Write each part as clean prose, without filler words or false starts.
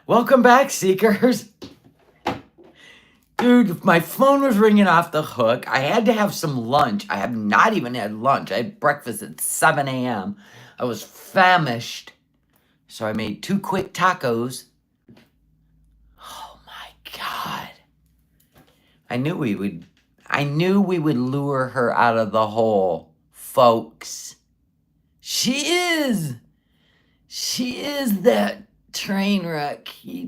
Welcome back, Seekers. Dude, my phone was ringing off the hook. I had to have some lunch. I have not even had lunch. I had breakfast at 7 a.m. I was famished. So I made 2 quick tacos. Oh my God. I knew we would lure her out of the hole, folks. She is that train wreck. You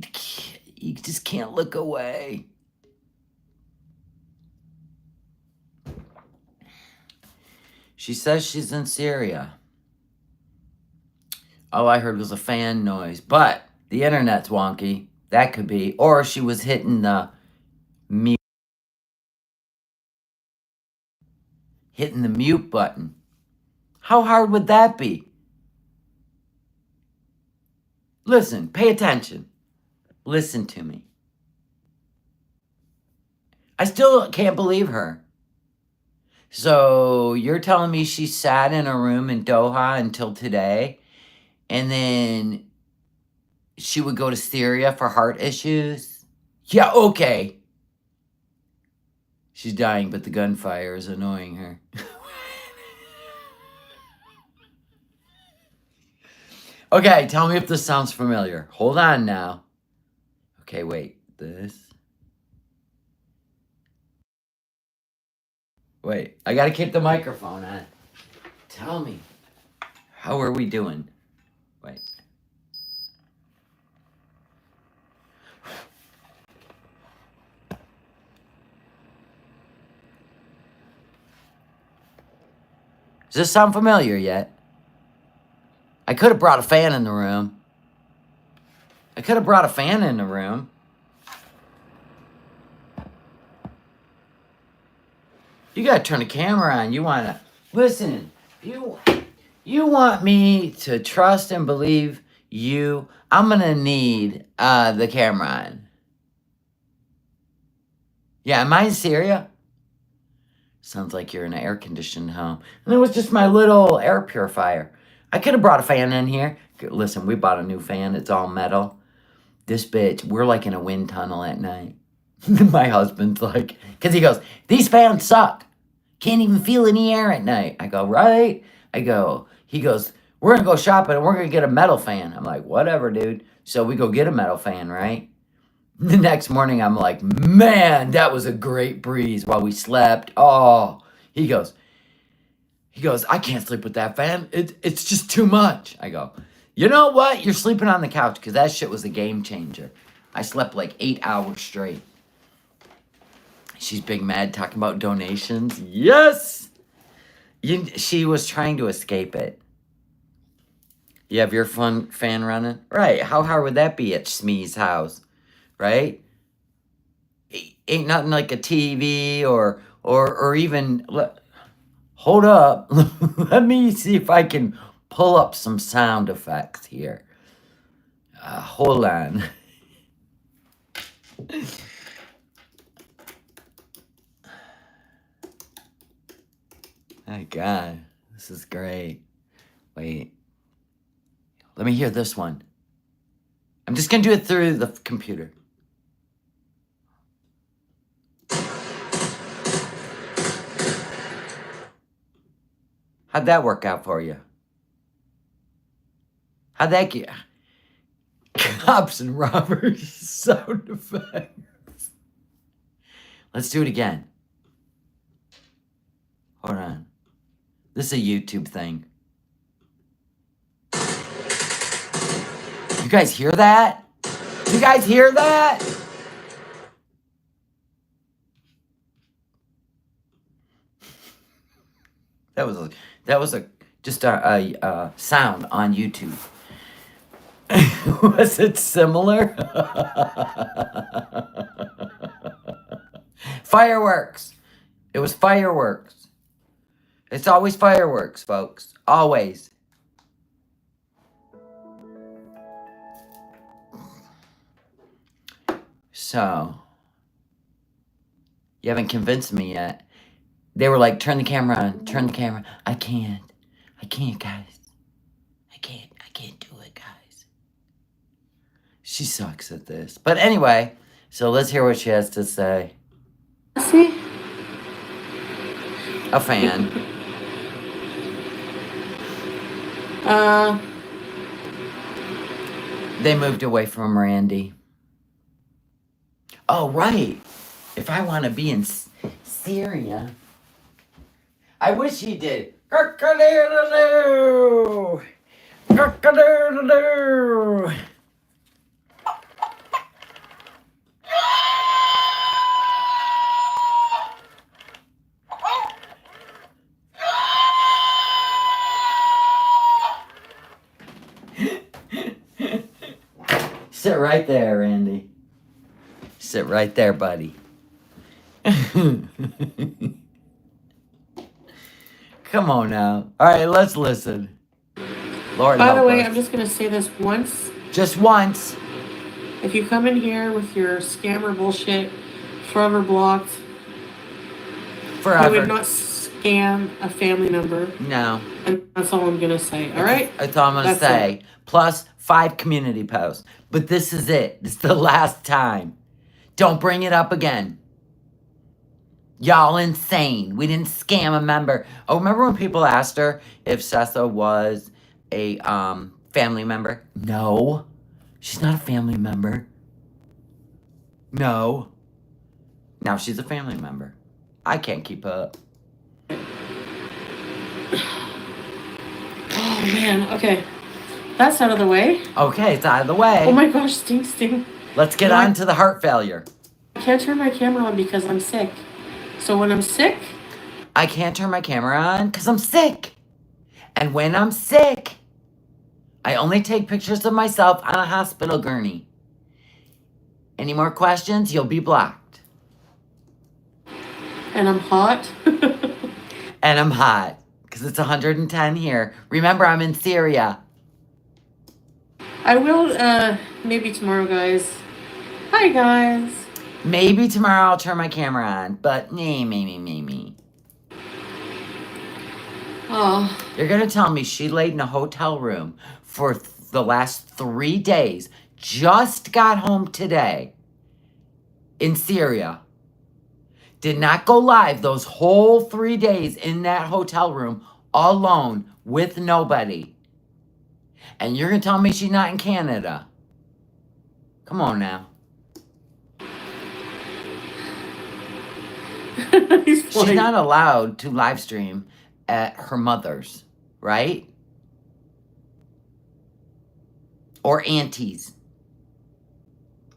just can't look away. She says she's in Syria. All I heard was a fan noise, but the internet's wonky. That could be. Or she was hitting the mute. Hitting the mute button. How hard would that be? Listen, pay attention. Listen to me. I still can't believe her. So you're telling me she sat in a room in Doha until today, and then she would go to Syria for heart issues? Yeah, okay. She's dying, but the gunfire is annoying her. Okay, tell me if this sounds familiar. Hold on now. Okay, wait. This. Wait, I gotta keep the microphone on. Tell me. How are we doing? Wait. Does this sound familiar yet? I could have brought a fan in the room. You gotta turn the camera on. You wanna listen. You want me to trust and believe you? I'm gonna need the camera on. Yeah, am I in Syria? Sounds like you're in an air-conditioned home. And it was just my little air purifier. I could have brought a fan in here. Listen, we bought a new fan. It's all metal. This bitch, we're like in a wind tunnel at night. My husband's like, because he goes, these fans suck. Can't even feel any air at night. I go, right? He goes, we're going to go shopping and we're going to get a metal fan. I'm like, whatever, dude. So we go get a metal fan, right? The next morning, I'm like, man, that was a great breeze while we slept. Oh, he goes, I can't sleep with that fan. It's just too much. I go, you know what? You're sleeping on the couch, because that shit was a game changer. I slept like 8 hours straight. She's big mad talking about donations. Yes! She was trying to escape it. You have your fan running? Right. How hard would that be at Smee's house? Right? Ain't nothing like a TV or even... Hold up. Let me see if I can pull up some sound effects here. Hold on. My God, this is great. Wait. Let me hear this one. I'm just going to do it through the computer. How'd that work out for you? How'd that get? Cops and robbers sound effects. Let's do it again. Hold on. This is a YouTube thing. You guys hear that? You guys hear that? That was just a sound on YouTube. Was it similar? Fireworks. It was fireworks. It's always fireworks, folks. Always. So, you haven't convinced me yet. They were like, turn the camera on, turn the camera. I can't, guys. I can't do it, guys. She sucks at this. But anyway, so let's hear what she has to say. See? A fan. They moved away from Randy. Oh, right. If I want to be in Syria, I wish he did. Cock-a-doodle-doo! Cock-a-doodle-doo! Sit right there, Randy. Sit right there, buddy. Come on now. All right, let's listen. Lord By help the way, us. I'm just going to say this once. Just once. If you come in here with your scammer bullshit, forever blocked. Forever. I would not scam a family member. No. And that's all I'm going to say. All right? That's all I'm going to say. It. Plus 5 community posts. But this is it. It's the last time. Don't bring it up again. Y'all insane. We didn't scam a member. Oh, remember when people asked her if Sessa was a family member? No. She's not a family member. No. Now she's a family member. I can't keep up. Oh, man. Okay. That's out of the way. Okay, it's out of the way. Oh, my gosh. Sting. Let's get on to the heart failure. I can't turn my camera on because I'm sick. So when I'm sick... I can't turn my camera on because I'm sick. And when I'm sick, I only take pictures of myself on a hospital gurney. Any more questions? You'll be blocked. And I'm hot. And I'm hot because it's 110 here. Remember, I'm in Syria. I will, maybe tomorrow, guys. Hi, guys. Maybe tomorrow I'll turn my camera on, but me. Oh. You're going to tell me she laid in a hotel room for the last 3 days, just got home today in Syria, did not go live those whole 3 days in that hotel room alone with nobody. And you're going to tell me she's not in Canada. Come on now. She's not allowed to live stream at her mother's, right? Or auntie's.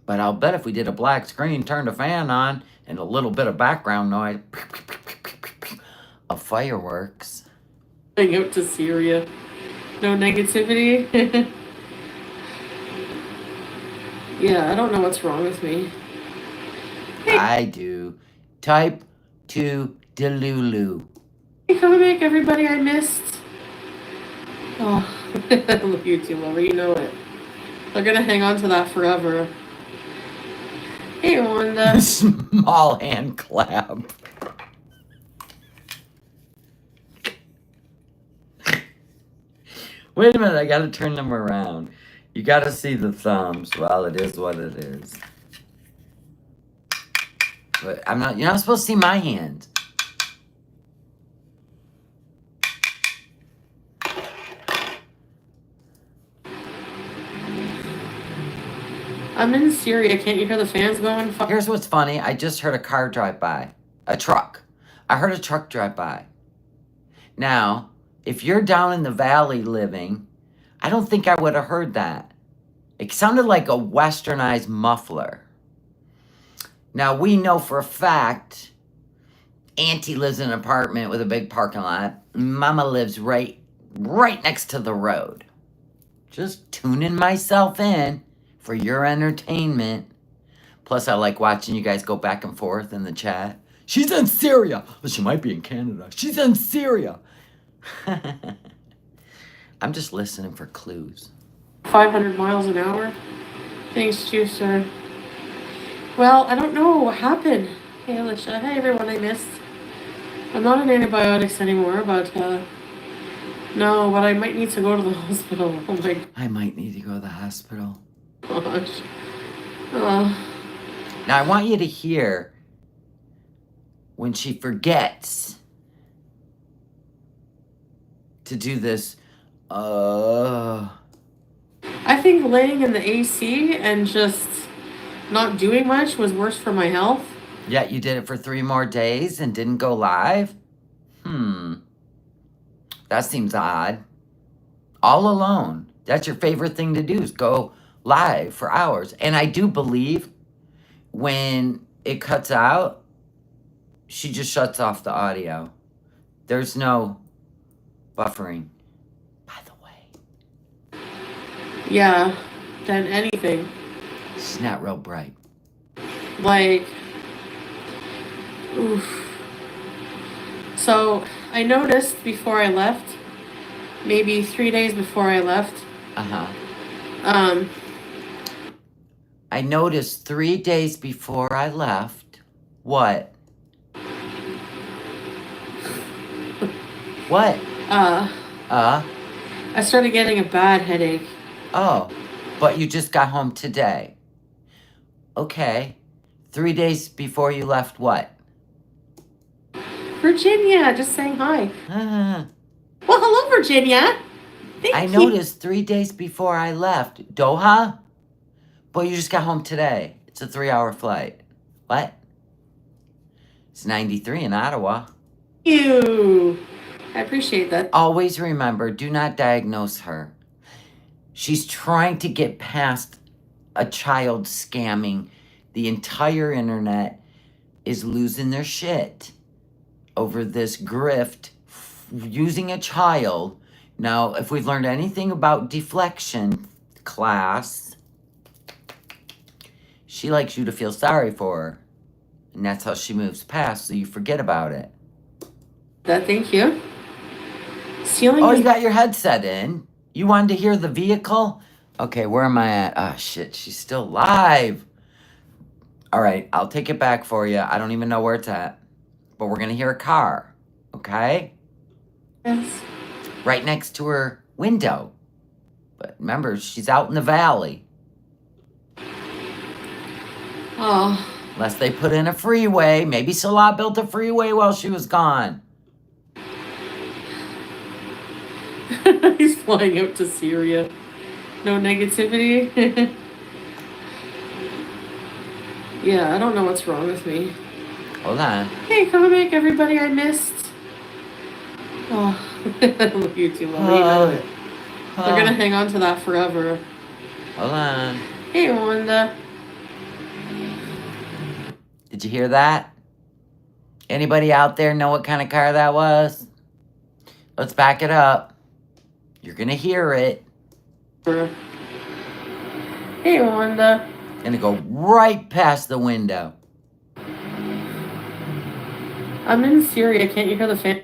But I'll bet if we did a black screen, turned a fan on, and a little bit of background noise of fireworks. Going out to Syria. No negativity. Yeah, I don't know what's wrong with me. I do. Type 2 Delulu. Hey, come back, everybody I missed. Oh, I love you too, lover. You know it. They're gonna hang on to that forever. Hey, Wanda. Small hand clap. Wait a minute, I gotta turn them around. You gotta see the thumbs. Well, it is what it is. But you're not supposed to see my hand. I'm in Syria. Can't you hear the fans going? Here's what's funny. I just heard a car drive by. A truck. I heard a truck drive by. Now, if you're down in the valley living, I don't think I would have heard that. It sounded like a westernized muffler. Now, we know for a fact Auntie lives in an apartment with a big parking lot. Mama lives right next to the road. Just tuning myself in for your entertainment. Plus, I like watching you guys go back and forth in the chat. She's in Syria. Well, she might be in Canada. She's in Syria. I'm just listening for clues. 500 miles an hour. Thanks to you, sir. Well, I don't know what happened. Hey, Alicia. Hey, everyone I missed. I'm not on antibiotics anymore, but, no, but I might need to go to the hospital. Oh, my. I might need to go to the hospital. gosh. Oh. Now, I want you to hear when she forgets to do this, I think laying in the AC and just not doing much was worse for my health. Yet you did it for 3 more days and didn't go live? That seems odd. All alone. That's your favorite thing to do, is go live for hours. And I do believe when it cuts out, she just shuts off the audio. There's no buffering, by the way. Yeah, than anything. She's not real bright. Like, oof. So I noticed before I left, maybe 3 days before I left. I noticed 3 days before I left. What? What? I started getting a bad headache. Oh, but you just got home today. Okay. 3 days before you left, what? Virginia, just saying hi. Uh, Well, hello, Virginia. I noticed 3 days before I left. Doha? But you just got home today. It's a 3-hour flight. What? It's 93 in Ottawa. You. I appreciate that. Always remember, do not diagnose her. She's trying to get past a child scamming. The entire internet is losing their shit over this grift using a child. Now, if we've learned anything about deflection class, she likes you to feel sorry for her. And that's how she moves past, so you forget about it. Thank you. Stealing. Oh, you got your headset in. You wanted to hear the vehicle? Okay, where am I at? Oh, shit, she's still live. All right, I'll take it back for you. I don't even know where it's at. But we're going to hear a car, okay? Yes. Right next to her window. But remember, she's out in the valley. Oh. Unless they put in a freeway. Maybe Salah built a freeway while she was gone. He's flying out to Syria. No negativity. Yeah, I don't know what's wrong with me. Hold on. Hey, comic, everybody I missed. Oh, look, you two love it. They're gonna hang on to that forever. Hold on. Hey, Wanda. Did you hear that? Anybody out there know what kind of car that was? Let's back it up. You're gonna hear it. Hey, Wanda. Gonna go right past the window. I'm in Syria. Can't you hear the fan?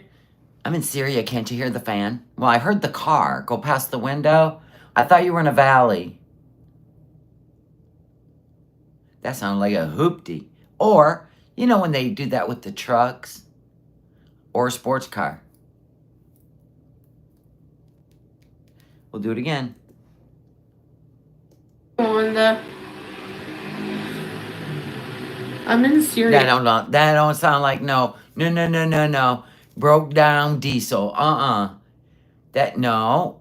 I'm in Syria. Can't you hear the fan? Well, I heard the car go past the window. I thought you were in a valley. That sounded like a hoopty. Or, you know when they do that with the trucks? Or a sports car. We'll do it again. Wanda. I'm in Syria. That don't sound like no. Broke down diesel. That, no.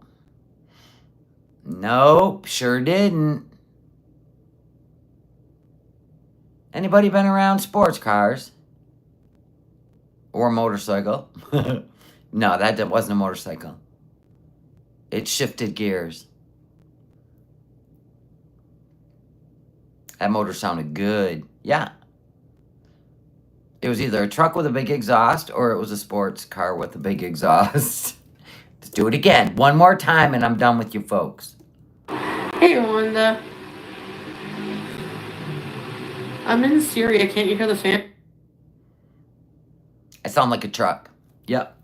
Nope, sure didn't. Anybody been around sports cars? Or a motorcycle? No, that wasn't a motorcycle. It shifted gears. That motor sounded good. Yeah. It was either a truck with a big exhaust or it was a sports car with a big exhaust. Let's do it again. One more time and I'm done with you folks. Hey, Wanda. I'm in Syria. Can't you hear the fan? I sound like a truck. Yep.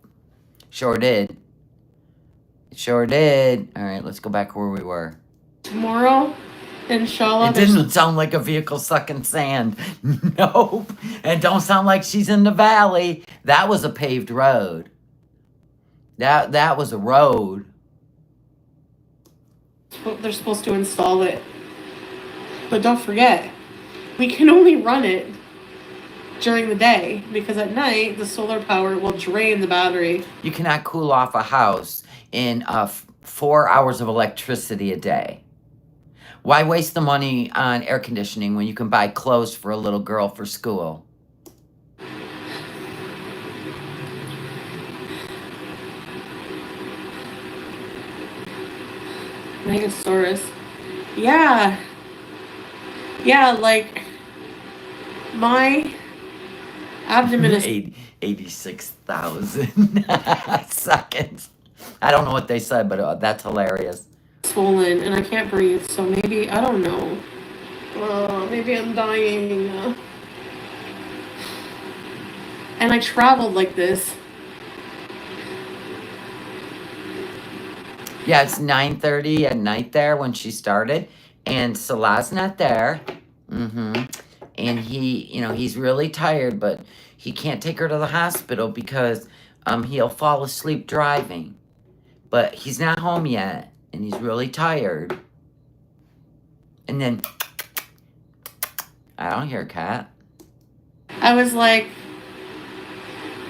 Sure did. Sure did. All right, let's go back where we were. Tomorrow, inshallah. It didn't sound like a vehicle sucking sand. Nope. And don't sound like she's in the valley. That was a paved road. That was a road. They're supposed to install it But don't forget, we can only run it during the day because at night the solar power will drain the battery. You cannot cool off a house in 4 hours of electricity a day. Why waste the money on air conditioning when you can buy clothes for a little girl for school? Megasaurus. Yeah. Yeah, like my abdomen is 86,000 seconds. I don't know what they said, but that's hilarious. swollen and I can't breathe, so maybe, I don't know. Maybe I'm dying. And I traveled like this. Yeah, it's 9:30 at night there when she started, and Salah's not there. And he's really tired, but he can't take her to the hospital because he'll fall asleep driving. But he's not home yet, and he's really tired. And then I don't hear a cat. I was like,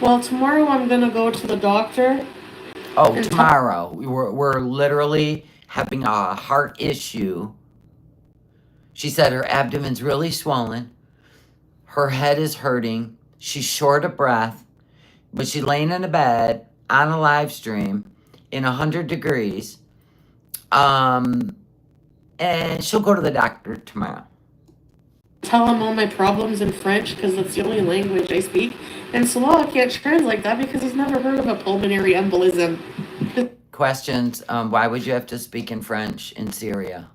well, tomorrow I'm gonna go to the doctor. Oh, tomorrow. We're literally having a heart issue. She said her abdomen's really swollen. Her head is hurting. She's short of breath. But she's laying in a bed on a live stream in 100 degrees. And she'll go to the doctor tomorrow. Tell him all my problems in French because that's the only language I speak. And Salah can't translate that because he's never heard of a pulmonary embolism. Questions. Why would you have to speak in French in Syria?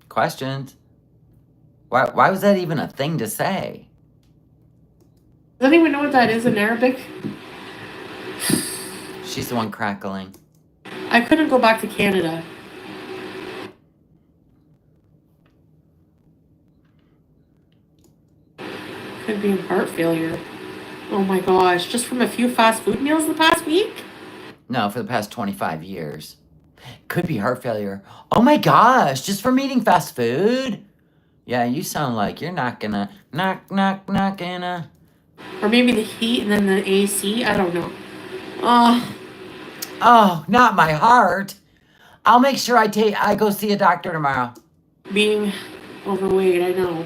Questions. Why was that even a thing to say? Does anyone know what that is in Arabic? She's the one crackling. I couldn't go back to Canada. Could be heart failure. Oh my gosh, just from a few fast food meals the past week? No, for the past 25 years. Could be heart failure. Oh my gosh, just from eating fast food? Yeah, you sound like you're not gonna, not gonna. Or maybe the heat and then the AC, I don't know. Oh, not my heart. I'll make sure I go see a doctor tomorrow. Being overweight, I know.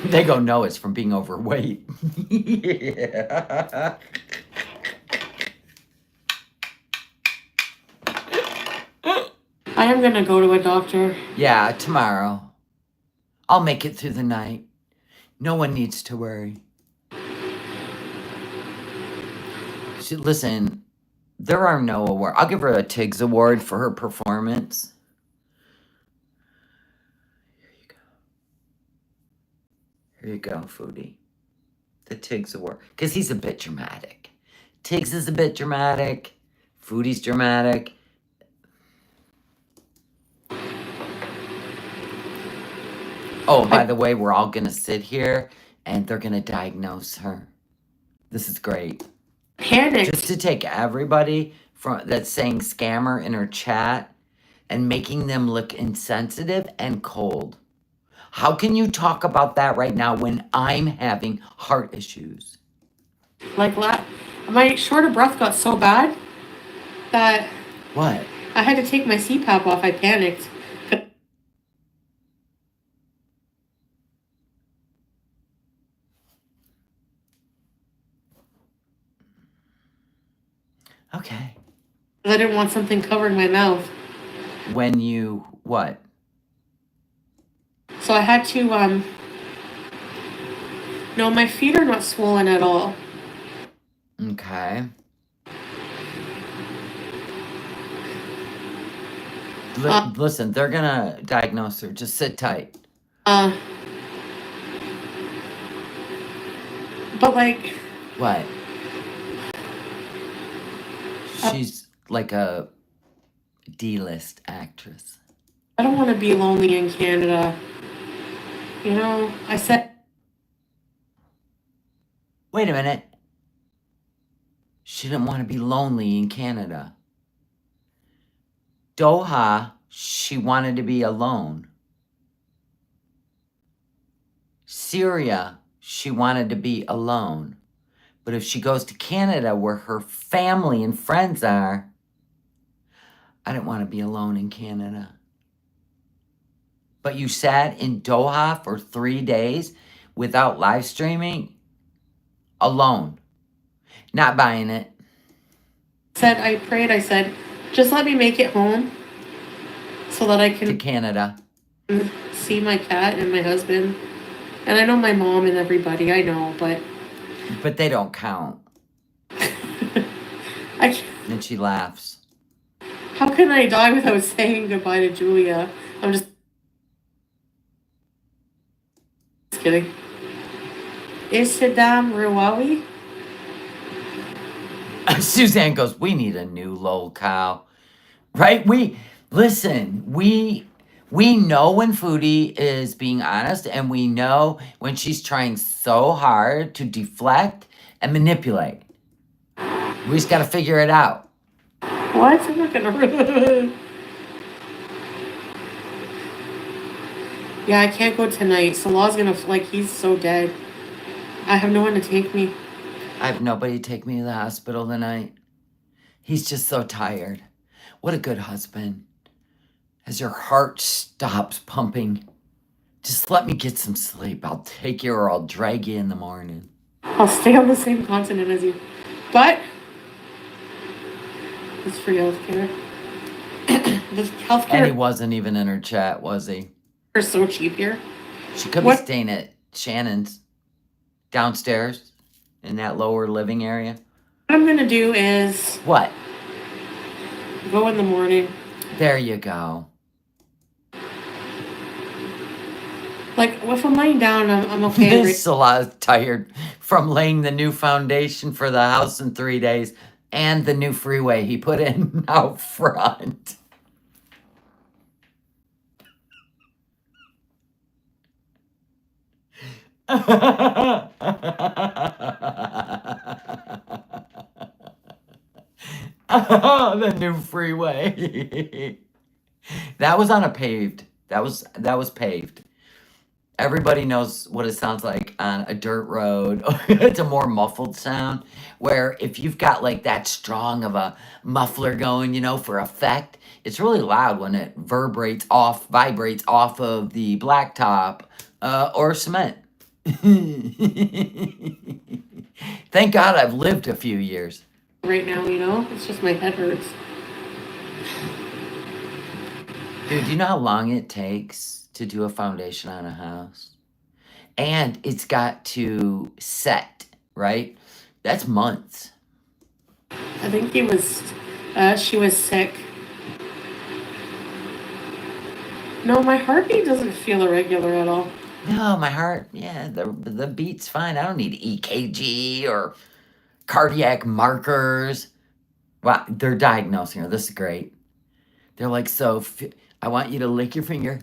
They go, no, it's from being overweight. Yeah. I am gonna go to a doctor. Yeah, tomorrow. I'll make it through the night. No one needs to worry. Listen, there are no awards. I'll give her a Tiggs Award for her performance. Here you go, Foodie. The Tiggs Award. Because he's a bit dramatic. Tiggs is a bit dramatic. Foodie's dramatic. Oh, by the way, we're all going to sit here and they're going to diagnose her. This is great. Panic. Just to take everybody that's saying scammer in her chat and making them look insensitive and cold. How can you talk about that right now when I'm having heart issues? Like, my short of breath got so bad that... What? I had to take my CPAP off. I panicked. Okay. I didn't want something covering my mouth. When you... What? So I had to, No, my feet are not swollen at all. Okay. Listen, they're gonna diagnose her. Just sit tight. But like... What? She's like a D-list actress. I don't want to be lonely in Canada. You know, I said... Wait a minute. She didn't want to be lonely in Canada. Doha she wanted to be alone. Syria, she wanted to be alone. But if she goes to Canada where her family and friends are, I didn't want to be alone in Canada. But you sat in Doha for 3 days without live streaming, alone. Not buying it. I prayed, I said, just let me make it home so that I To can Canada. see my cat and my husband. And I know my mom and everybody, I know, but But they don't count. I can't, And she laughs. how can I die without saying goodbye to Julia? I'm just kidding. Isidam Ruawi? Suzanne goes, we need a new locale. Right? We know when Foodie is being honest, and we know when she's trying so hard to deflect and manipulate. We just got to figure it out. What? I'm not gonna. Yeah, I can't go tonight. Salah's gonna, he's so dead. I have no one to take me. I have nobody to take me to the hospital tonight. He's just so tired. What a good husband. As your heart stops pumping, just let me get some sleep. I'll take you or I'll drag you in the morning. I'll stay on the same continent as you. But it's free healthcare. This And he healthcare wasn't even in her chat, was he? is so cheap here. She could be What? staying at Shannon's downstairs in that lower living area. What I'm gonna do is What? go in the morning. There you go. If I'm laying down, I'm okay. This Salah's tired from laying the new foundation for the house in 3 days and the new freeway he put in out front. The new freeway. That was on a paved. That was paved. Everybody knows what it sounds like on a dirt road. It's a more muffled sound where if you've got like that strong of a muffler going, for effect, it's really loud when it vibrates off of the blacktop or cement. Thank God I've lived a few years. Right now, it's just my head hurts. Dude, do you know how long it takes to do a foundation on a house? And it's got to set, right? That's months. I think she was sick. No, my heartbeat doesn't feel irregular at all. No, my heart, yeah, the beat's fine. I don't need EKG or cardiac markers. Wow, they're diagnosing her. This is great. They're like, so I want you to lick your finger.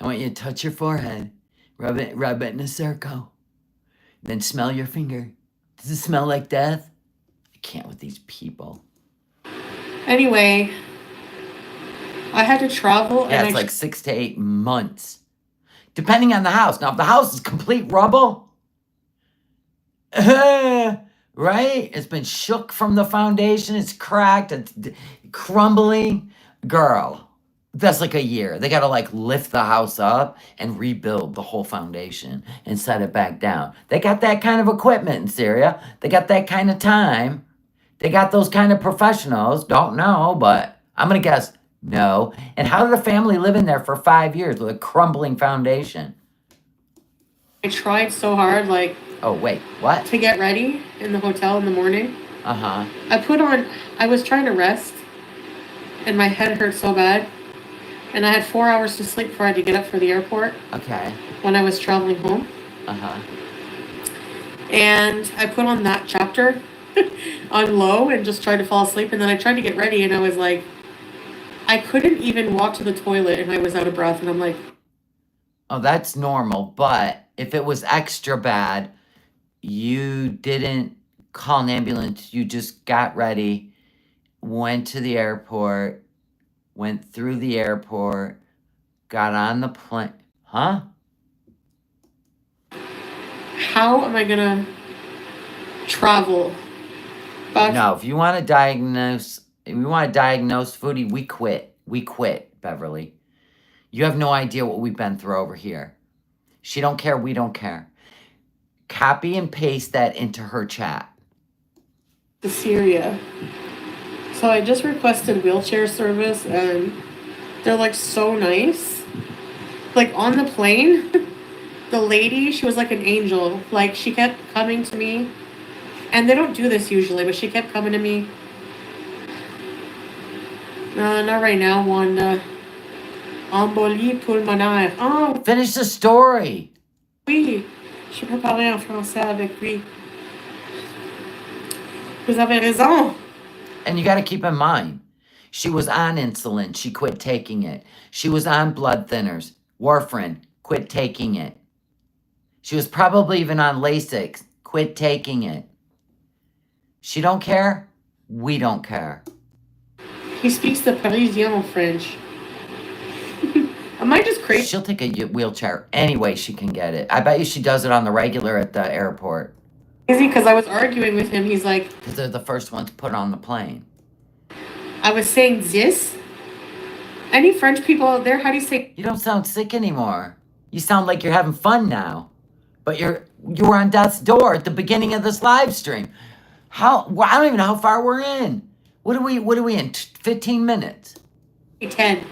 I want you to touch your forehead. Rub it in a circle. Then smell your finger. Does it smell like death? I can't with these people. Anyway, I had to travel. Yeah, it's like 6 to 8 months. Depending on the house. Now, if the house is complete rubble, right? It's been shook from the foundation. It's cracked. It's crumbling. Girl, that's like a year. They got to lift the house up and rebuild the whole foundation and set it back down. They got that kind of equipment in Syria. They got that kind of time. They got those kind of professionals. Don't know, but I'm going to guess no. And how did a family live in there for 5 years with a crumbling foundation? I tried so hard, Oh, wait, what? to get ready in the hotel in the morning. Uh-huh. I was trying to rest, and my head hurt so bad. And I had 4 hours to sleep before I had to get up for the airport Okay. when I was traveling home. Uh-huh. And I put on that chapter on low and just tried to fall asleep. And then I tried to get ready, and I was like, I couldn't even walk to the toilet, and I was out of breath. And I'm like, Oh, that's normal, but if it was extra bad, you didn't call an ambulance. You just got ready, went to the airport, went through the airport, got on the plane. Huh? How am I gonna travel back? No, if you want to diagnose Foodie, we quit. We quit, Beverly. You have no idea what we've been through over here. She don't care, we don't care. Copy and paste that into her chat. To Syria. So I just requested wheelchair service and they're like so nice. Like on the plane, the lady, she was like an angel. Like she kept coming to me. And they don't do this usually, but she kept coming to me. Not right now, Wanda. Embolie pulmonaire. Oh, Finish the story. oui. Je peux parler en français avec lui. Vous avez raison. And you got to keep in mind, she was on insulin. She quit taking it. She was on blood thinners. Warfarin. Quit taking it. She was probably even on Lasix. Quit taking it. She don't care. We don't care. He speaks the Parisian French. Am I just crazy? She'll take a wheelchair any way she can get it. I bet you she does it on the regular at the airport. Crazy because I was arguing with him. He's like, Because they're the first ones put on the plane. I was saying this. Any French people out there? How do you say? You don't sound sick anymore. You sound like you're having fun now. But you were on death's door at the beginning of this live stream. Well, I don't even know how far we're in. What are we in? 15 minutes? 10.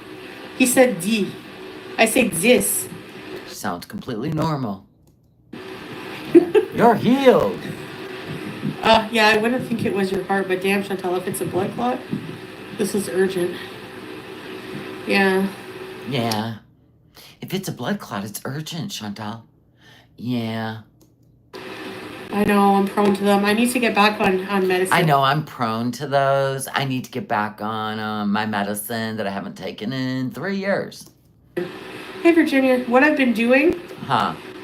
He said D. I say this. Sounds completely normal. You're healed. Yeah, I wouldn't think it was your heart, but damn, Chantal, if it's a blood clot, this is urgent. Yeah. Yeah. If it's a blood clot, it's urgent, Chantal. Yeah. I know, I'm prone to them. I need to get back on medicine. I know, I'm prone to those. I need to get back on my medicine that I haven't taken in 3 years. Hey, Virginia, what I've been doing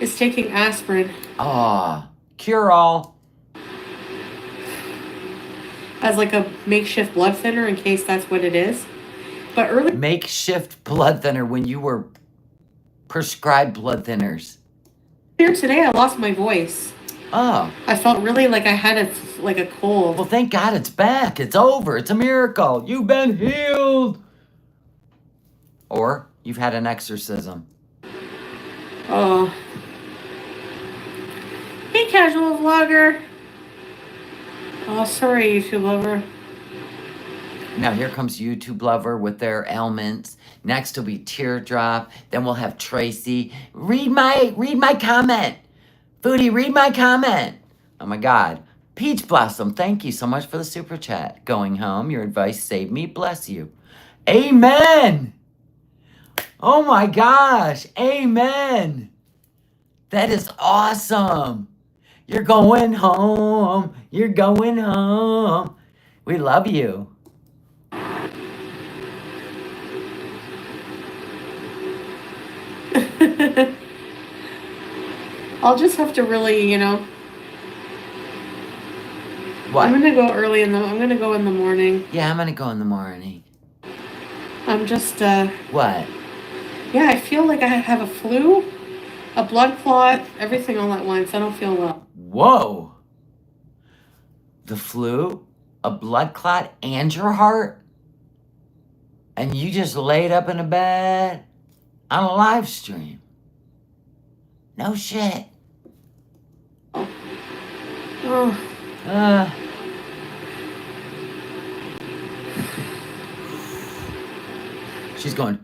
is taking aspirin. Oh, cure-all. As like a makeshift blood thinner in case that's what it is. But early... Makeshift blood thinner when you were prescribed blood thinners. Here today, I lost my voice. Oh. I felt really like I had a cold. Well, thank God it's back. It's over. It's a miracle. You've been healed. Or you've had an exorcism. Oh. Hey, casual vlogger. Oh, sorry, YouTube lover. Now here comes YouTube lover with their ailments. Next will be Teardrop. Then we'll have Tracy. Read my comment. Foodie, read my comment. Oh my God. Peach Blossom, thank you so much for the super chat. Going home, your advice saved me. Bless you. Amen. Oh my gosh. Amen. That is awesome. You're going home. You're going home. We love you. I'll just have to really, What? I'm gonna go I'm gonna go in the morning. Yeah, I'm gonna go in the morning. I'm just, What? Yeah, I feel like I have a flu, a blood clot, everything all at once. I don't feel well. Whoa. The flu, a blood clot, and your heart? And you just laid up in a bed on a live stream? No shit. Oh. She's going.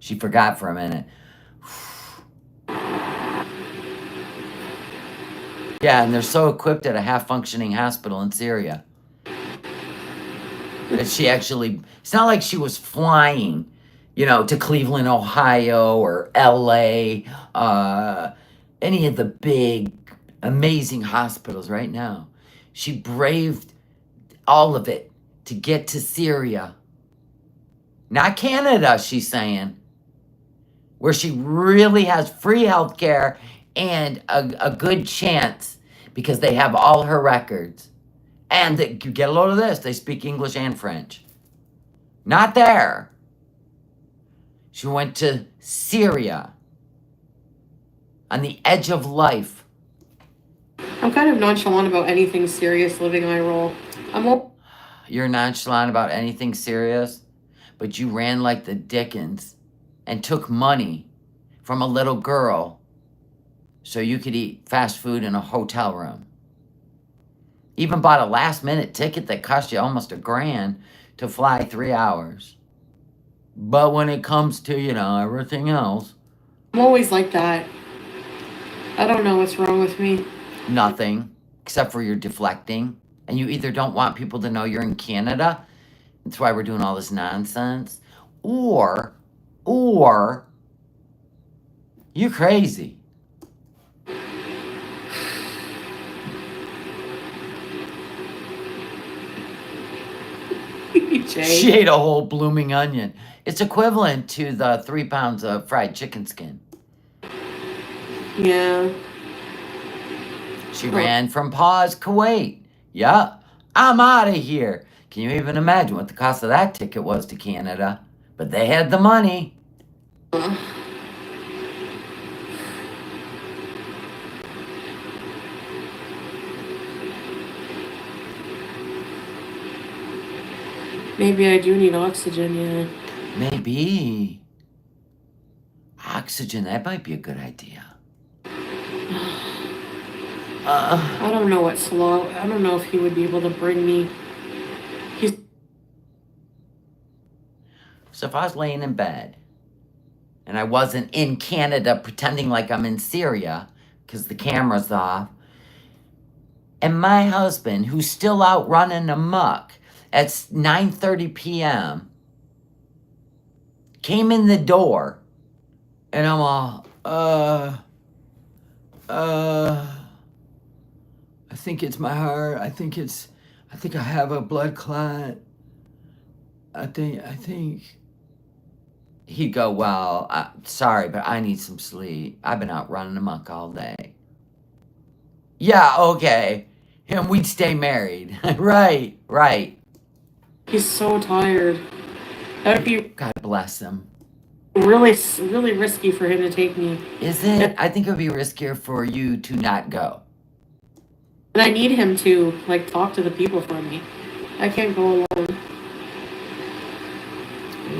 She forgot for a minute. Yeah, and they're so equipped at a half-functioning hospital in Syria that she actually. It's not like she was flying, to Cleveland, Ohio, or L.A. Any of the big, amazing hospitals right now. She braved all of it to get to Syria. Not Canada, she's saying, where she really has free health care and a good chance because they have all her records. And you get a load of this, they speak English and French. Not there. She went to Syria. On the edge of life. I'm kind of nonchalant about anything serious living my role. You're nonchalant about anything serious, but you ran like the Dickens and took money from a little girl so you could eat fast food in a hotel room. Even bought a last-minute ticket that cost you almost $1,000 to fly 3 hours. But when it comes to, everything else... I'm always like that. I don't know what's wrong with me. Nothing, except for you're deflecting. And you either don't want people to know you're in Canada, that's why we're doing all this nonsense, or you're crazy. She ate a whole blooming onion. It's equivalent to the 3 pounds of fried chicken skin. Yeah. She ran from Paws, Kuwait. Yeah, I'm out of here. Can you even imagine what the cost of that ticket was to Canada? But they had the money. Maybe I do need oxygen, yeah. Maybe. Oxygen, that might be a good idea. I don't know what Slow. I don't know if he would be able to bring me. So if I was laying in bed and I wasn't in Canada pretending like I'm in Syria because the camera's off, and my husband, who's still out running amok at 9:30 p.m., came in the door, and I'm all, I think it's my heart. I think I have a blood clot. I think. He'd go, well, sorry, but I need some sleep. I've been out running amok all day. Yeah, okay. And we'd stay married. Right. He's so tired. That'd be God bless him. really, really risky for him to take me. Is it? I think it would be riskier for you to not go. And I need him to, talk to the people for me. I can't go alone.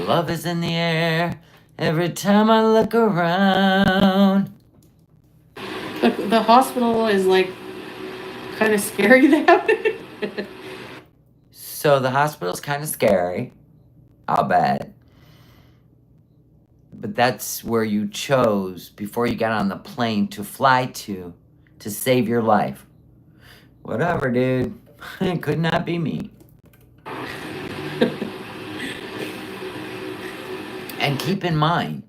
Love is in the air every time I look around. The hospital is, kind of scary now. So the hospital's kind of scary. I'll bet. But that's where you chose, before you got on the plane, to fly to save your life. Whatever, dude. It could not be me. And keep in mind,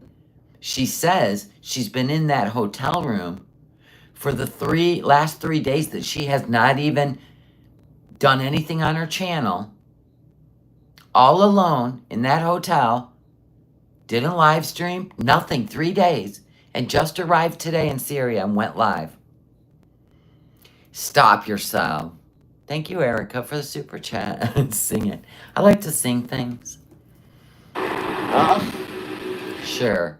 she says she's been in that hotel room for the last 3 days that she has not even done anything on her channel. All alone in that hotel. Didn't live stream, nothing, 3 days. And just arrived today in Syria and went live. Stop yourself. Thank you, Erica, for the super chat. Sing it. I like to sing things. Sure.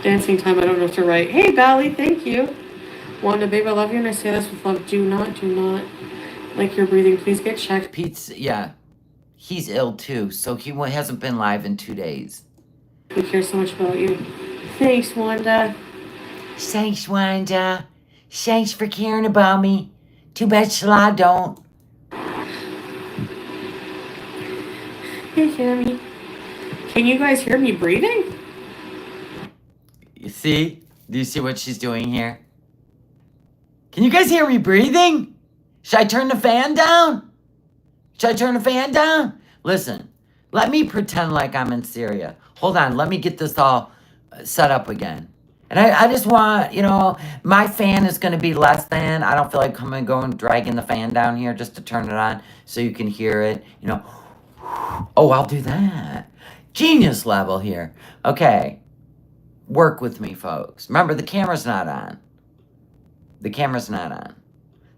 Dancing time, I don't know if to write. Hey, Bally, thank you. Wanda, babe, I love you, and I say this with love. Do not like your breathing. Please get checked. Pete's, yeah. He's ill, too, so he hasn't been live in 2 days. We care so much about you. Thanks, Wanda. Thanks, Wanda. Thanks for caring about me. Too bad Shala don't. Hey, Sammy. Can you guys hear me breathing? You see? Do you see what she's doing here? Can you guys hear me breathing? Should I turn the fan down? Listen, let me pretend like I'm in Syria. Hold on, let me get this all set up again. And I just want, my fan is going to be less than. I don't feel like going dragging the fan down here just to turn it on so you can hear it. Oh, I'll do that. Genius level here. Okay. Work with me, folks. Remember, the camera's not on.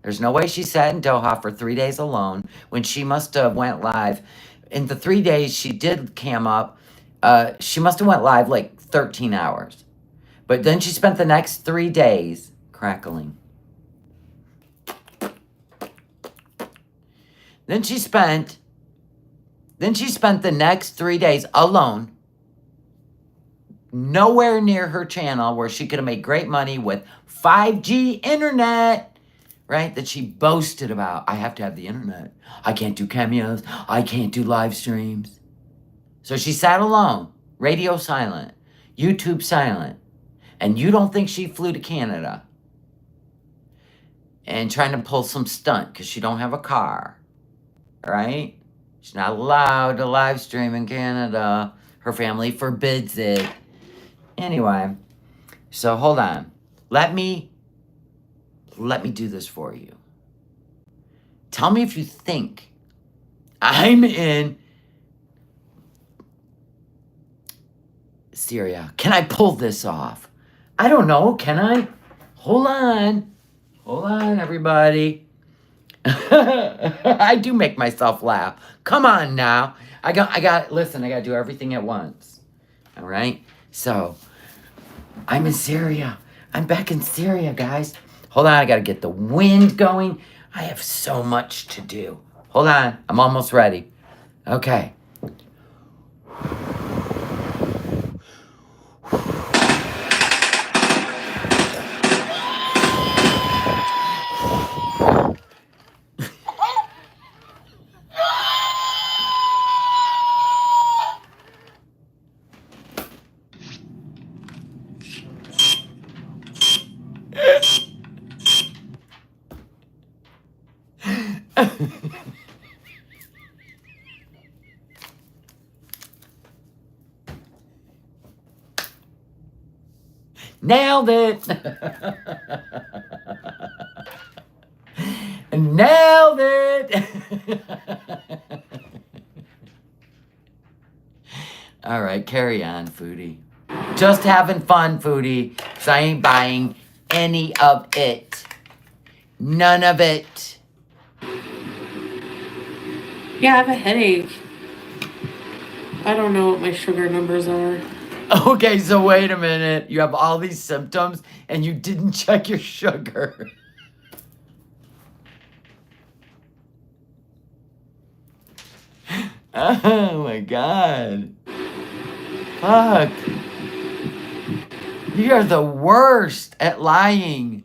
There's no way she sat in Doha for 3 days alone when she must have went live in the 3 days she did cam up, she must have went live like 13 hours. But then she spent the next 3 days crackling. Then she spent the next 3 days alone, nowhere near her channel where she could have made great money with 5G internet, right? That she boasted about. I have to have the internet. I can't do cameos. I can't do live streams. So she sat alone, radio silent, YouTube silent. And you don't think she flew to Canada and trying to pull some stunt because she don't have a car, right? She's not allowed to live stream in Canada. Her family forbids it. Anyway, so hold on. Let me do this for you. Tell me if you think I'm in Syria. Can I pull this off? I don't know. Can I? Hold on. Hold on, everybody. I do make myself laugh. Come on now. Listen, I got to do everything at once. All right? So, I'm in Syria. I'm back in Syria, guys. Hold on. I got to get the wind going. I have so much to do. Hold on. I'm almost ready. Okay. Nailed it. Nailed it. All right, carry on, Foodie. Just having fun, Foodie, because I ain't buying any of it. None of it. Yeah, I have a headache. I don't know what my sugar numbers are. Okay, so wait a minute. You have all these symptoms and you didn't check your sugar. Oh my God. Fuck. You are the worst at lying.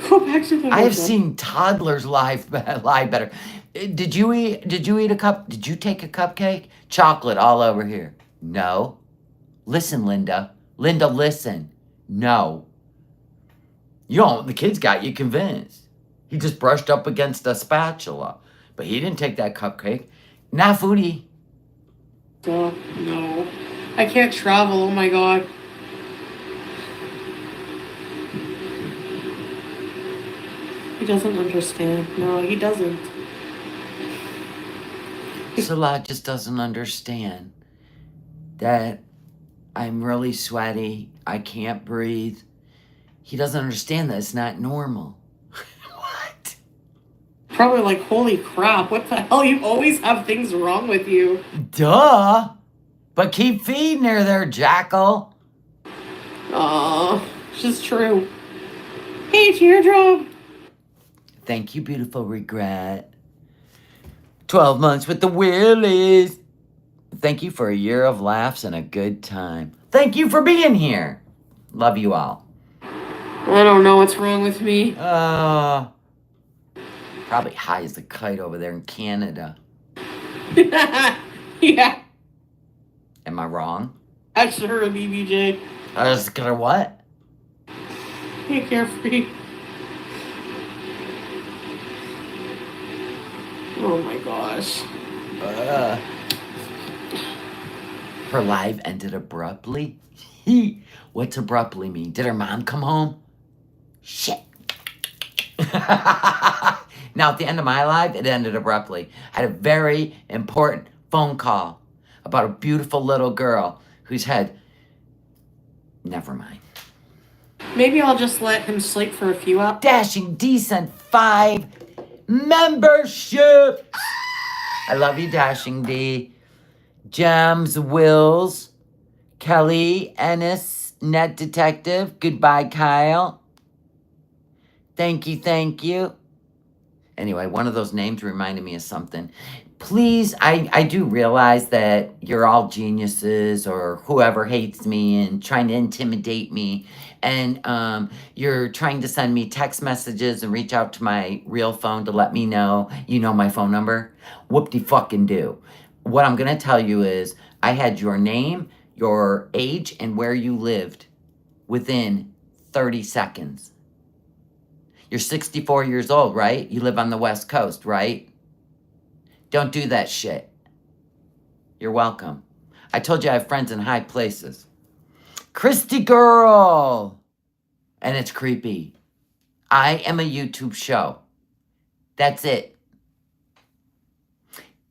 Go back to the I have seen toddlers lie better. Did you eat a cup? Did you take a cupcake? Chocolate all over here. No. Listen, Linda. Linda, listen. No. The kid's got you convinced. He just brushed up against a spatula. But he didn't take that cupcake. Not Foodie. No. I can't travel. Oh my God. He doesn't understand. No, he doesn't. Salah just doesn't understand that I'm really sweaty. I can't breathe. He doesn't understand that it's not normal. What? Probably like, holy crap, what the hell? You always have things wrong with you. Duh. But keep feeding her there, jackal. Aw, it's just true. Hey, teardrop. Thank you, beautiful regret. 12 months with the Willies. Thank you for a year of laughs and a good time. Thank you for being here. Love you all. I don't know what's wrong with me. Probably high as a kite over there in Canada. Yeah. Am I wrong? I should heard a BBJ. I was gonna what? Hey, carefree. Oh my gosh. Her live ended abruptly? What's abruptly mean? Did her mom come home? Shit. Now, at the end of my live, it ended abruptly. I had a very important phone call about a beautiful little girl whose head... Never mind. Maybe I'll just let him sleep for a few hours. Dashing Decent 5 membership. I love you, Dashing D. Gems, Wills, Kelly, Ennis, Net Detective. Goodbye, Kyle. Thank you, thank you. Anyway, one of those names reminded me of something. Please, I do realize that you're all geniuses or whoever hates me and trying to intimidate me. And you're trying to send me text messages and reach out to my real phone to let me know you know my phone number. Whoop-de-fucking-do. What I'm going to tell you is I had your name, your age, and where you lived within 30 seconds. You're 64 years old, right? You live on the West Coast, right? Don't do that shit. You're welcome. I told you I have friends in high places. Christy girl! And it's creepy. I am a YouTube show. That's it.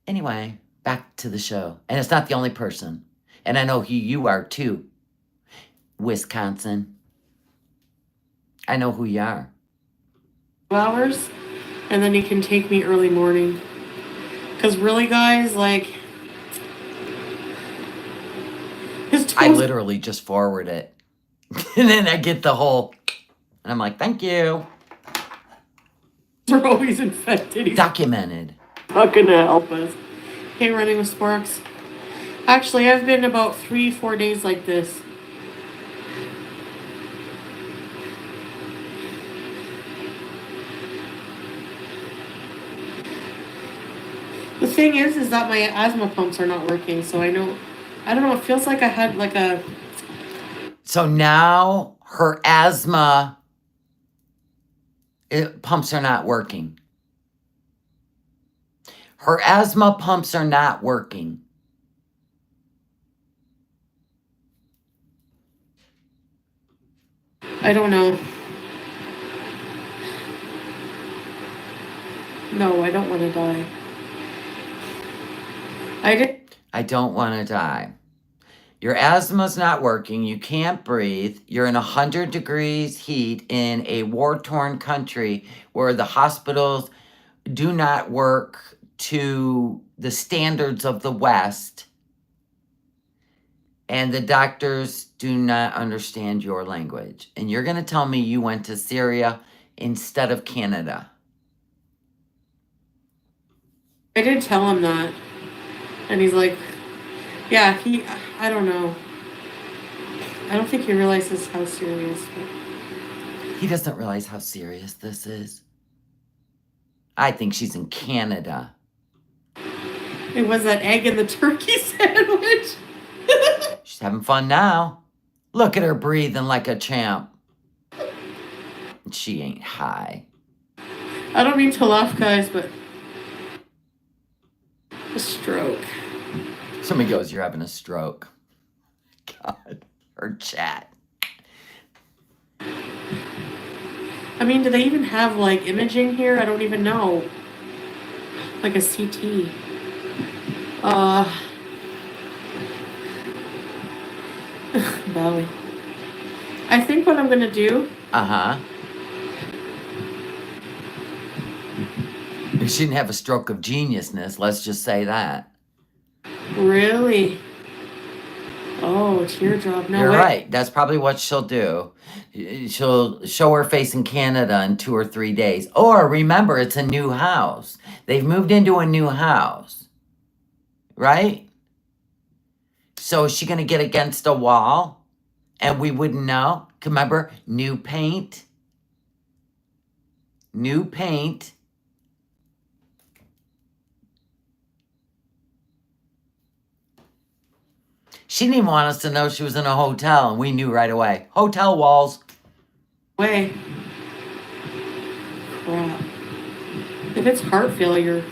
Anyway, back to the show. And it's not the only person. And I know who you are too. Wisconsin. I know who you are. hours, and then he can take me early morning. Because really, guys, like, his toes I literally just forward it. And then I get the whole, and I'm like, thank you. are always infected. He's Documented. not gonna help us. Hey, running with Sparks. Actually, I've been about 3-4 days like this. The thing is that my asthma pumps are not working, so I don't know, it feels like I had like a... So now her asthma pumps are not working. Her asthma pumps are not working. I don't know. No, I don't want to die. I don't want to die. Your asthma's not working. You can't breathe. You're in 100 degrees heat in a war-torn country where the hospitals do not work to the standards of the West. And the doctors do not understand your language. And you're going to tell me you went to Syria instead of Canada. I did tell him that. And he's like, yeah, I don't know. I don't think he realizes how serious. He doesn't realize how serious this is. I think she's in Canada. It was that egg and the turkey sandwich. She's having fun now. Look at her breathing like a champ. She ain't high. I don't mean to laugh, guys, but a stroke. Somebody goes, you're having a stroke. God, her chat. I mean, do they even have, like, imaging here? I don't even know. Like a CT. Belly. I think what I'm gonna do... Uh-huh. She didn't have a stroke of geniusness, let's just say that. Really? Oh, teardrop. No, You're way. right. That's probably what she'll do. She'll show her face in Canada in 2 or 3 days. Or remember, it's a new house. They've moved into a new house. Right? So is she going to get against a wall? And we wouldn't know? Remember, new paint. New paint. She didn't even want us to know she was in a hotel, and we knew right away. Hotel walls. Way. Crap. If it's heart failure,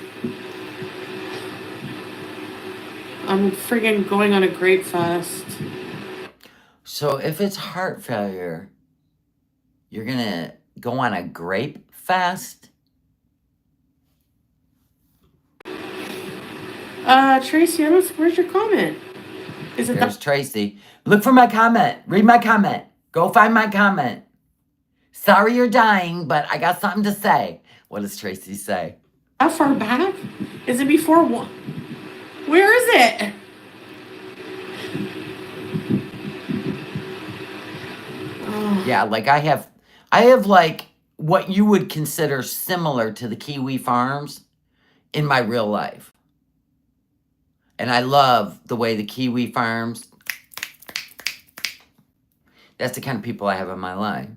I'm friggin' going on a grape fast. So if it's heart failure, you're going to go on a grape fast? Tracy, where's your comment? Is it There's Tracy. Look for my comment. Read my comment. Go find my comment. Sorry you're dying, but I got something to say. What does Tracy say? that far back? Is it before one? Where is it? Oh. Yeah, like I have like what you would consider similar to the Kiwi farms in my real life. And I love the way the Kiwi farms, that's the kind of people I have in my life.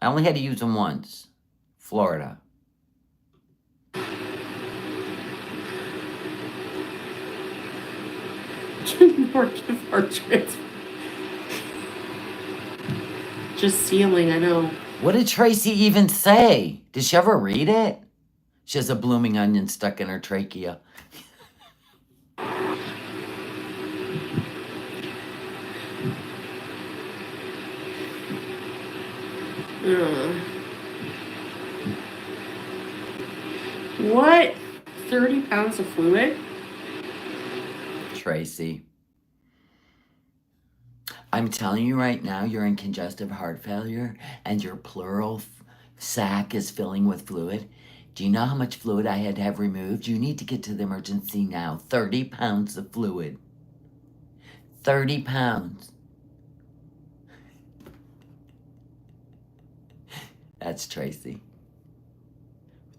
I only had to use them once. Florida. Just ceiling, I know. What did Tracy even say? Did she ever read it? She has a blooming onion stuck in her trachea. What? 30 pounds of fluid? Tracy. I'm telling you right now, you're in congestive heart failure and your pleural sac is filling with fluid. Do you know how much fluid I had to have removed? You need to get to the emergency now. 30 pounds of fluid. 30 pounds. That's Tracy.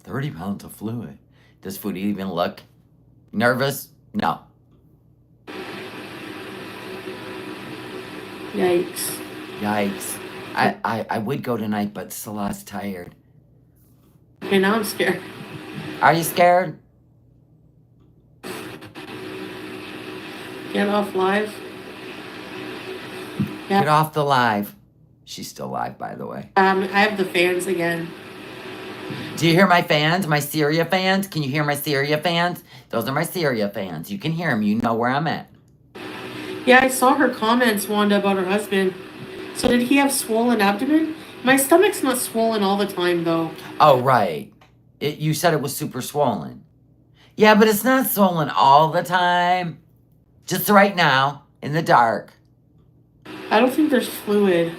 30 pounds of fluid. Does Foodie even look nervous? No. Yikes. Yikes. I would go tonight, but Salah's tired. Okay, now I'm scared. Are you scared? Get off live. Yeah. Get off the live. She's still live, by the way. I have the fans again. Do you hear my fans? My Syria fans? Can you hear my Syria fans? Those are my Syria fans. You can hear them. You know where I'm at. Yeah, I saw her comments, Wanda, about her husband. So did he have swollen abdomen? My stomach's not swollen all the time, though. Oh, right. You said it was super swollen. Yeah, but it's not swollen all the time. Just right now, in the dark. I don't think there's fluid.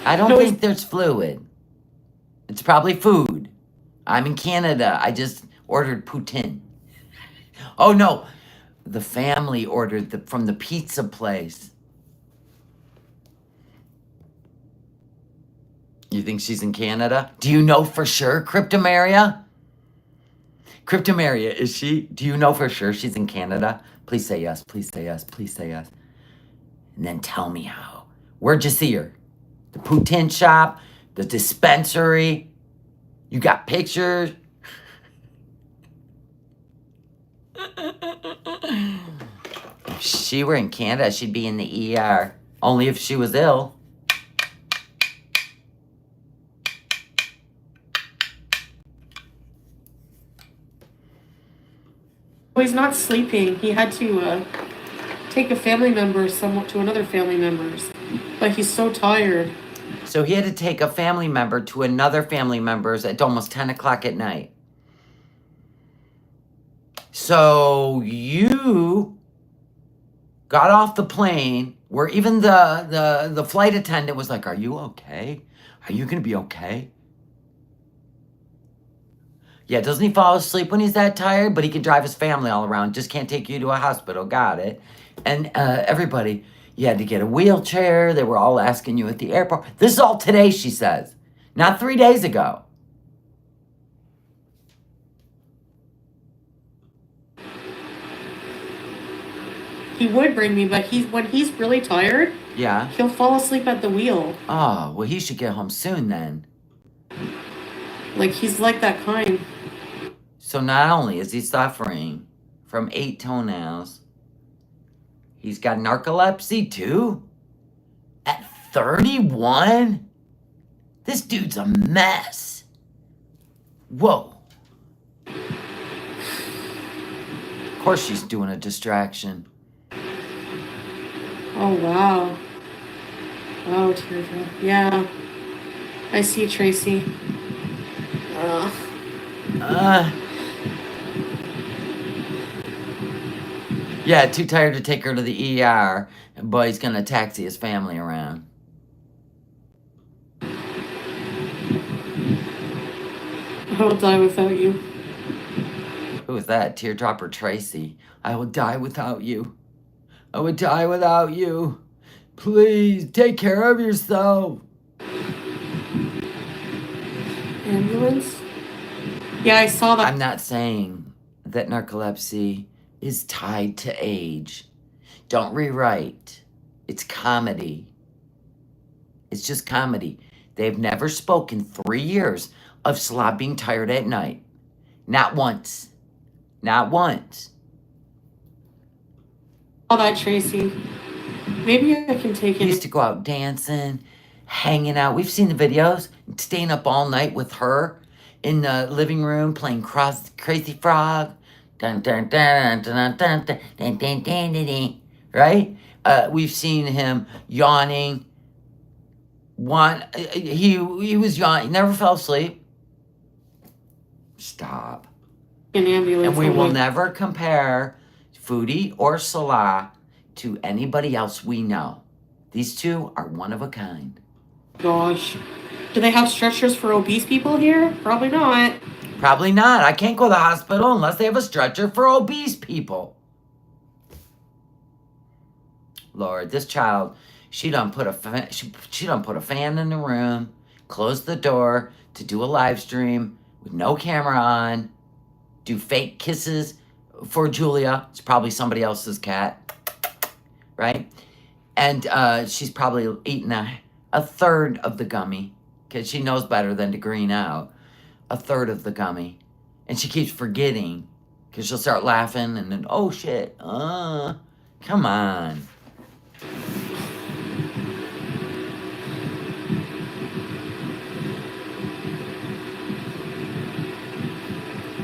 I don't think there's fluid. It's probably food. I'm in Canada. I just ordered poutine. Oh, no. The family ordered from the pizza place. You think she's in Canada? Do you know for sure, Cryptomaria? Cryptomaria, is she? Do you know for sure she's in Canada? Please say yes. Please say yes. Please say yes. And then tell me how. Where'd you see her? The poutine shop? The dispensary? You got pictures? If she were in Canada, she'd be in the ER. Only if she was ill. He's not sleeping. He had to take a family member somewhat to another family member's. But he's so tired. So he had to take a family member to another family member's at almost 10 o'clock at night. So you got off the plane where even the flight attendant was like, are you okay? Are you going to be okay? Yeah, doesn't he fall asleep when he's that tired? But he can drive his family all around. Just can't take you to a hospital. Got it. And everybody, you had to get a wheelchair. They were all asking you at the airport. This is all today, she says. Not 3 days ago. He would bring me, but when he's really tired, yeah, he'll fall asleep at the wheel. Oh, well, he should get home soon then. Like, he's like that kind. So not only is he suffering from 8 toenails, he's got narcolepsy too? At 31? This dude's a mess. Whoa. Of course she's doing a distraction. Oh, wow. Oh, teardrop. Yeah. I see Tracy. Yeah, too tired to take her to the ER, but he's gonna taxi his family around. I will die without you. Who is that? Teardropper Tracy. I will die without you. I would die without you. Please take care of yourself. Ambulance? Yeah, I saw that. I'm not saying that narcolepsy is tied to age. Don't rewrite. It's comedy. It's just comedy. They've never spoken 3 years of Salah being tired at night. Not once. Not once. All that, Tracy. Maybe I can take He it. used to go out dancing, hanging out. We've seen the videos. Staying up all night with her in the living room playing Crazy Frog. Dun, dun, dun, dun, dun, dun, dun, dun, dun, dun, dun, dun. Right? We've seen him yawning. He was yawning. He never fell asleep. Stop. An ambulance. And we will never compare Foodie or Salah to anybody else we know. These two are one of a kind. Gosh. Do they have stretchers for obese people here? Probably not. Probably not. I can't go to the hospital unless they have a stretcher for obese people. Lord, this child, she done put a fan in the room, closed the door to do a live stream with no camera on, do fake kisses for Julia. It's probably somebody else's cat, right? And she's probably eaten a third of the gummy because she knows better than to green out. A third of the gummy. And she keeps forgetting because she'll start laughing and then, oh shit, come on.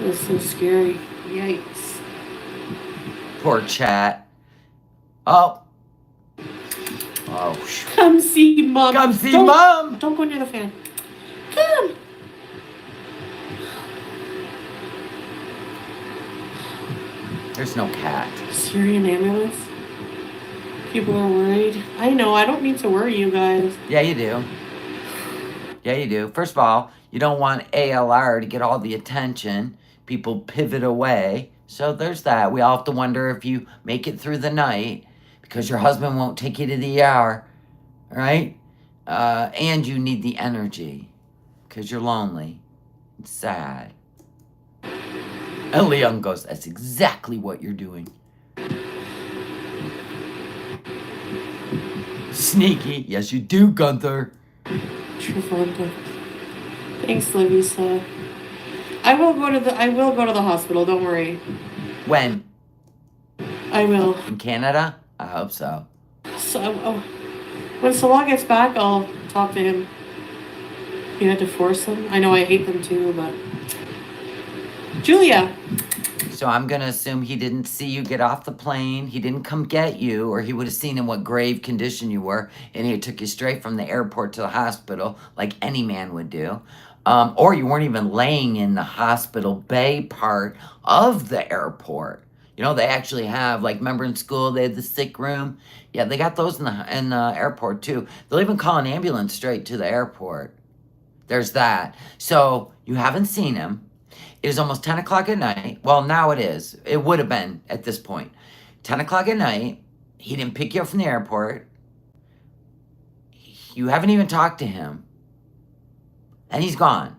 That's so scary. Yikes. Poor chat. Oh. Come see Mom. Come see Mom. Don't go near the fan. Come. There's no cat. Syrian ambulance? People are worried. I know, I don't mean to worry you guys. Yeah, you do. Yeah, you do. First of all, you don't want ALR to get all the attention. People pivot away. So there's that. We all have to wonder if you make it through the night because your husband won't take you to the ER, right? And you need the energy because you're lonely. It's sad. And Leon goes, that's exactly what you're doing. Sneaky. Yes, you do, Gunther. Confronting. Thanks, Livisa. I will go to the hospital, don't worry. When? I will. In Canada? I hope so. When Salah gets back, I'll talk to him. You had to force him? I know I hate them too, but... Julia! So I'm going to assume he didn't see you get off the plane. He didn't come get you, or he would have seen in what grave condition you were, and he took you straight from the airport to the hospital, like any man would do. Or you weren't even laying in the hospital bay part of the airport. You know, they actually have, like, remember in school, they had the sick room? Yeah, they got those in the airport, too. They'll even call an ambulance straight to the airport. There's that. So you haven't seen him. It is almost 10 o'clock at night. Well, now it is. It would have been at this point. 10 o'clock at night. He didn't pick you up from the airport. You haven't even talked to him. And he's gone.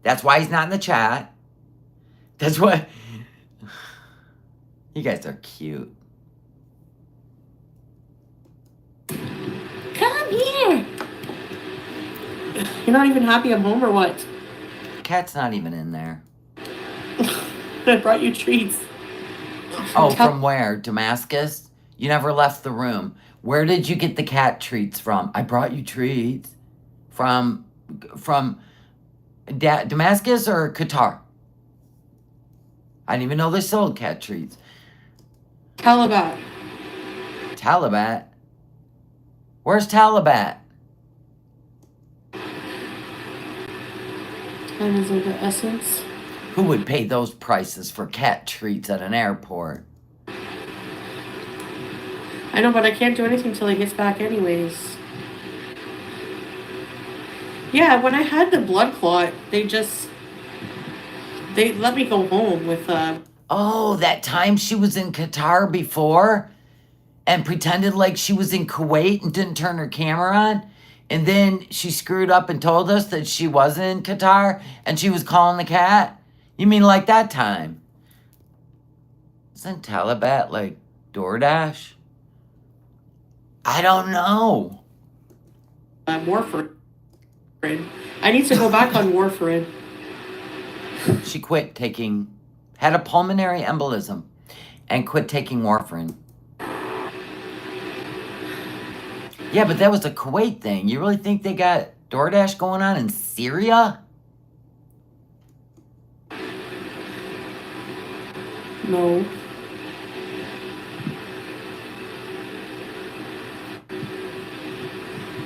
That's why he's not in the chat. That's why... You guys are cute. Come here! You're not even happy I'm home or what? Cat's not even in there. I brought you treats. Oh, from where? Damascus? You never left the room. Where did you get the cat treats from? I brought you treats. From Damascus or Qatar? I didn't even know they sold cat treats. Talabat. Talabat? Where's Talabat? Time is of the essence. Who would pay those prices for cat treats at an airport? I know, but I can't do anything till he gets back anyways. Yeah, when I had the blood clot, they just They let me go home with Oh, that time she was in Qatar before and pretended like she was in Kuwait and didn't turn her camera on. And then she screwed up and told us that she was in Qatar and she was calling the cat. You mean like that time? Isn't Talibat like DoorDash? I don't know. warfarin. I need to go back on warfarin. She quit taking, had a pulmonary embolism and quit taking warfarin. Yeah, but that was a Kuwait thing. You really think they got DoorDash going on in Syria? No.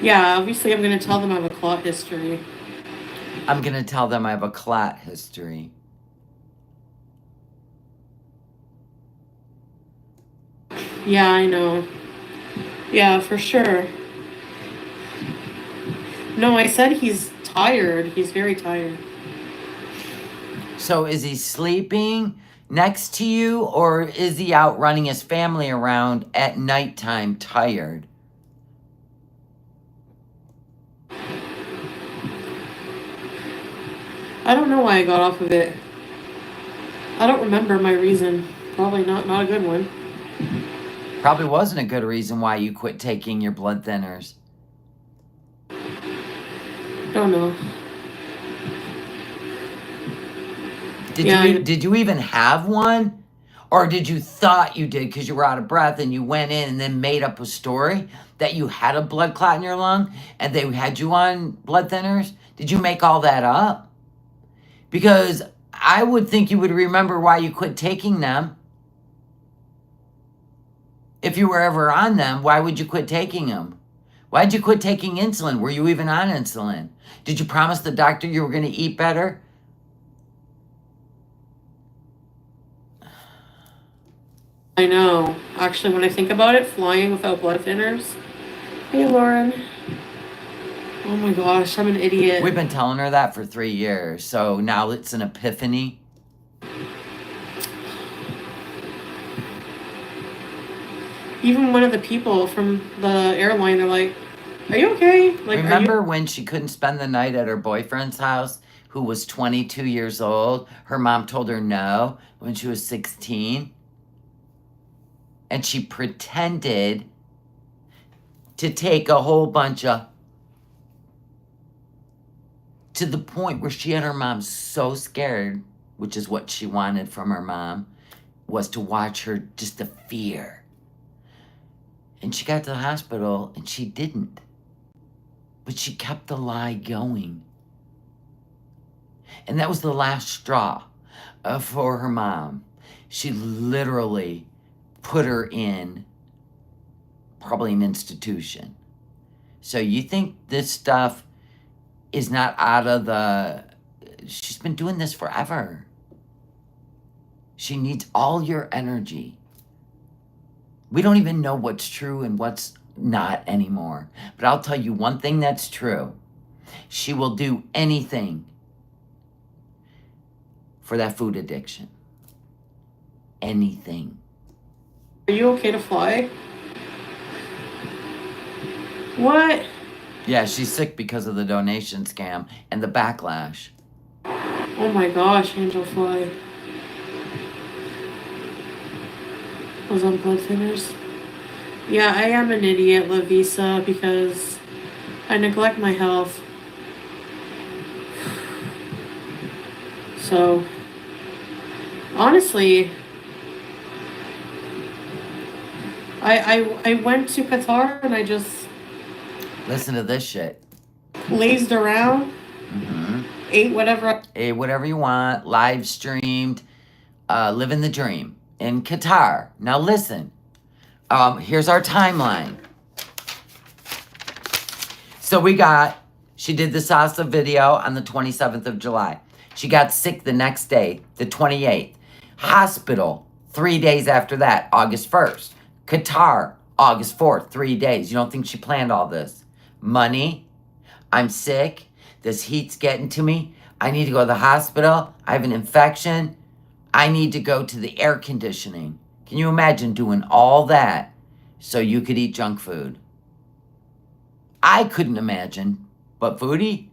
Yeah, obviously I'm going to tell them I have a clot history. I'm going to tell them I have a clot history. Yeah, I know. Yeah, for sure. No, I said he's tired. He's very tired. So is he sleeping next to you, or is he out running his family around at nighttime tired? I don't know why I got off of it. I don't remember my reason. Probably not a good one. Probably wasn't a good reason why you quit taking your blood thinners. Don't know. Did you even have one? Or did you thought you did because you were out of breath and you went in and then made up a story that you had a blood clot in your lung and they had you on blood thinners? Did you make all that up? Because I would think you would remember why you quit taking them. If you were ever on them, why would you quit taking them? Why did you quit taking insulin? Were you even on insulin? Did you promise the doctor you were going to eat better? I know. Actually, when I think about it, flying without blood thinners. Hey, Lauren. Oh my gosh, I'm an idiot. We've been telling her that for 3 years, so now it's an epiphany. Even one of the people from the airline, they're like, "Are you okay?" Like, remember when she couldn't spend the night at her boyfriend's house, who was 22 years old? Her mom told her no when she was 16. And she pretended to take a whole bunch of, to the point where she had her mom so scared, which is what she wanted from her mom, was to watch her, just the fear. And she got to the hospital and she didn't. But she kept the lie going. And that was the last straw for her mom. She literally put her in probably an institution. So you think this stuff is not out of the... She's been doing this forever. She needs all your energy. We don't even know what's true and what's not anymore. But I'll tell you one thing that's true. She will do anything for that food addiction. Anything. Are you okay to fly? What? Yeah, she's sick because of the donation scam and the backlash. Oh my gosh, Angel Fly. Was on blood thinners. Yeah, I am an idiot, Lavisa, because I neglect my health. So, honestly, I went to Qatar and I just Listen to this shit. lazed around, ate whatever. Ate whatever you want, live streamed, living the dream in Qatar. Now listen, here's our timeline. So she did the salsa video on the 27th of July. She got sick the next day, the 28th. Hospital, 3 days after that, August 1st. Qatar, August 4th, 3 days. You don't think she planned all this? Money, I'm sick, this heat's getting to me, I need to go to the hospital. I have an infection. I need to go to the air conditioning. Can you imagine doing all that so you could eat junk food? I couldn't imagine, but Foodie,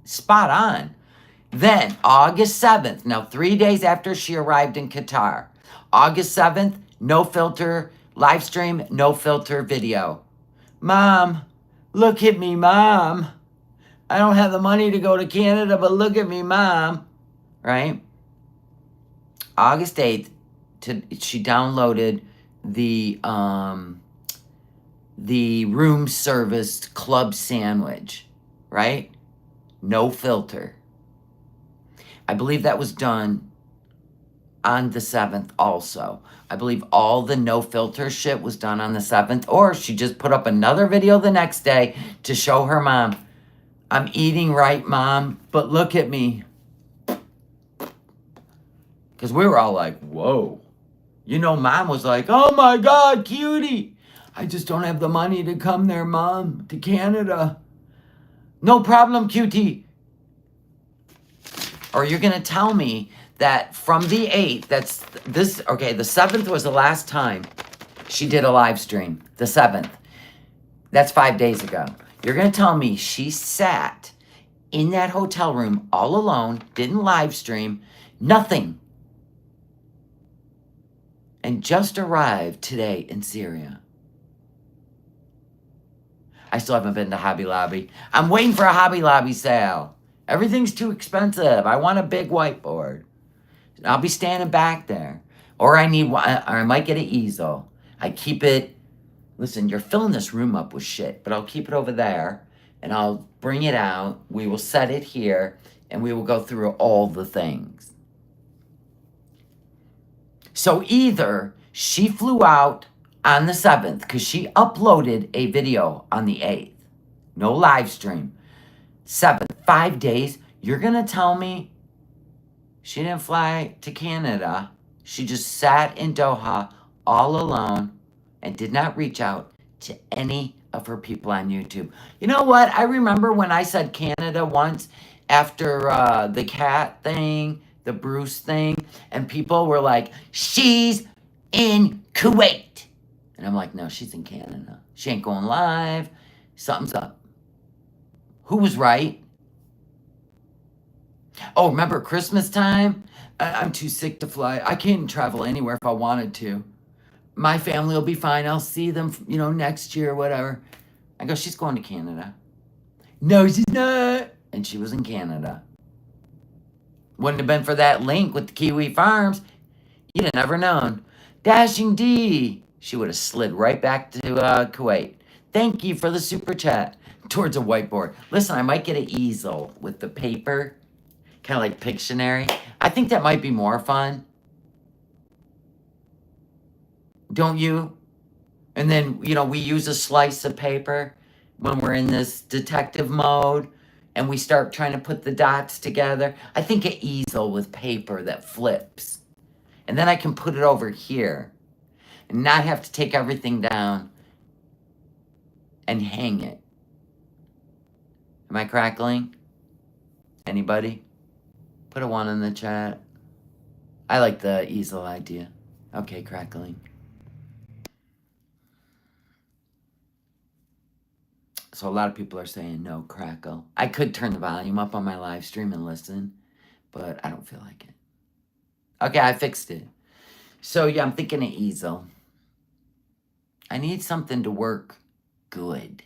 spot on. Then, August 7th, now 3 days after she arrived in Qatar, August 7th, no filter live stream, no filter video. Mom, look at me, Mom. I don't have the money to go to Canada, but look at me, Mom. Right? August 8th, she downloaded the room service club sandwich, right? No filter. I believe that was done on the 7th also. I believe all the no filter shit was done on the 7th, or she just put up another video the next day to show her mom, I'm eating right, Mom, but look at me. Because we were all like, whoa. You know, Mom was like, oh my God, cutie. I just don't have the money to come there, Mom, to Canada. No problem, cutie. Or you're going to tell me that from the 8th, the 7th was the last time she did a live stream. The 7th. That's 5 days ago. You're going to tell me she sat in that hotel room all alone, didn't live stream, nothing, and just arrived today in Syria. I still haven't been to Hobby Lobby. I'm waiting for a Hobby Lobby sale. Everything's too expensive. I want a big whiteboard. I'll be standing back there. Or I might get an easel. I keep it. Listen, you're filling this room up with shit, but I'll keep it over there and I'll bring it out. We will set it here and we will go through all the things. So either she flew out on the 7th because she uploaded a video on the 8th. No live stream. 7th, 5 days. You're going to tell me she didn't fly to Canada. She just sat in Doha all alone and did not reach out to any of her people on YouTube. You know what? I remember when I said Canada once after the cat thing, the Bruce thing, and people were like, she's in Kuwait. And I'm like, no, she's in Canada. She ain't going live. Something's up. Who was right? Oh, remember Christmas time? I'm too sick to fly. I can't travel anywhere if I wanted to. My family will be fine. I'll see them, next year or whatever. I go, she's going to Canada. No, she's not. And she was in Canada. Wouldn't have been for that link with the Kiwi Farms, you'd have never known. Dashing D. She would have slid right back to Kuwait. Thank you for the super chat. Towards a whiteboard. Listen, I might get an easel with the paper. Kind of like Pictionary. I think that might be more fun. Don't you? And then, we use a slice of paper when we're in this detective mode and we start trying to put the dots together. I think an easel with paper that flips. And then I can put it over here and not have to take everything down and hang it. Am I crackling? Anybody? Put a 1 in the chat. I like the easel idea. Okay, crackling. So a lot of people are saying no, crackle. I could turn the volume up on my live stream and listen, but I don't feel like it. Okay, I fixed it. So yeah, I'm thinking an easel. I need something to work good.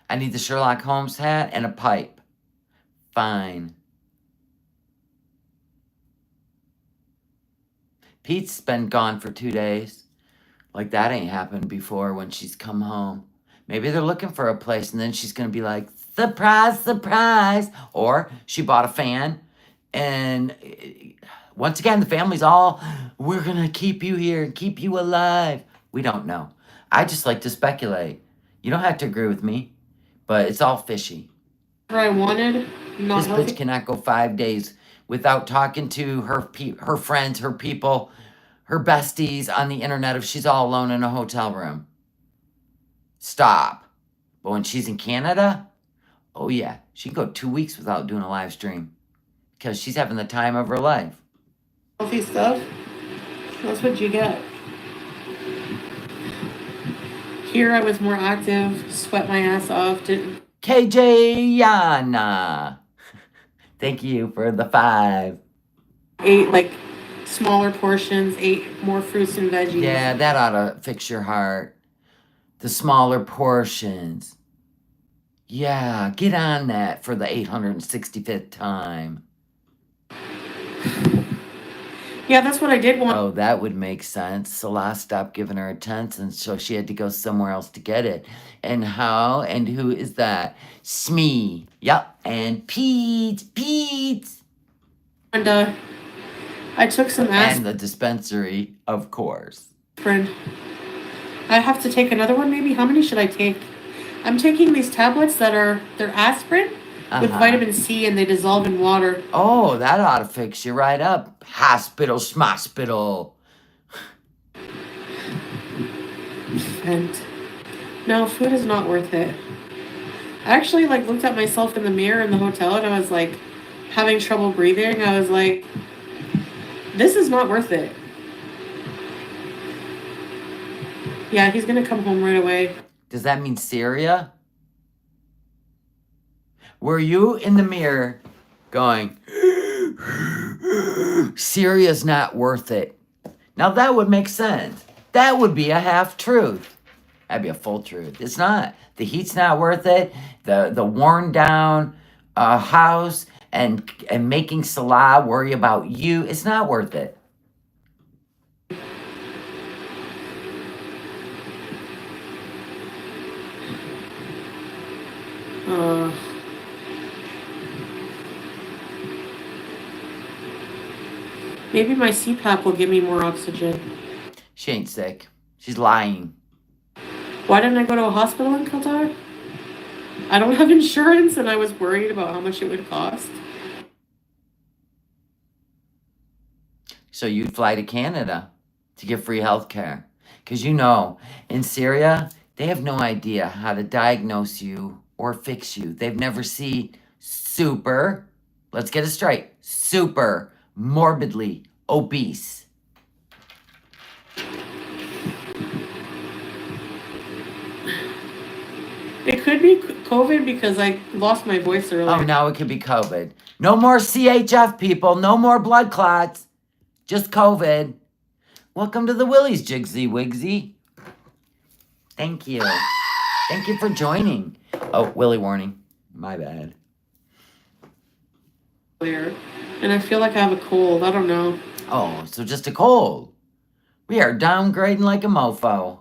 I need the Sherlock Holmes hat and a pipe. Fine. Pete's been gone for 2 days. Like that ain't happened before when she's come home. Maybe they're looking for a place and then she's going to be like, surprise, surprise. Or she bought a fan and once again, the family's all, we're going to keep you here and keep you alive. We don't know. I just like to speculate. You don't have to agree with me, but it's all fishy. I wanted, not This healthy. bitch cannot go 5 days without talking to her friends, her people, her besties on the internet if she's all alone in a hotel room. Stop. But when she's in Canada, Oh, yeah. She can go 2 weeks without doing a live stream because she's having the time of her life. Healthy stuff. That's what you get. Here I was more active, sweat my ass off. KJ Yana. Thank you for the 5. Ate like smaller portions, ate more fruits and veggies. Yeah, that ought to fix your heart. The smaller portions. Yeah, get on that for the 865th time. Yeah, that's what I did want. Oh, that would make sense. Salah stopped giving her attention, so she had to go somewhere else to get it. And how and who is that? Smee. Yep. And Pete. And I took some aspirin. And the dispensary, of course. I have to take another one, maybe? How many should I take? I'm taking these tablets they're aspirin with vitamin C, and they dissolve in water. Oh, that ought to fix you right up. Hospital, schmospital. And no, food is not worth it. I actually looked at myself in the mirror in the hotel, and I was like having trouble breathing. I was like, this is not worth it. Yeah, he's gonna come home right away. Does that mean Syria? Were you in the mirror going, Syria's not worth it? Now that would make sense. That would be a half truth. That'd be a full truth. It's not. The heat's not worth it. The worn down house and making Salah worry about you, it's not worth it. Maybe my CPAP will give me more oxygen. She ain't sick. She's lying. Why didn't I go to a hospital in Qatar? I don't have insurance, and I was worried about how much it would cost. So you'd fly to Canada to get free health care. Because in Syria, they have no idea how to diagnose you or fix you. They've never seen super, let's get it straight, super morbidly obese. It could be COVID because I lost my voice earlier. Oh, now it could be COVID. No more CHF, people. No more blood clots. Just COVID. Welcome to the Willies, Jigsy Wigsy. Thank you. Thank you for joining. Oh, Willie warning. My bad. And I feel like I have a cold. I don't know. Oh, so just a cold. We are downgrading like a mofo.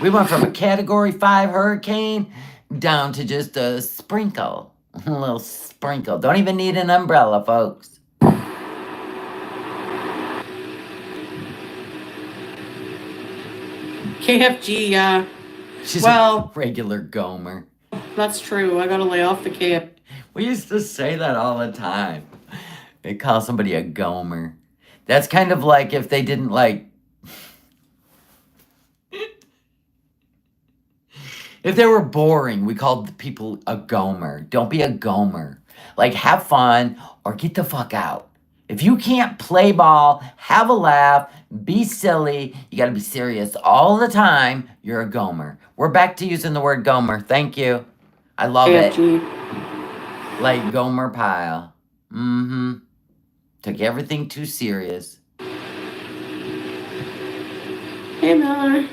We went from a Category 5 hurricane down to just a sprinkle. A little sprinkle. Don't even need an umbrella, folks. KFG, yeah. She's a regular Gomer. That's true. I gotta lay off the KFG. We used to say that all the time. They call somebody a Gomer. That's kind of like if they didn't if they were boring, we called people a Gomer. Don't be a Gomer. Have fun or get the fuck out. If you can't play ball, have a laugh, be silly, you gotta be serious all the time, you're a Gomer. We're back to using the word Gomer. Thank you. I love KFG. it. Like Gomer Pyle. Took everything too serious. Hey, Miller.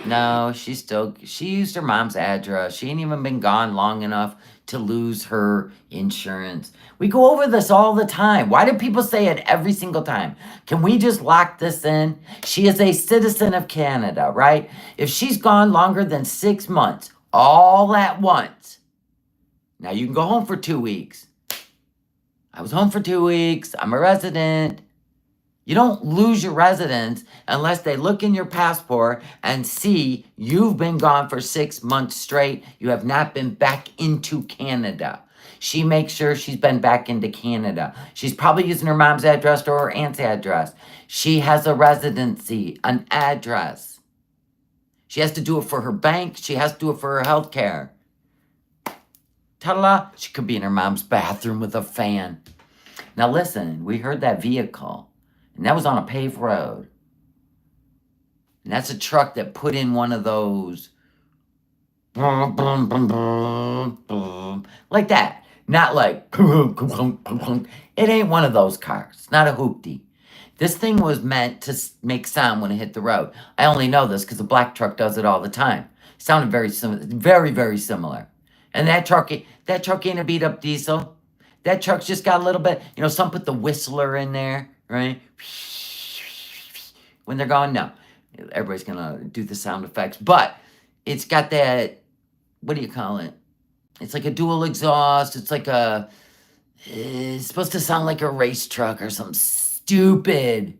No, she used her mom's address. She ain't even been gone long enough to lose her insurance. We go over this all the time. Why do people say it every single time? Can we just lock this in? She is a citizen of Canada, right? If she's gone longer than 6 months, all at once, now you can go home for 2 weeks. I was home for 2 weeks. I'm a resident. You don't lose your residence unless they look in your passport and see you've been gone for 6 months straight. You have not been back into Canada. She makes sure she's been back into Canada. She's probably using her mom's address or her aunt's address. She has a residency, an address. She has to do it for her bank. She has to do it for her health care. Ta-da! She could be in her mom's bathroom with a fan. Now listen, we heard that vehicle, and that was on a paved road. And that's a truck that put in one of those boom, boom, boom, boom, boom, like that. Not like it ain't one of those cars. It's not a hoopty. This thing was meant to make sound when it hit the road. I only know this because a black truck does it all the time. It sounded very similar, very similar. And that truck ain't a beat up diesel. That truck's just got a little bit, some put the whistler in there, right? When they're going, no. Everybody's gonna do the sound effects, but it's got that, what do you call it? It's like a dual exhaust. It's supposed to sound like a race truck or something stupid.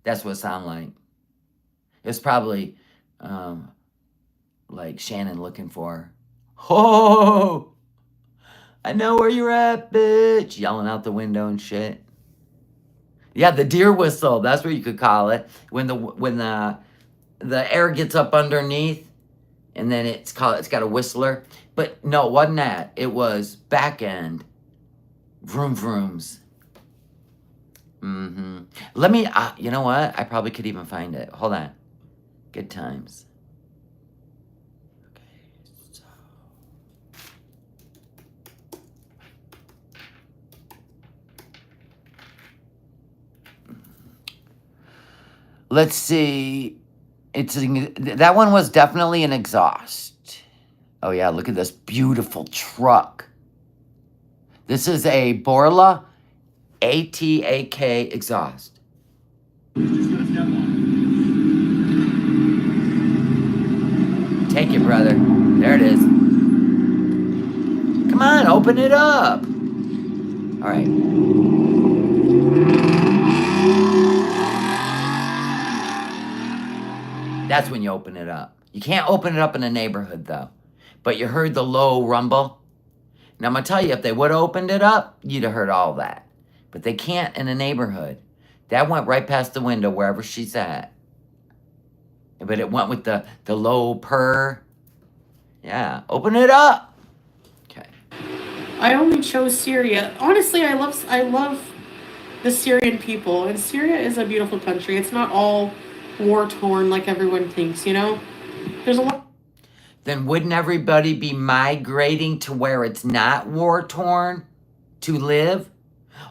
That's what it sounded like. It's probably like Shannon looking for her. Oh, I know where you're at, bitch. Yelling out the window and shit. Yeah, the deer whistle. That's what you could call it. When the air gets up underneath, and then it's got a whistler. But no, it wasn't that. It was back end. Vroom vrooms. Let me, you know what? I probably could even find it. Hold on. Good times. Okay, so. Let's see. That one was definitely an exhaust. Oh yeah, look at this beautiful truck. This is a Borla ATAK exhaust. Take it, brother. There it is. Come on, open it up. All right. That's when you open it up. You can't open it up in a neighborhood, though. But you heard the low rumble. Now, I'm going to tell you, if they would have opened it up, you'd have heard all that. But they can't in a neighborhood. That went right past the window, wherever she's at. But it went with the low purr. Yeah, open it up. Okay. I only chose Syria. Honestly, I love the Syrian people. And Syria is a beautiful country. It's not all war-torn like everyone thinks, There's a lot. Then wouldn't everybody be migrating to where it's not war-torn to live?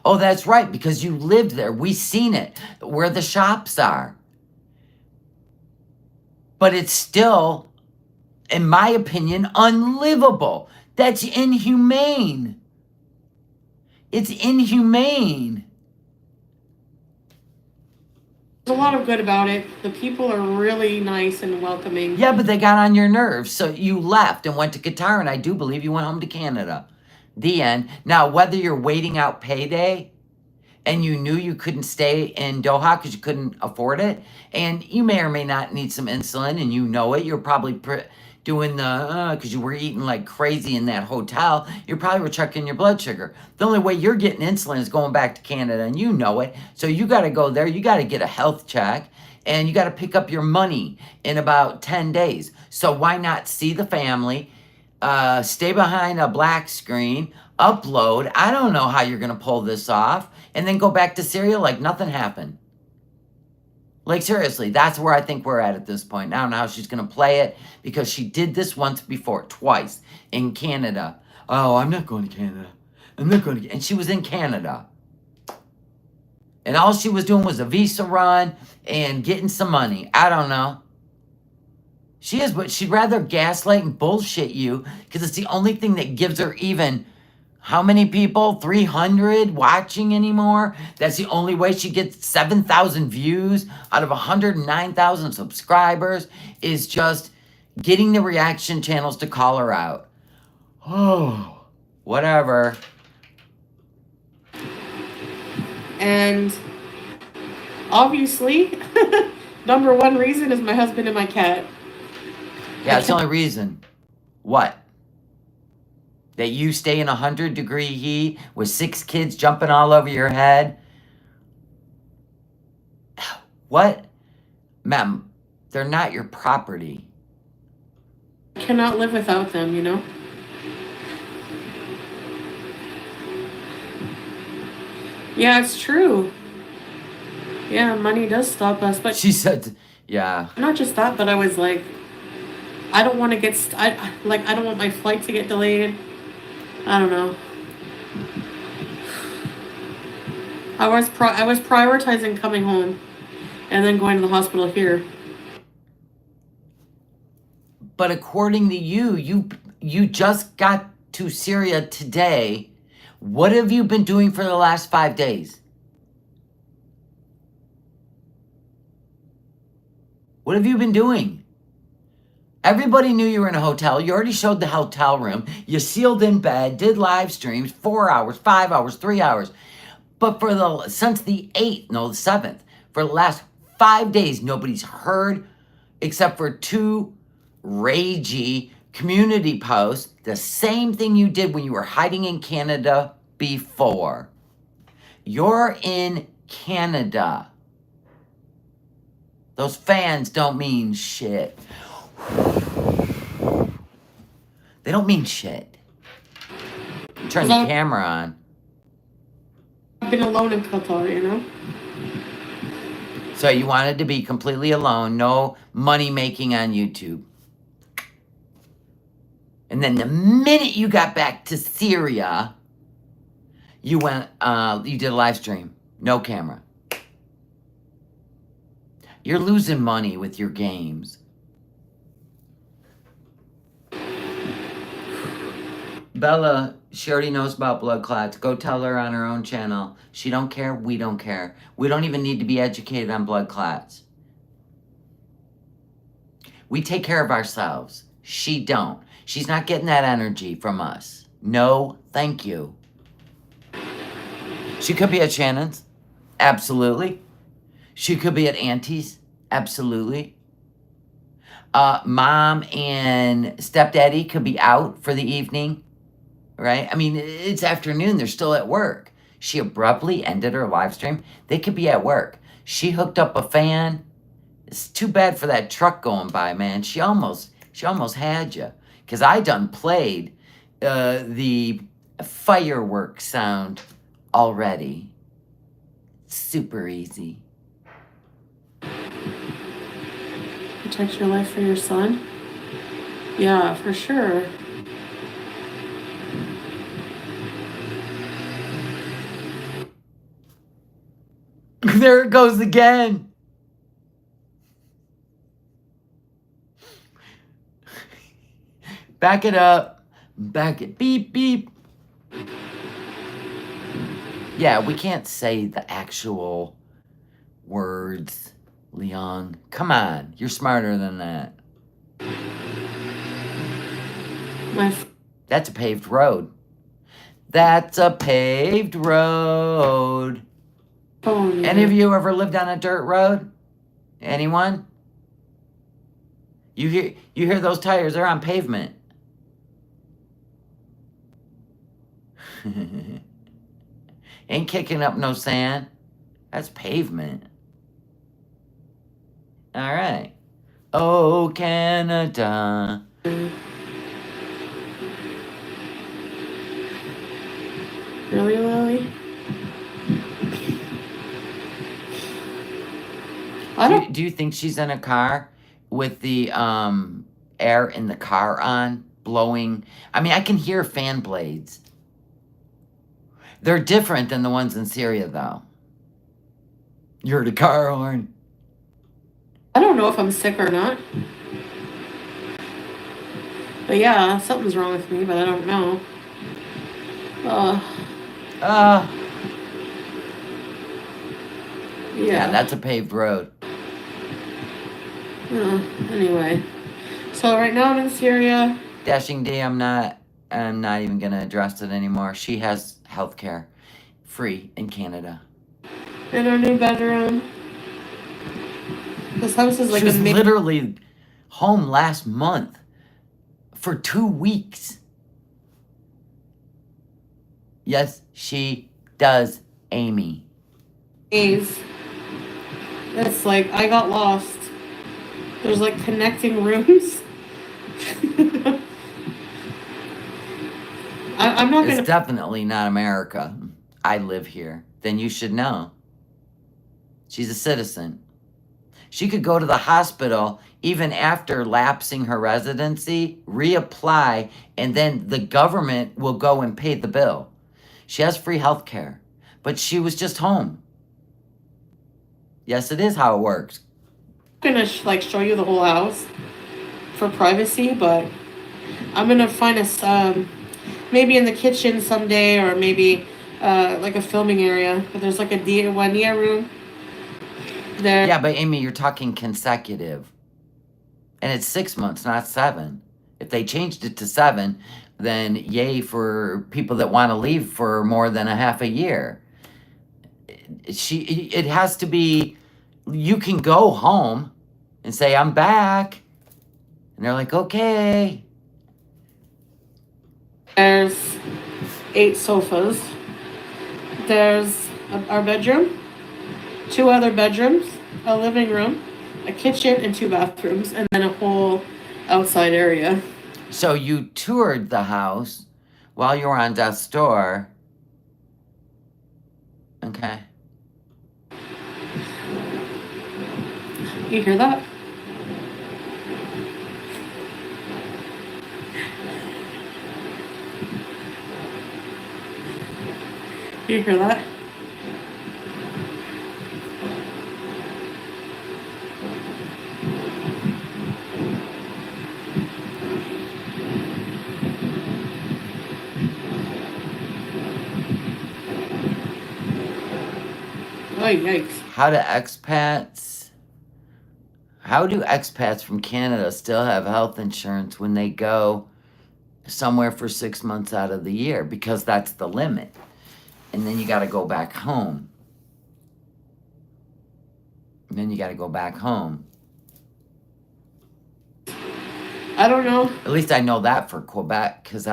Oh, that's right, because you lived there. We seen it, where the shops are. But it's still, in my opinion, unlivable. That's inhumane. It's inhumane. There's a lot of good about it. The people are really nice and welcoming. Yeah, but they got on your nerves, so you left and went to Qatar, and I do believe you went home to Canada. The end. Now, whether you're waiting out payday and you knew you couldn't stay in Doha because you couldn't afford it, and you may or may not need some insulin, and you know it, you're probably doing because you were eating like crazy in that hotel, you probably were checking your blood sugar. The only way you're getting insulin is going back to Canada, and you know it. So you got to go there. You got to get a health check, and you got to pick up your money in about 10 days. So why not see the family, stay behind a black screen, upload. I don't know how you're going to pull this off, and then go back to Syria like nothing happened. Like, seriously, that's where I think we're at this point. I don't know how she's going to play it, because she did this once before, twice, in Canada. Oh, I'm not going to Canada. I'm not going to... And she was in Canada. And all she was doing was a visa run and getting some money. I don't know. She is, but she'd rather gaslight and bullshit you, because it's the only thing that gives her even... How many people? 300 watching anymore? That's the only way she gets 7,000 views out of 109,000 subscribers, is just getting the reaction channels to call her out. Oh, whatever. And obviously, number one reason is my husband and my cat. Yeah, it's the only reason. What? That you stay in 100-degree heat with 6 kids jumping all over your head? What? Ma'am, they're not your property. I cannot live without them, Yeah, it's true. Yeah, money does stop us, but She said, yeah. not just that, but I was like, I don't want to get, I don't want my flight to get delayed. I don't know. I was prioritizing coming home and then going to the hospital here. But according to you just got to Syria today. What have you been doing for the last 5 days? What have you been doing? Everybody knew you were in a hotel. You already showed the hotel room. You sealed in bed, did live streams, 4 hours, 5 hours, 3 hours. But since the 8th, no, the 7th, for the last 5 days, nobody's heard except for 2 ragey community posts. The same thing you did when you were hiding in Canada before. You're in Canada. Those fans don't mean shit. They don't mean shit. Turn the camera on. I've been alone in Qatar, you know? So you wanted to be completely alone, no money making on YouTube. And then the minute you got back to Syria, you did a live stream, no camera. You're losing money with your games. Bella, she already knows about blood clots. Go tell her on her own channel. She don't care, we don't care. We don't even need to be educated on blood clots. We take care of ourselves. She don't. She's not getting that energy from us. No, thank you. She could be at Shannon's. Absolutely. She could be at Auntie's. Absolutely. Mom and stepdaddy could be out for the evening. Right? I mean, it's afternoon. They're still at work. She abruptly ended her live stream. They could be at work. She hooked up a fan. It's too bad for that truck going by, man. She almost had you. Because I done played the fireworks sound already. Super easy. Protect your life for your son? Yeah, for sure. There it goes again. Back it up. Back it. Beep, beep. Yeah, we can't say the actual words, Leon. Come on. You're smarter than that. That's a paved road. That's a paved road. Oh, yeah. Any of you ever lived on a dirt road? Anyone? You hear those tires? They're on pavement. Ain't kicking up no sand. That's pavement. All right. Oh, Canada. Really, Lily? Do you think she's in a car with the air in the car on, blowing? I mean, I can hear fan blades. They're different than the ones in Syria, though. You heard a car horn. I don't know if I'm sick or not. But yeah, something's wrong with me, but I don't know. Yeah, that's a paved road. Anyway. So right now I'm in Syria. Dashing D, I'm not even gonna address it anymore. She has health care free in Canada. In our new bedroom. This house is like she was literally home last month for 2 weeks. Yes, she does, Amy. It's like I got lost. There's like connecting rooms. I'm not gonna... It's definitely not America. I live here, then you should know. She's a citizen. She could go to the hospital even after lapsing her residency, reapply, and then the government will go and pay the bill. She has free health care, but she was just home. Yes, it is how it works. I'm gonna like show you the whole house for privacy, but I'm gonna find a maybe in the kitchen someday, or maybe like a filming area. But there's like a Wania room there. Yeah, but Amy, you're talking consecutive. And it's 6 months, not 7. If they changed it to 7, then yay for people that want to leave for more than a half a year. It has to be, you can go home and say, I'm back. And they're like, okay. There's 8 sofas. There's our bedroom, 2 other bedrooms, a living room, a kitchen, and 2 bathrooms, and then a whole outside area. So you toured the house while you were on death's door. Okay. You hear that? You hear that? Oh, yikes. How do expats from Canada still have health insurance when they go somewhere for 6 months out of the year? Because that's the limit. And then you got to go back home. I don't know. At least I know that for Quebec, because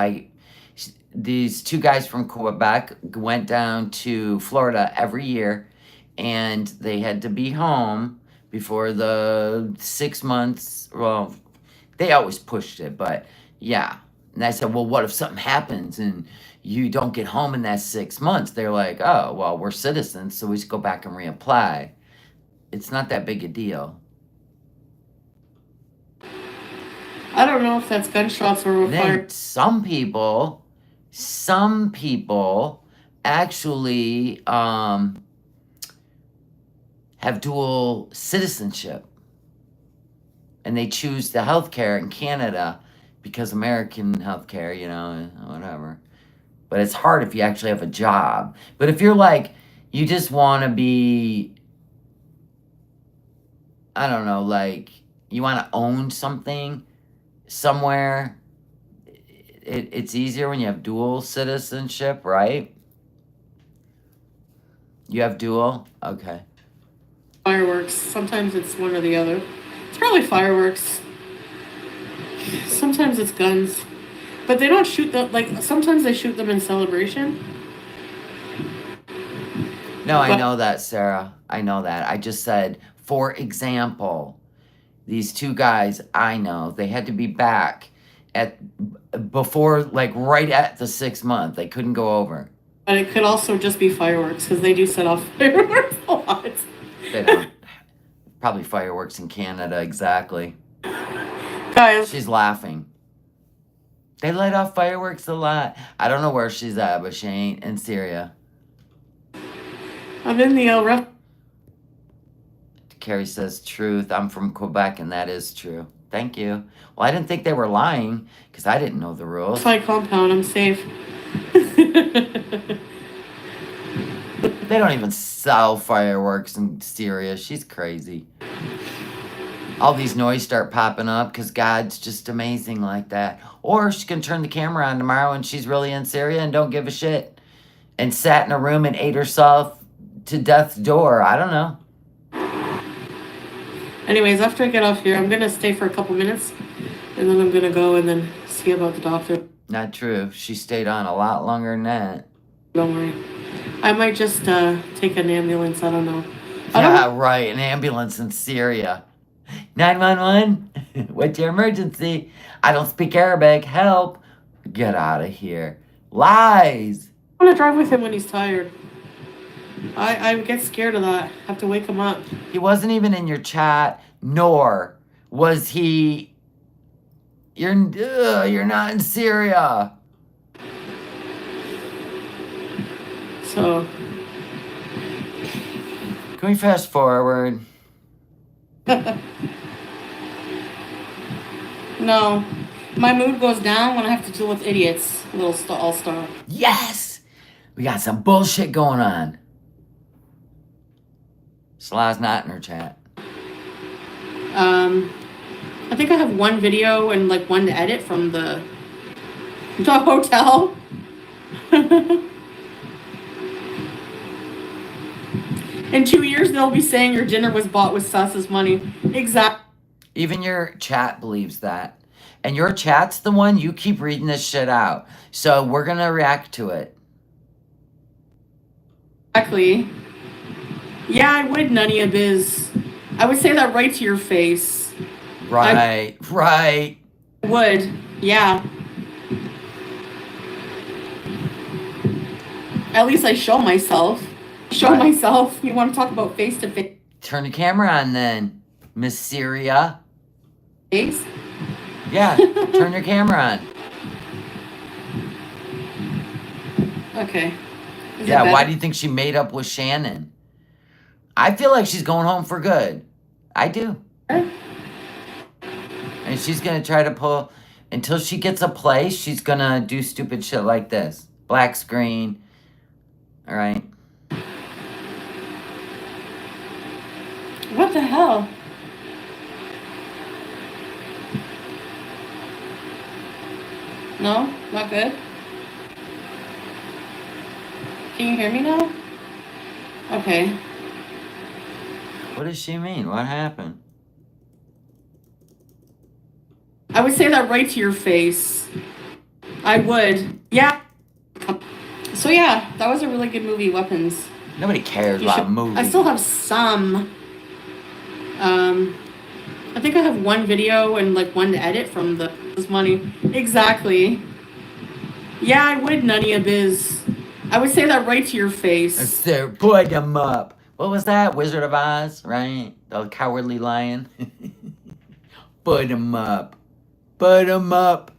these 2 guys from Quebec went down to Florida every year, and they had to be home before the 6 months. Well, they always pushed it, but yeah. And I said, well, what if something happens and you don't get home in that 6 months? They're like, oh, well, we're citizens, so we just go back and reapply. It's not that big a deal. I don't know if that's gunshots or fire. Then some people actually have dual citizenship, and they choose the healthcare in Canada because American healthcare, whatever. But it's hard if you actually have a job. But if you're like, you just want to be, I don't know, like you want to own something somewhere, it's easier when you have dual citizenship, right? You have dual? Okay. Fireworks. Sometimes it's one or the other. It's probably fireworks. Sometimes it's guns. But they don't shoot them, like, sometimes they shoot them in celebration. No, I know that, Sarah. I know that. I just said, for example, these 2 guys, I know, they had to be back before, like, right at the 6th month. They couldn't go over. But it could also just be fireworks, because they do set off fireworks a lot. They don't. Probably fireworks in Canada, exactly. Guys. She's laughing. They light off fireworks a lot. I don't know where she's at, but she ain't in Syria. I'm in the rough. Carrie says, truth. I'm from Quebec, and that is true. Thank you. Well, I didn't think they were lying, because I didn't know the rules. My compound, I'm safe. They don't even sell fireworks in Syria. She's crazy. All these noise start popping up because God's just amazing like that. Or she can turn the camera on tomorrow and she's really in Syria and don't give a shit. And sat in a room and ate herself to death's door. I don't know. Anyways, after I get off here, I'm going to stay for a couple minutes. And then I'm going to go and then see about the doctor. Not true. She stayed on a lot longer than that. Don't worry. I might just take an ambulance. I don't know. Yeah, right. An ambulance in Syria. 911? What's your emergency? I don't speak Arabic. Help. Get out of here. Lies. I want to drive with him when he's tired. I get scared of that. Have to wake him up. He wasn't even in your chat, nor was he. You're not in Syria. So. Can we fast forward? No. My mood goes down when I have to deal with idiots. All-star. Yes! We got some bullshit going on. Salah's not in her chat. I think I have one video and like one to edit from the hotel. In 2 years, they'll be saying your dinner was bought with Sas's money. Exactly. Even your chat believes that. And your chat's the one you keep reading this shit out. So we're going to react to it. Exactly. Yeah, I would, none of your biz. I would say that right to your face. Right. I would. Yeah. At least I show myself. Myself. You want to talk about face to face? Turn the camera on then, Miss Syria. Face? Yeah, turn your camera on. Okay. Yeah, why do you think she made up with Shannon? I feel like she's going home for good. I do. And she's going to try to pull, until she gets a place, she's going to do stupid shit like this. Black screen. All right. What the hell? No? Not good? Can you hear me now? Okay. What does she mean? What happened? I would say that right to your face. I would. Yeah. So yeah, that was a really good movie, Weapons. Nobody cares about movies. I still have some. I think I have one video and like one to edit from this money. Exactly. Yeah, I would, none of your biz. I would say that right to your face. That's there. Put them up. What was that? Wizard of Oz, right? The Cowardly Lion. Put them up. Put them up.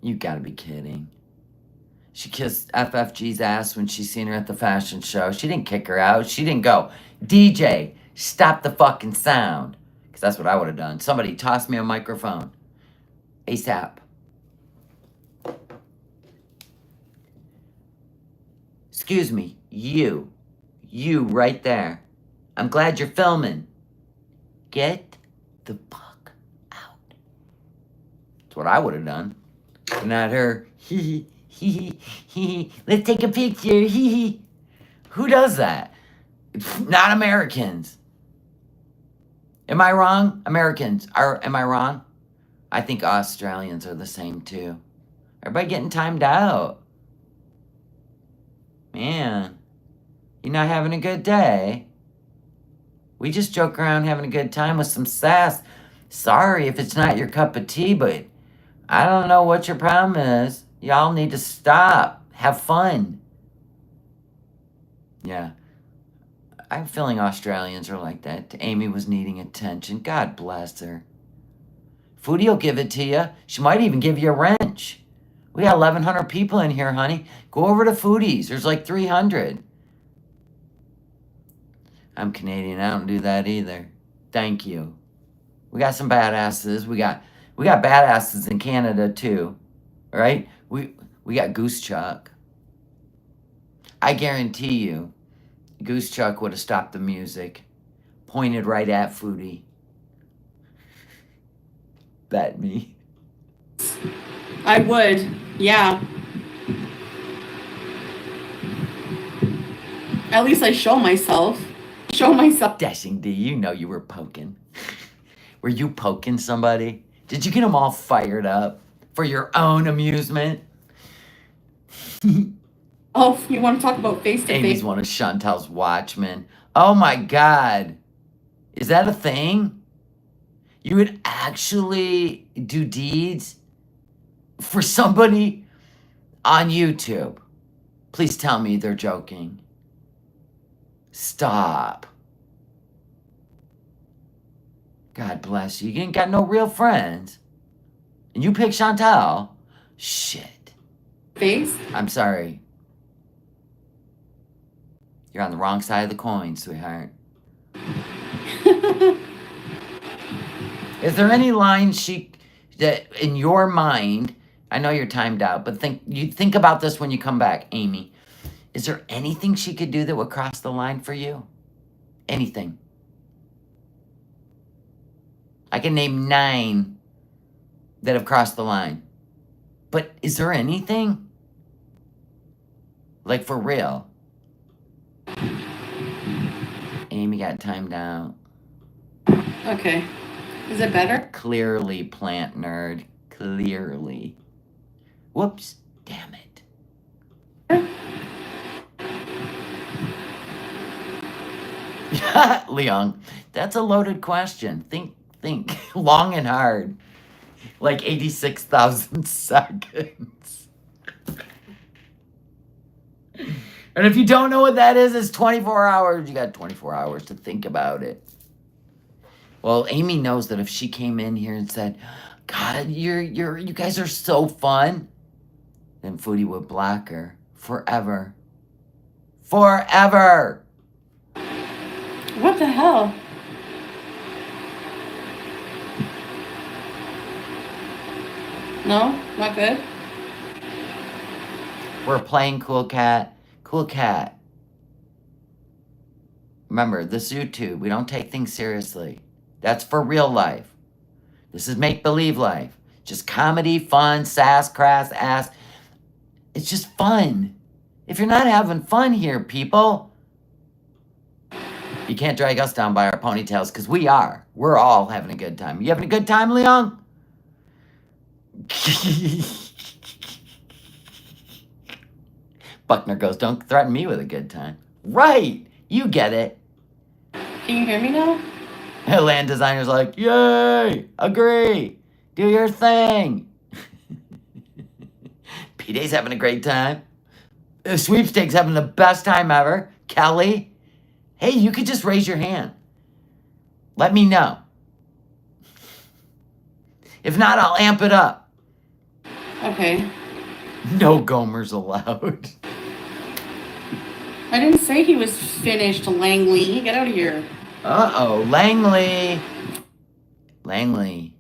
You gotta be kidding. She kissed FFG's ass when she seen her at the fashion show. She didn't kick her out. She didn't go, DJ, stop the fucking sound. Because that's what I would have done. Somebody toss me a microphone. ASAP. Excuse me, you right there. I'm glad you're filming. Get the fuck out. That's what I would have done. Not her. Hee hee hee. Let's take a picture. Hee. Who does that? Not Americans. Am I wrong? Americans am I wrong? I think Australians are the same too. Everybody getting timed out. Man, you're not having a good day. We just joke around having a good time with some sass. Sorry if it's not your cup of tea, but I don't know what your problem is. Y'all need to stop. Have fun. Yeah. I'm feeling Australians are like that. Amy was needing attention. God bless her. Foodie will give it to you. She might even give you a wrench. We got 1,100 people in here, honey. Go over to Foodie's. There's like 300. I'm Canadian. I don't do that either. Thank you. We got some badasses. We got badasses in Canada too. All right? We got Goose Chuck. I guarantee you, Goose Chuck would have stopped the music. Pointed right at Foodie. Bet me. I would, yeah. At least I show myself. Dashing D, you know you were poking. Were you poking somebody? Did you get them all fired up for your own amusement? Oh, you want to talk about face to face? Amy's one of Chantal's watchmen. Oh my God. Is that a thing? You would actually do deeds for somebody on YouTube. Please tell me they're joking. Stop. God bless you. You ain't got no real friends. And you pick Chantal? Shit. Face? I'm sorry. You're on the wrong side of the coin, sweetheart. Is there any line that in your mind, I know you're timed out, but think about this when you come back, Amy. Is there anything she could do that would cross the line for you? Anything? I can name 9 that have crossed the line. But is there anything? Like for real? Amy got timed out. Okay. Is it better? Clearly, plant nerd. Clearly. Whoops. Damn it. Leon, that's a loaded question. Think long and hard. Like 86,000 seconds. And if you don't know what that is, it's 24 hours. You got 24 hours to think about it. Well, Amy knows that if she came in here and said, God, you guys are so fun, then Foodie would block her forever. Forever. What the hell? No? Not good? We're playing Cool Cat. Cool Cat. Remember, this is YouTube. We don't take things seriously. That's for real life. This is make-believe life. Just comedy, fun, sass, crass, ass. It's just fun. If you're not having fun here, people, you can't drag us down by our ponytails, because we are. We're all having a good time. You having a good time, Leon? Buckner goes, don't threaten me with a good time. Right. You get it. Can you hear me now? Land designer's like, yay, agree, do your thing. P-Day's having a great time. The sweepstakes having the best time ever. Kelly, hey, you could just raise your hand. Let me know. If not, I'll amp it up. Okay. No Gomers allowed. I didn't say he was finished, Langley. Get out of here. Uh-oh, Langley. Langley.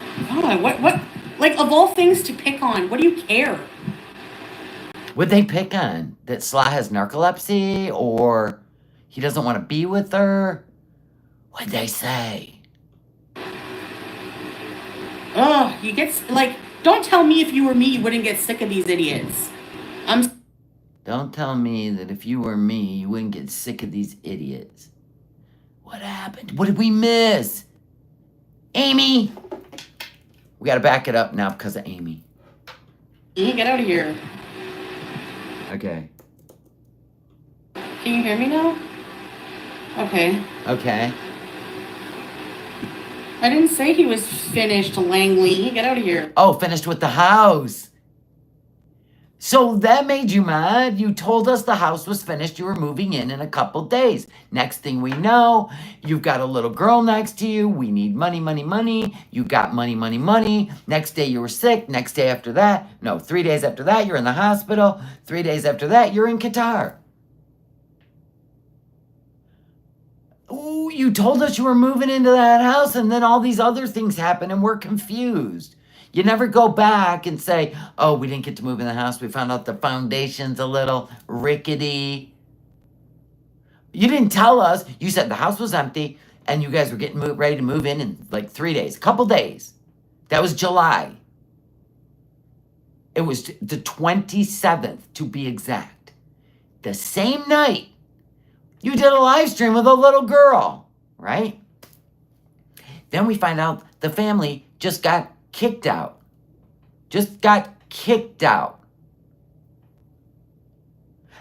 God, what? Like, of all things to pick on, what do you care? What'd they pick on? That Sla has narcolepsy, or he doesn't want to be with her? What'd they say? Ugh, you get, like, don't tell me if you were me, you wouldn't get sick of these idiots. Don't tell me that if you were me, you wouldn't get sick of these idiots. What happened? What did we miss? Amy! We gotta back it up now because of Amy. Get out of here. Okay. Can you hear me now? Okay. Okay. I didn't say he was finished, Langley. Get out of here. Oh, finished with the house. So that made you mad. You told us the house was finished. You were moving in a couple days. Next thing we know, you've got a little girl next to you. We need money, money, money. You got money, money, money. Next day you were sick. Next day after that, no, 3 days after that, you're in the hospital. 3 days after that, you're in Qatar. Ooh, you told us you were moving into that house, and then all these other things happen, and we're confused. You never go back and say, oh, we didn't get to move in the house. We found out the foundation's a little rickety. You didn't tell us. You said the house was empty, and you guys were getting ready to move in like 3 days, a couple days. That was July. It was the 27th, to be exact. The same night, you did a live stream with a little girl, right? Then we find out the family just got kicked out. Just got kicked out.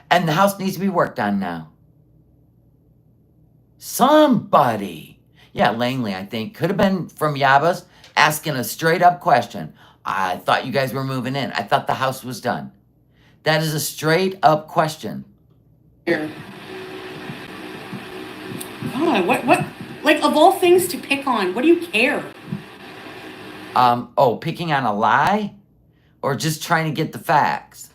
And the house needs to be worked on now. Somebody, yeah, Langley, I think, could have been from Yabba's, asking a straight up question. I thought you guys were moving in. I thought the house was done. That is a straight up question. Here. God, what? Like, of all things to pick on, what do you care? Picking on a lie? Or just trying to get the facts?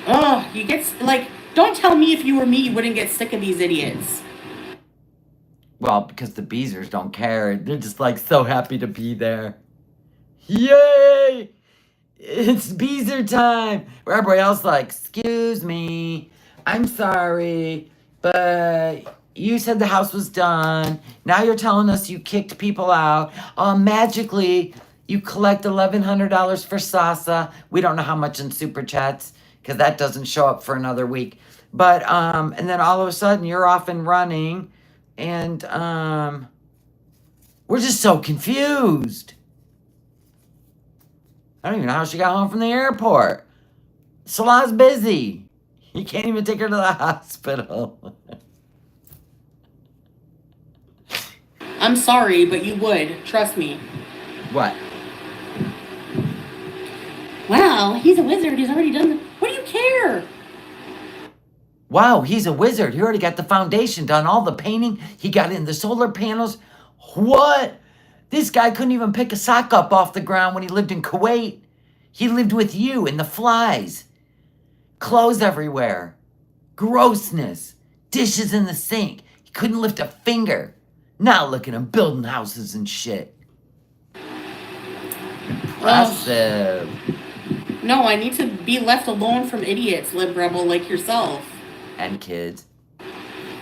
Ugh, you get, like, don't tell me if you were me, you wouldn't get sick of these idiots. Well, because the Beezers don't care. They're just like so happy to be there. Yay! It's Beezer time! Where everybody else like, excuse me, I'm sorry, but you said the house was done. Now you're telling us you kicked people out. Magically, you collect $1,100 for Sasa. We don't know how much in Super Chats, because that doesn't show up for another week. But, and then all of a sudden, you're off and running, and, we're just so confused. I don't even know how she got home from the airport. Salah's busy. You can't even take her to the hospital. I'm sorry, but you would. Trust me. What? Wow, he's a wizard. He's already done it. What do you care? Wow, he's a wizard. He already got the foundation done, all the painting. He got in the solar panels. What? This guy couldn't even pick a sock up off the ground when he lived in Kuwait. He lived with you and the flies. Clothes everywhere. Grossness. Dishes in the sink. He couldn't lift a finger. Now look at him building houses and shit. Impressive. No, I need to be left alone from idiots, lib rebel like yourself. And kids.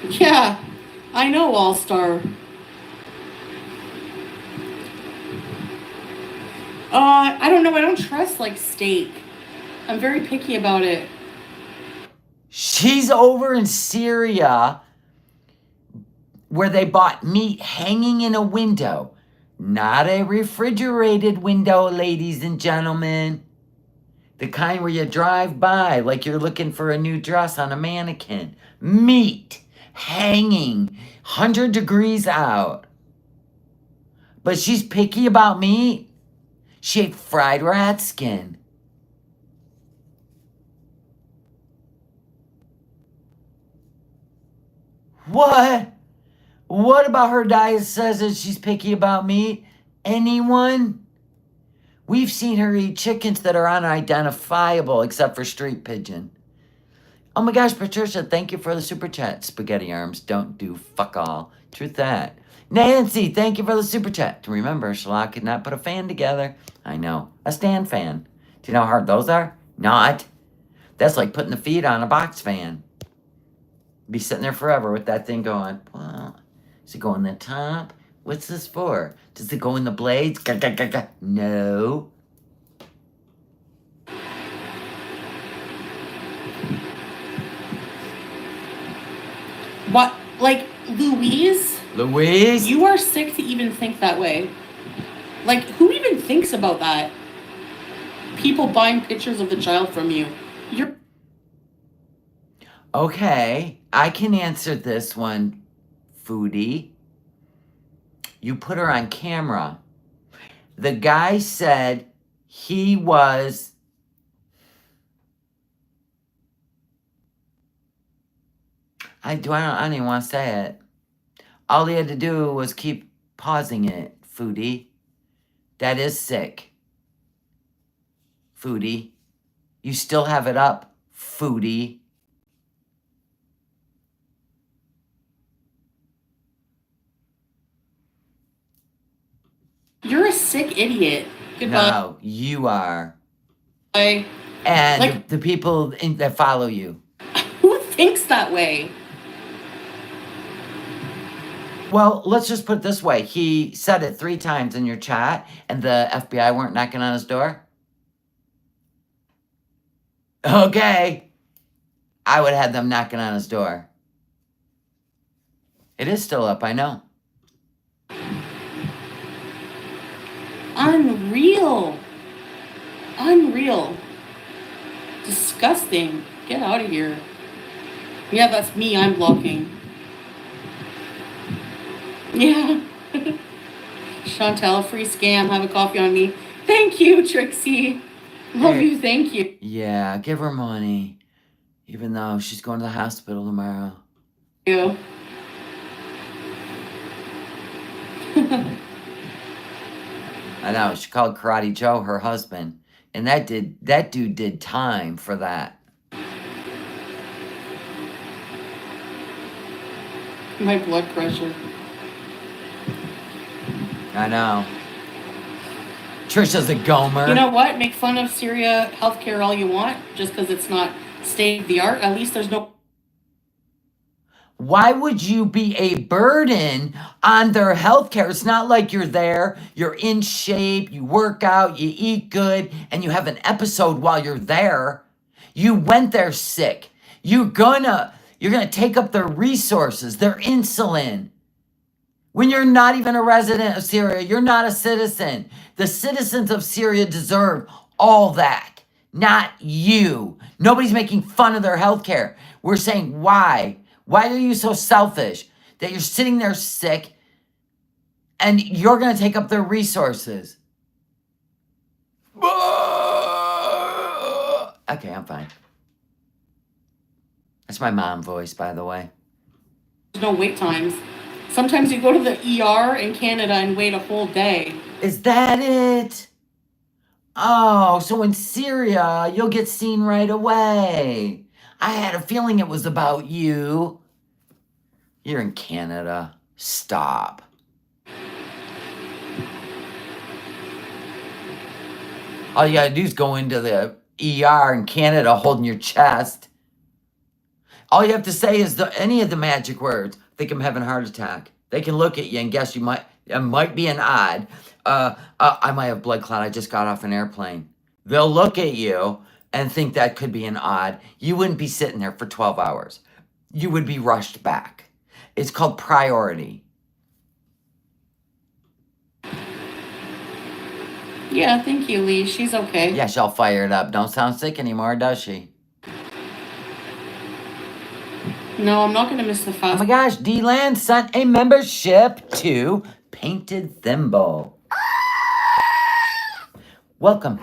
Yeah, I know, All-Star. I don't know. I don't trust, like, steak. I'm very picky about it. She's over in Syria where they bought meat hanging in a window. Not a refrigerated window, ladies and gentlemen. The kind where you drive by like you're looking for a new dress on a mannequin. Meat hanging 100 degrees out. But she's picky about meat. She ate fried rat skin. What? What about her diet says that she's picky about meat? Anyone? We've seen her eat chickens that are unidentifiable except for street pigeon. Oh my gosh, Patricia, thank you for the super chat. Spaghetti arms don't do fuck all. Truth that. Nancy, thank you for the super chat. Remember, Shalak could not put a fan together. I know. A stand fan. Do you know how hard those are? Not. That's like putting the feet on a box fan. Be sitting there forever with that thing going. Well, does it go in the top? What's this for? Does it go in the blades? No. What? Like, Louise? Louise? You are sick to even think that way. Like, who even thinks about that? People buying pictures of the child from you. You're... Okay, I can answer this one, Foodie. You put her on camera. The guy said he was... I don't even want to say it. All he had to do was keep pausing it, Foodie. That is sick. Foodie. You still have it up, Foodie. You're a sick idiot. Goodbye. No, you are. And like, the people that follow you. Who thinks that way? Well, let's just put it this way. He said it 3 times in your chat, and the FBI weren't knocking on his door. Okay. I would have had them knocking on his door. It is still up, I know. Unreal. Unreal. Disgusting. Get out of here. Yeah, that's me. I'm blocking. Yeah. Chantel, free scam. Have a coffee on me. Thank you, Trixie. Love you, thank you. Yeah, give her money. Even though she's going to the hospital tomorrow. You. I know, she called Karate Joe her husband. And that dude did time for that. My blood pressure. I know. Trisha's a gomer. You know what? Make fun of Syria healthcare all you want, just because it's not state of the art. At least there's no. Why would you be a burden on their healthcare? It's not like you're there, you're in shape, you work out, you eat good, and you have an episode while you're there. You went there sick. You're gonna take up their resources, their insulin. When you're not even a resident of Syria, you're not a citizen. The citizens of Syria deserve all that, not you. Nobody's making fun of their healthcare. We're saying why? Why are you so selfish that you're sitting there sick and you're going to take up their resources? Okay, I'm fine. That's my mom voice, by the way. There's no wait times. Sometimes you go to the ER in Canada and wait a whole day. Is that it? Oh, so in Syria, you'll get seen right away. I had a feeling it was about you. You're in Canada. Stop. All you gotta do is go into the ER in Canada holding your chest. All you have to say is any of the magic words. I think I'm having a heart attack. They can look at you and guess it might be an odd. I might have blood clot. I just got off an airplane. They'll look at you and think that could be an odd. You wouldn't be sitting there for 12 hours. You would be rushed back. It's called priority. Yeah, thank you, Lee. She's okay. Yeah, she's all fired up. Don't sound sick anymore, does she? No, I'm not going to miss the Oh fast. my gosh, D-Land sent a membership to Painted Thimble. Welcome.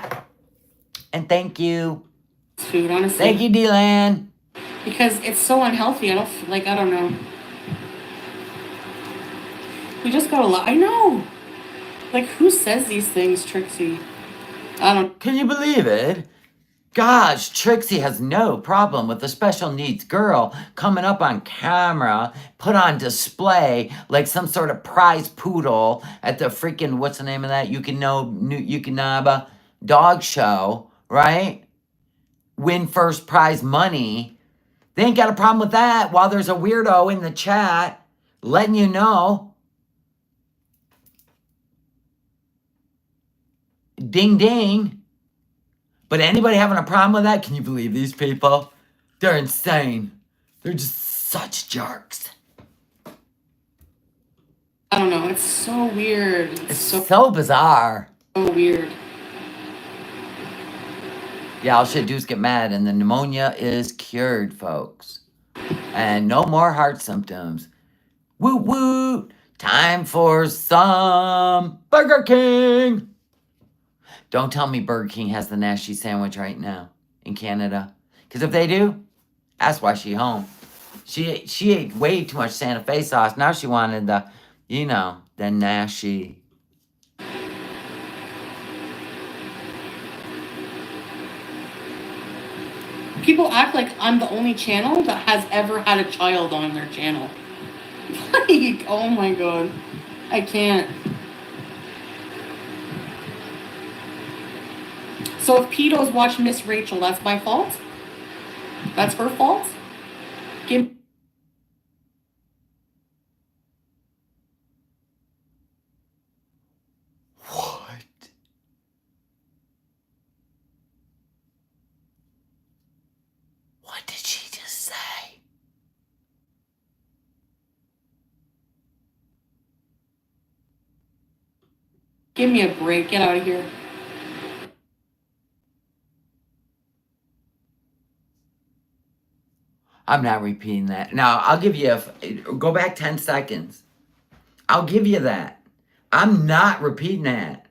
And thank you. Food, honestly. Thank you, D-Land. Because it's so unhealthy. I don't know. We just got a lot. I know. Like, who says these things, Trixie? I don't. Can you believe it? Gosh, Trixie has no problem with a special needs girl coming up on camera, put on display like some sort of prize poodle at the freaking, what's the name of that? Yukonaba dog show, right? Win first prize money. They ain't got a problem with that while there's a weirdo in the chat letting you know. Ding, ding. But anybody having a problem with that? Can you believe these people? They're insane. They're just such jerks. I don't know. It's so weird. It's so bizarre. So weird. Yeah, all shit do is get mad, and the pneumonia is cured, folks. And no more heart symptoms. Woot woot. Time for some Burger King. Don't tell me Burger King has the Nasty sandwich right now in Canada. Because if they do, that's why she's home. She ate way too much Santa Fe sauce. Now she wanted the Nasty. People act like I'm the only channel that has ever had a child on their channel. Like, oh my god. I can't. So if pedos watch Miss Rachel, that's my fault? That's her fault? What? What did she just say? Give me a break. Get out of here. I'm not repeating that. Now, I'll give you go back 10 seconds. I'll give you that. I'm not repeating that.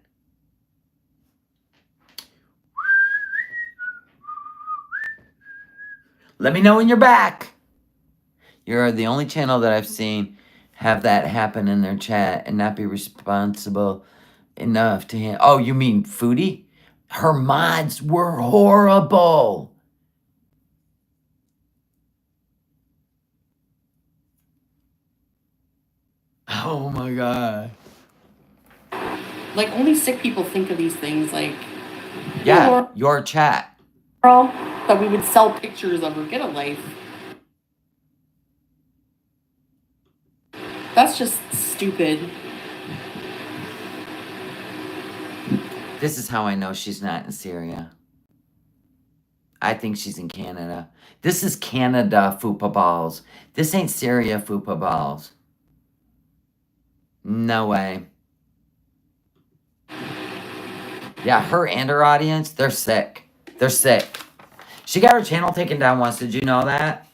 Let me know when you're back. You're the only channel that I've seen have that happen in their chat and not be responsible enough to Oh, you mean Foodie? Her mods were horrible. Oh my god. Like, only sick people think of these things, like... Yeah, your chat. Girl, that we would sell pictures of her. Get a life. That's just stupid. This is how I know she's not in Syria. I think she's in Canada. This is Canada fupa balls. This ain't Syria fupa balls. No way. Yeah, her and her audience, they're sick. They're sick. She got her channel taken down once. Did you know that?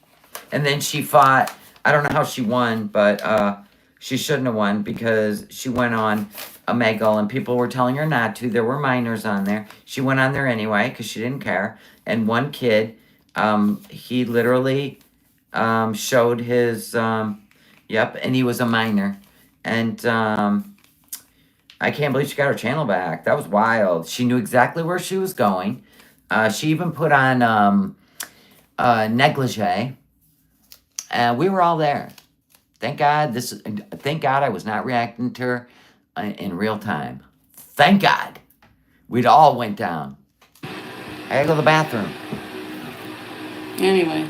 And then she fought. I don't know how she won, but she shouldn't have won because she went on Omegle and people were telling her not to. There were minors on there. She went on there anyway because she didn't care. And one kid, he literally showed his, yep, and he was a minor. And I can't believe she got her channel back. That was wild. She knew exactly where she was going. She even put on negligee. And we were all there. Thank God thank God I was not reacting to her in real time. Thank God. We'd all went down. I gotta go to the bathroom. Anyway.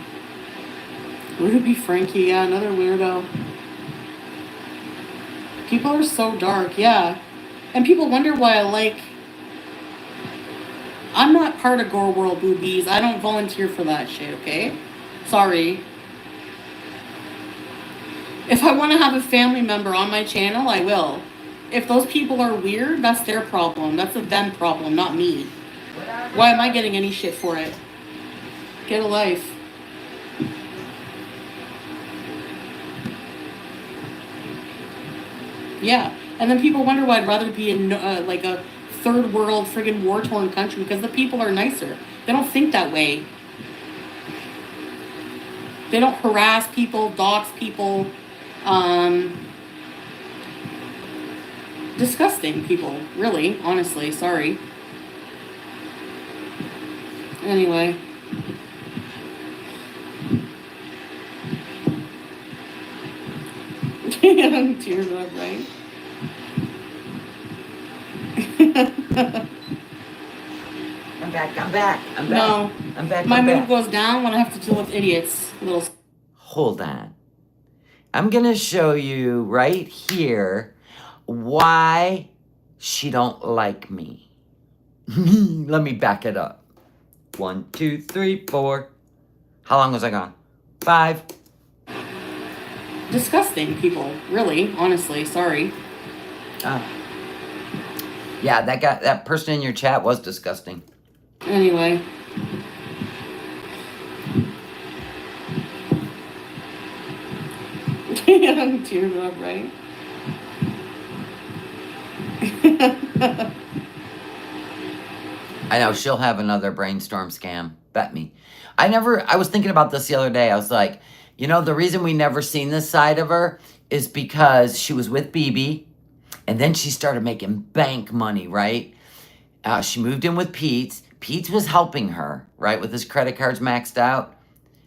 Ruby Frankie, yeah, another weirdo. People are so dark, yeah. And people wonder why I like... I'm not part of Gore World Boobies. I don't volunteer for that shit, okay? Sorry. If I want to have a family member on my channel, I will. If those people are weird, that's their problem. That's a them problem, not me. Why am I getting any shit for it? Get a life. Yeah. And then people wonder why I'd rather be in like a third world friggin' war-torn country because the people are nicer. They don't think that way. They don't harass people, dox people. Disgusting people, really, honestly, sorry. Anyway. Tears up, right? I'm back, I'm back, I'm back. No. I'm back, My I'm mood back. goes down when I have to deal with idiots. Little. Hold on. I'm gonna show you right here why she don't like me. Let me back it up. 1, 2, 3, 4. How long was I gone? 5. Disgusting people, really, honestly, sorry. Yeah, that person in your chat was disgusting. Anyway. Tears up, right? I know, she'll have another brainstorm scam. Bet me. I was thinking about this the other day. I was like, you know, the reason we never seen this side of her is because she was with BB, and then she started making bank money, right? She moved in with Pete. Pete was helping her, right, with his credit cards maxed out,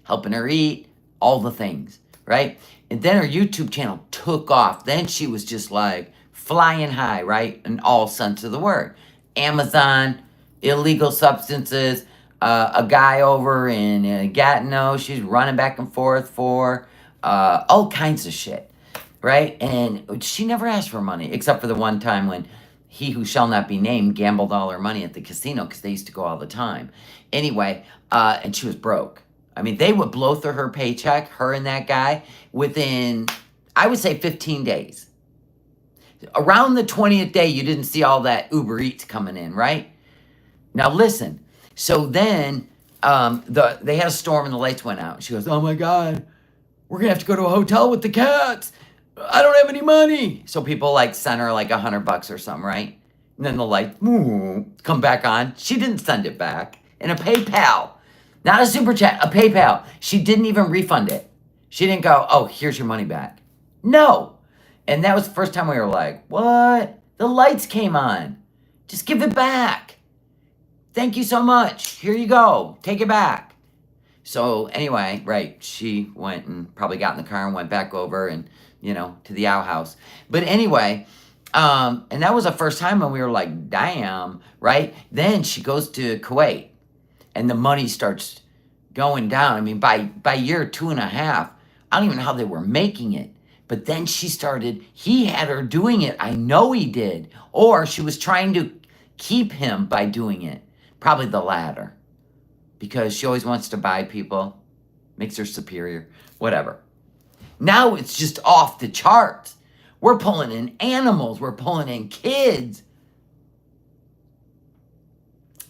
helping her eat, all the things, right? And then her YouTube channel took off. Then she was just like flying high, right, in all sense of the word. Amazon, illegal substances, a guy over in Gatineau she's running back and forth for, all kinds of shit, right? And she never asked for money, except for the one time when he who shall not be named gambled all her money at the casino because they used to go all the time. Anyway, and she was broke. I mean, they would blow through her paycheck, her and that guy, within, I would say, 15 days. Around the 20th day, you didn't see all that Uber Eats coming in, right? Now listen. So then they had a storm and the lights went out. She goes, oh my God, we're going to have to go to a hotel with the cats. I don't have any money. So people like sent her like $100 or something, right? And then the lights come back on. She didn't send it back. In a PayPal. Not a super chat, a PayPal. She didn't even refund it. She didn't go, oh, here's your money back. No. And that was the first time we were like, what? The lights came on. Just give it back. Thank you so much. Here you go. Take it back. So anyway, right, she went and probably got in the car and went back over and, to the outhouse. But anyway, and that was the first time when we were like, damn, right? Then she goes to Kuwait and the money starts going down. I mean, by year 2.5, I don't even know how they were making it. But then he had her doing it. I know he did. Or she was trying to keep him by doing it. Probably the latter. Because she always wants to buy people. Makes her superior. Whatever. Now it's just off the charts. We're pulling in animals. We're pulling in kids.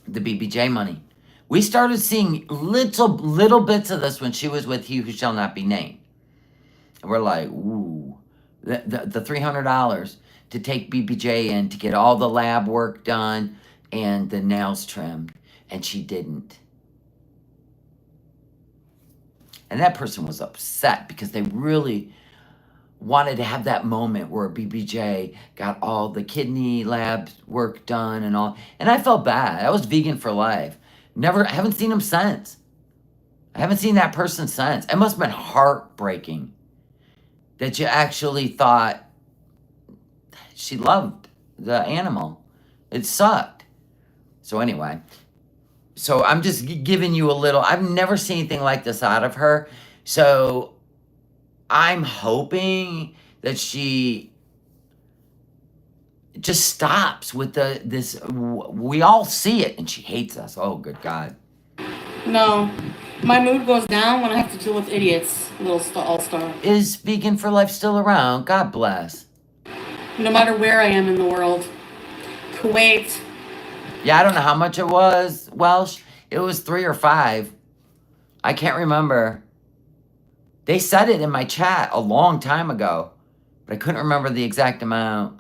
The BBJ money. We started seeing little bits of this when she was with He Who Shall Not Be Named. And we're like, ooh. The $300 to take BBJ in to get all the lab work done and the nails trimmed. And she didn't. And that person was upset because they really wanted to have that moment where BBJ got all the kidney lab work done and all. And I felt bad. I was vegan for life. I haven't seen him since. I haven't seen that person since. It must have been heartbreaking that you actually thought she loved the animal. It sucked. So anyway, I'm just giving you a little, I've never seen anything like this out of her. So I'm hoping that she just stops with this. We all see it, and she hates us. Oh, good God. No. My mood goes down when I have to deal with idiots, little all-star. Is Vegan for Life still around? God bless. No matter where I am in the world. Kuwait. Yeah, I don't know how much it was, Welsh. It was 3 or 5. I can't remember. They said it in my chat a long time ago, but I couldn't remember the exact amount.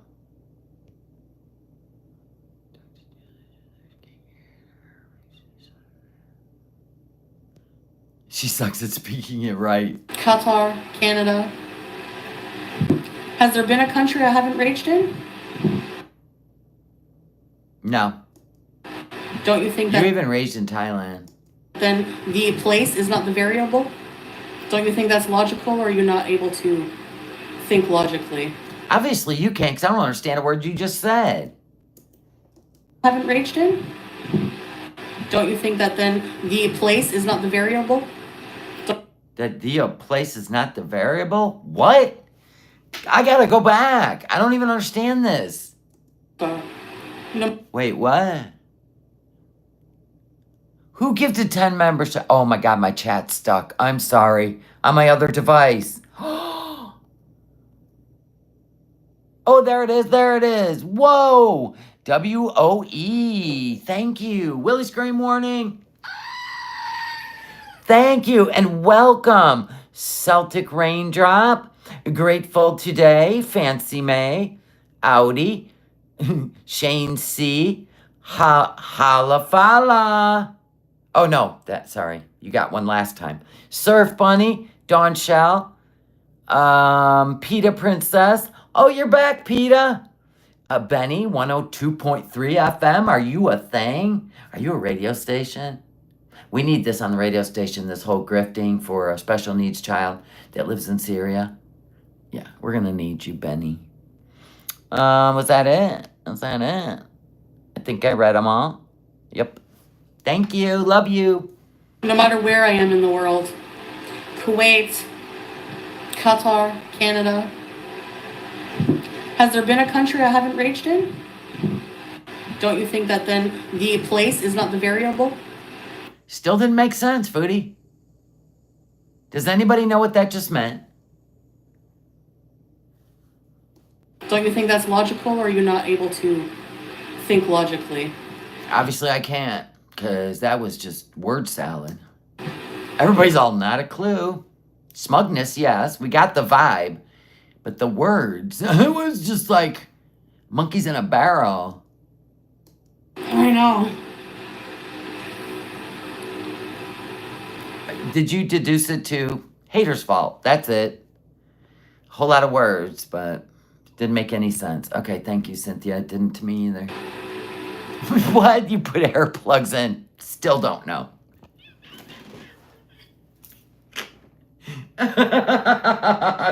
She sucks at speaking it right. Qatar, Canada. Has there been a country I haven't raged in? No. Don't you think that... You even raged in Thailand. Then the place is not the variable? Don't you think that's logical, or are you not able to think logically? Obviously you can't, because I don't understand a word you just said. Haven't raged in? Don't you think that then the place is not the variable? That the place is not the variable? What? I gotta go back. I don't even understand this. No. Wait, what? Who gifted 10 members to... Oh my God, my chat's stuck. I'm sorry. On my other device. Oh, there it is. There it is. Whoa. WOE. Thank you. Willie Scream Warning. Thank you and welcome. Celtic Raindrop. Grateful Today. Fancy May. Audi. Shane C. Halafala. Oh, no. Sorry. You got one last time. Surf Bunny. Dawn Shell. PETA Princess. Oh, you're back, PETA. Benny, 102.3 FM. Are you a thing? Are you a radio station? We need this on the radio station, this whole grifting for a special needs child that lives in Syria. Yeah, we're going to need you, Benny. Was that it? Was that it? I think I read them all. Yep. Thank you. Love you. No matter where I am in the world. Kuwait, Qatar, Canada. Has there been a country I haven't raged in? Don't you think that then the place is not the variable? Still didn't make sense, Foodie. Does anybody know what that just meant? Don't you think that's logical, or are you not able to think logically? Obviously I can't, because that was just word salad. Everybody's all not a clue. Smugness, yes, we got the vibe. But the words, it was just like monkeys in a barrel. I know. Did you deduce it to hater's fault? That's it. Whole lot of words, but didn't make any sense. Okay, thank you, Cynthia. It didn't to me either. What? You put hair plugs in? Still don't know.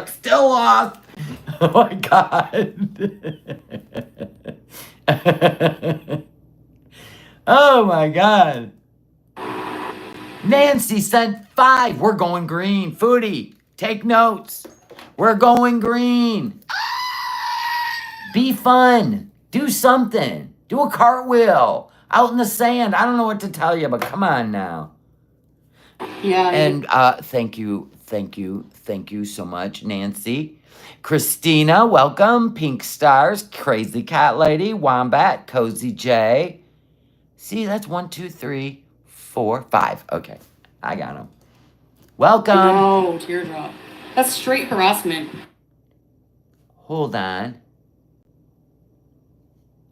Still lost. Oh my God. Oh my God. Nancy sent 5. We're going green. Foodie, take notes. We're going green. Be fun. Do something. Do a cartwheel out in the sand. I don't know what to tell you, but come on now. Yeah. And thank you so much, Nancy. Christina, welcome. Pink Stars, Crazy Cat Lady, Wombat, Cozy J. See, that's 1, 2, 3, 4, 5. Okay, I got them. Welcome. No, teardrop. That's straight harassment. Hold on.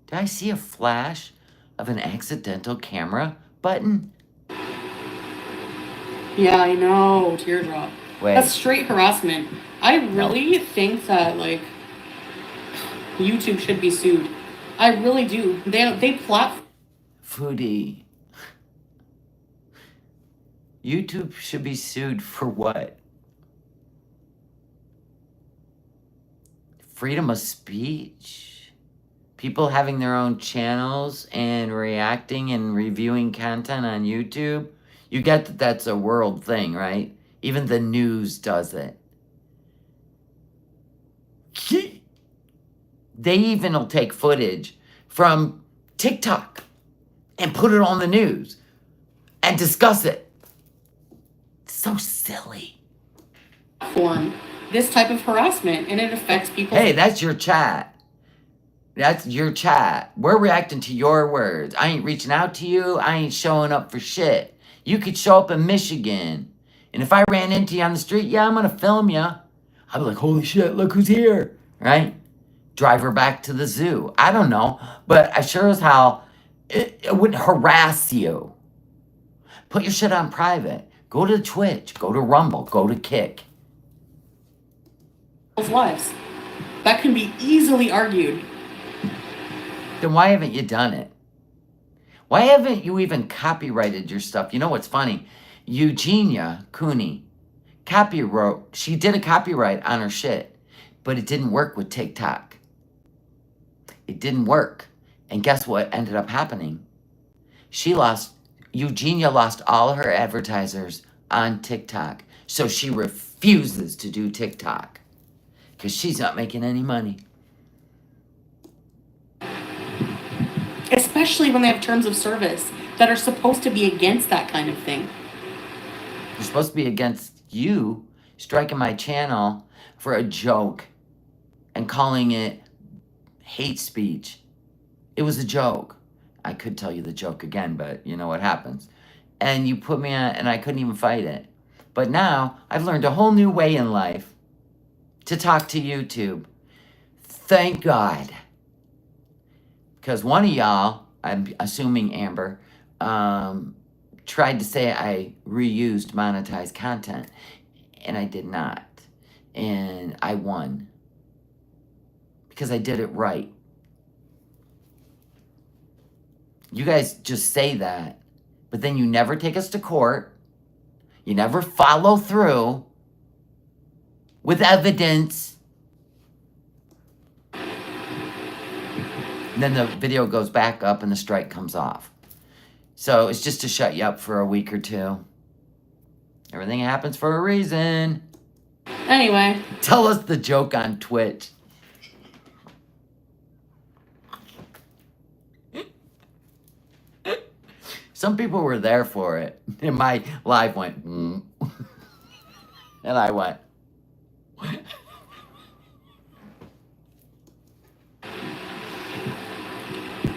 Did I see a flash of an accidental camera button? Yeah, I know, teardrop. Wait. That's straight harassment. I really think that, like, YouTube should be sued. I really do. They plot. Foodie. YouTube should be sued for what? Freedom of speech? People having their own channels and reacting and reviewing content on YouTube? You get that that's a world thing, right? Even the news does it. They even will take footage from TikTok and put it on the news and discuss it. So silly. Form this type of harassment, and it affects people. Hey, that's your chat. That's your chat. We're reacting to your words. I ain't reaching out to you. I ain't showing up for shit. You could show up in Michigan. And if I ran into you on the street, yeah, I'm going to film you. I'd be like, holy shit, look who's here. Right? Drive her back to the zoo. I don't know. But I sure as hell, it wouldn't harass you. Put your shit on private. Go to Twitch. Go to Rumble. Go to Kick. Lives. That can be easily argued. Then why haven't you done it? Why haven't you even copyrighted your stuff? You know what's funny? Eugenia Cooney she did a copyright on her shit, but it didn't work with TikTok. It didn't work. And guess what ended up happening? Eugenia lost all her advertisers on TikTok. So she refuses to do TikTok because she's not making any money. Especially when they have terms of service that are supposed to be against that kind of thing. They're supposed to be against you striking my channel for a joke and calling it hate speech. It was a joke. I could tell you the joke again, but you know what happens. And you put me on, and I couldn't even fight it. But now I've learned a whole new way in life to talk to YouTube. Thank God. Because one of y'all, I'm assuming Amber, tried to say I reused monetized content, and I did not. And I won. Because I did it right. You guys just say that, but then you never take us to court. You never follow through with evidence. And then the video goes back up and the strike comes off. So it's just to shut you up for a week or two. Everything happens for a reason. Anyway. Tell us the joke on Twitch. Some people were there for it. And my live went, And I went,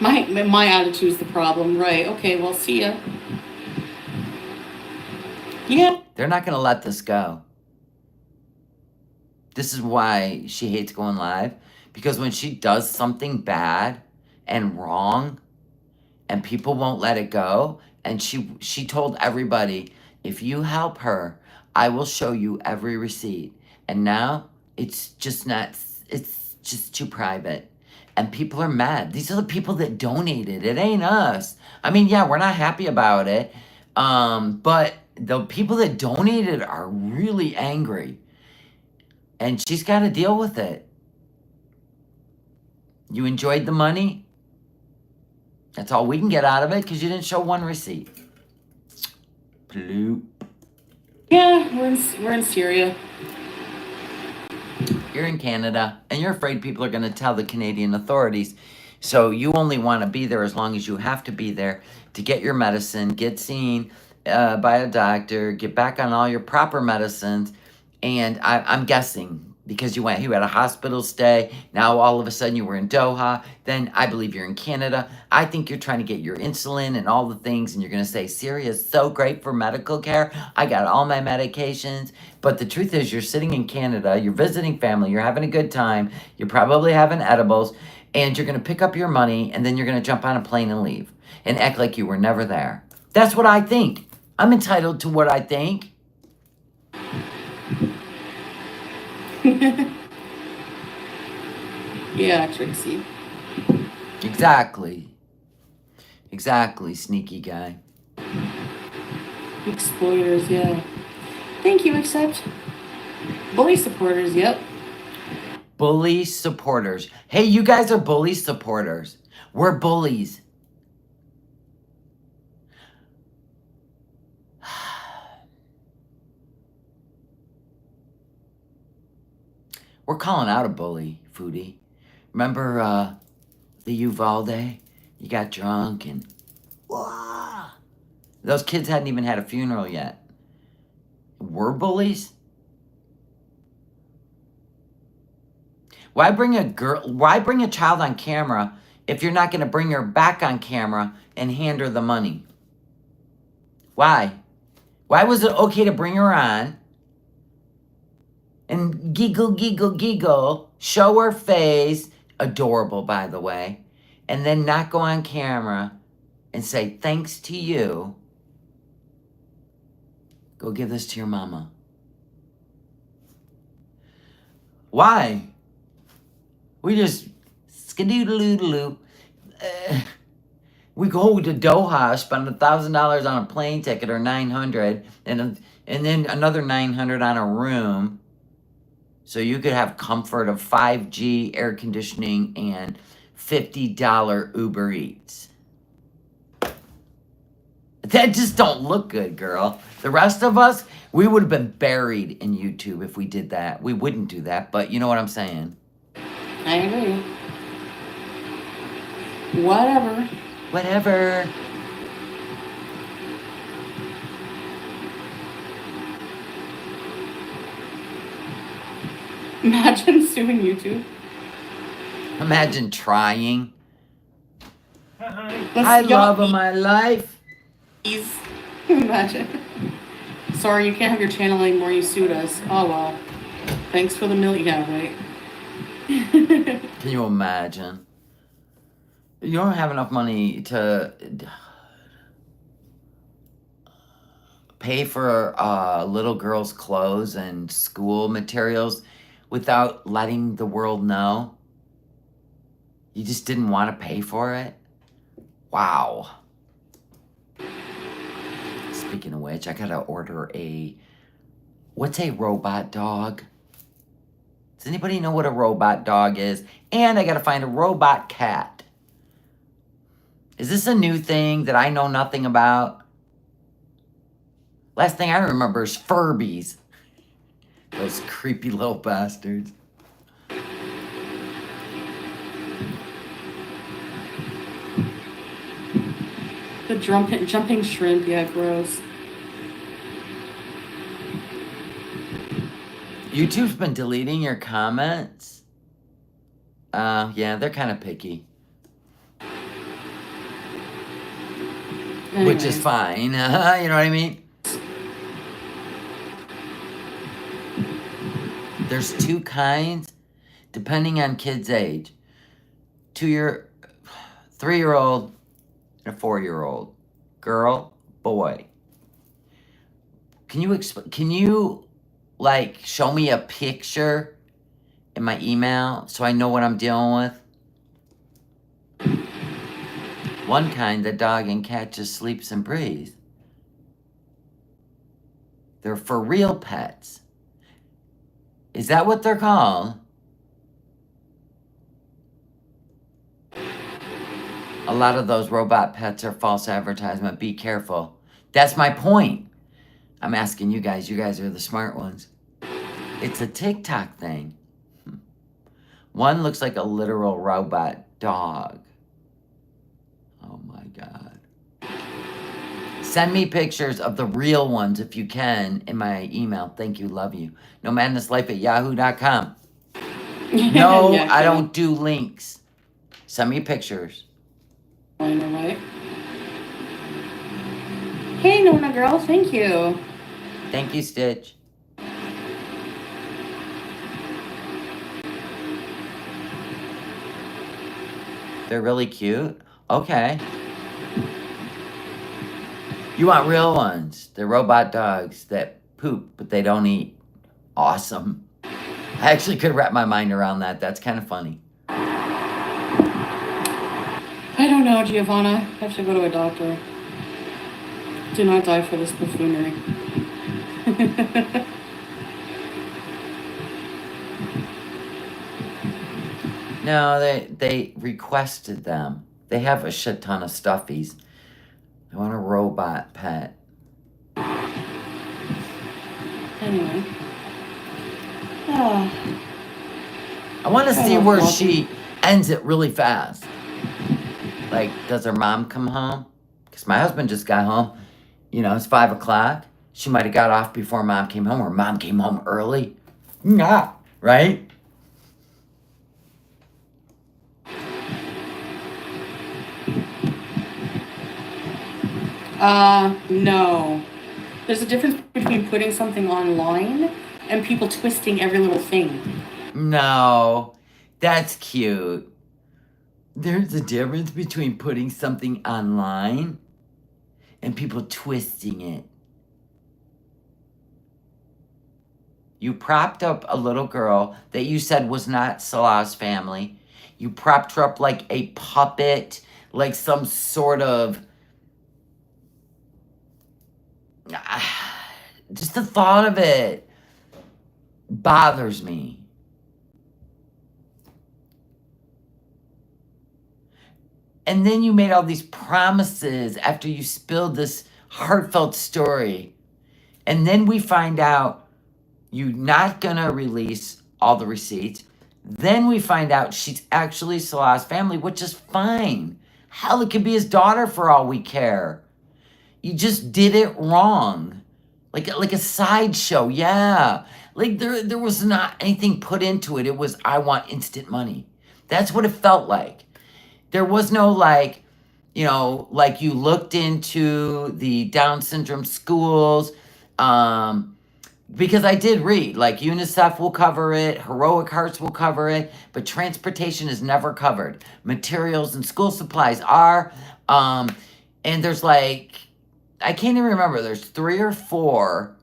My attitude's the problem, right? Okay, well, see ya. Yeah. They're not going to let this go. This is why she hates going live. Because when she does something bad and wrong, and people won't let it go, and she told everybody If you help her, I will show you every receipt. And now it's just not, it's just too private. And people are mad. These are the people that donated. It ain't us. I mean, yeah, we're not happy about it. But the people that donated are really angry. And she's got to deal with it. You enjoyed the money? That's all we can get out of it because you didn't show one receipt. Bloop. Yeah, we're in Syria. You're in Canada, and you're afraid people are going to tell the Canadian authorities. So you only want to be there as long as you have to be there to get your medicine, get seen by a doctor, get back on all your proper medicines. And I'm guessing because you had a hospital stay, now all of a sudden you were in Doha, then I believe you're in Canada. I think you're trying to get your insulin and all the things, and you're going to say, Syria is so great for medical care. I got all my medications. But the truth is, you're sitting in Canada, you're visiting family, you're having a good time, you're probably having edibles, and you're going to pick up your money, and then you're going to jump on a plane and leave and act like you were never there. That's what I think. I'm entitled to what I think. Yeah, Trixie. Exactly. Exactly, sneaky guy. Exploiters, yeah. Thank you, except bully supporters, yep. Bully supporters. Hey, you guys are bully supporters. We're bullies. We're calling out a bully, Foodie. Remember the Uvalde? You got drunk and... Wah! Those kids hadn't even had a funeral yet. We're bullies? Why bring a child on camera if you're not going to bring her back on camera and hand her the money? Why? Why was it okay to bring her on and giggle, giggle, giggle, show her face, adorable, by the way, and then not go on camera and say, thanks to you, go give this to your mama? Why? We just skadoodaloo. We go to Doha, spend $1,000 on a plane ticket or $900, and then another $900 on a room, so you could have comfort of 5G air conditioning and $50 Uber Eats. That just don't look good, girl. The rest of us, we would have been buried in YouTube if we did that. We wouldn't do that, but you know what I'm saying. I agree. Whatever. Whatever. Imagine suing YouTube. Imagine trying. Let's I love go. my life. Please. Imagine. Sorry, you can't have your channel anymore. You sued us. Oh, well. Thanks for the million. Yeah, right. Can you imagine? You don't have enough money to pay for little girl's clothes and school materials without letting the world know? You just didn't want to pay for it? Wow. Speaking of which, I gotta order what's a robot dog? Does anybody know what a robot dog is? And I gotta find a robot cat. Is this a new thing that I know nothing about? Last thing I remember is Furbies. Those creepy little bastards. The jumping shrimp, yeah, gross. YouTube's been deleting your comments. Yeah, they're kind of picky. Anyway. Which is fine. You know what I mean? There's two kinds, depending on kid's age. 3-year-old and a 4-year-old. Girl, boy. Can you like show me a picture in my email so I know what I'm dealing with? One kind, the dog and cat just sleeps and breathes. They're for real pets. Is that what they're called? A lot of those robot pets are false advertisement. Be careful. That's my point. I'm asking you guys. You guys are the smart ones. It's a TikTok thing. One looks like a literal robot dog. Oh my God. Send me pictures of the real ones if you can in my email. Thank you. Love you. nomadnesslife@yahoo.com. No, Yeah, I don't do links. Send me pictures. I know, right? Hey, Nona girl, thank you. Thank you, Stitch. They're really cute. Okay. You want real ones. They're robot dogs that poop, but they don't eat. Awesome. I actually could wrap my mind around that. That's kind of funny. I don't know, Giovanna. I have to go to a doctor. Do not die for this buffoonery. No, they requested them. They have a shit ton of stuffies. I want a robot pet. Anyway. Ah. I want to see where she ends it really fast. Like, does her mom come home? Because my husband just got home. You know, it's 5 o'clock. She might have got off before mom came home, or mom came home early. Yeah, right? No. There's a difference between putting something online and people twisting every little thing. No, that's cute. There's a difference between putting something online and people twisting it. You propped up a little girl that you said was not Salah's family. You propped her up like a puppet, like some sort of... Just the thought of it bothers me. And then you made all these promises after you spilled this heartfelt story. And then we find out you're not gonna release all the receipts. Then we find out she's actually Salah's family, which is fine. Hell, it could be his daughter for all we care. You just did it wrong. Like a sideshow, yeah. Like there was not anything put into it. It was, I want instant money. That's what it felt like. There was no like, you know, like you looked into the Down syndrome schools, because I did read, like UNICEF will cover it, Heroic Hearts will cover it, but transportation is never covered. Materials and school supplies are, and there's like, I can't even remember, there's 3 or 4.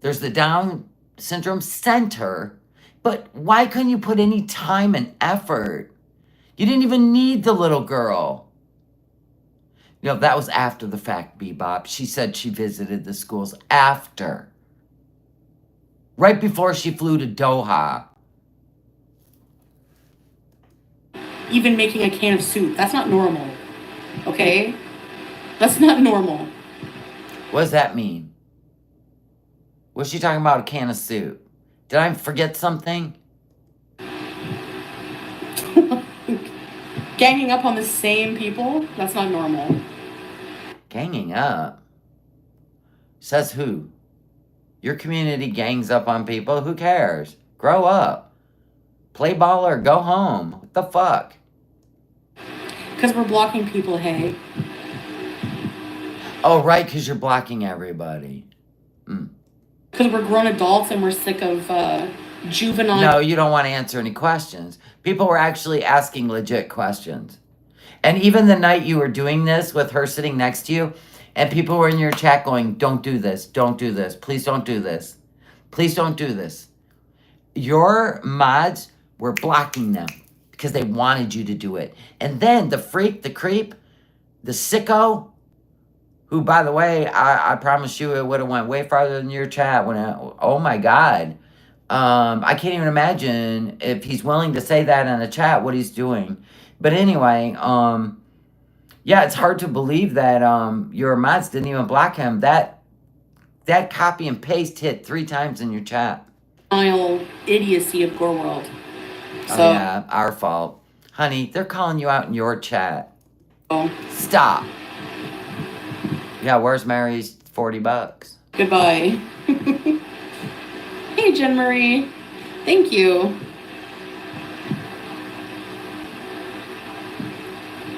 There's the Down Syndrome Center, but why couldn't you put any time and effort? You didn't even need the little girl. You know, that was after the fact, Bebop. She said she visited the schools after. Right before she flew to Doha. Even making a can of soup, that's not normal. Okay? That's not normal. What does that mean? Was she talking about a can of soup? Did I forget something? Ganging up on the same people? That's not normal. Ganging up? Says who? Your community gangs up on people? Who cares? Grow up. Play ball or go home. What the fuck? Because we're blocking people, hey. Oh, right, because you're blocking everybody. Because we're grown adults and we're sick of juvenile... No, you don't want to answer any questions. People were actually asking legit questions. And even the night you were doing this with her sitting next to you, And people were in your chat going, don't do this, don't do this, please don't do this, please don't do this. Your mods were blocking them because they wanted you to do it. And then the freak, the creep, the sicko, who, by the way, I promise you it would have went way farther than your chat. Oh my God. I can't even imagine if he's willing to say that in a chat, what he's doing. But anyway, yeah, it's hard to believe that your mods didn't even block him. That copy and paste hit 3 times in your chat. Idiocy of Gore World. So, oh yeah, our fault. Honey, they're calling you out in your chat. Oh. Stop. Yeah, where's Mary's $40? Goodbye. Hey, Jen Marie. Thank you.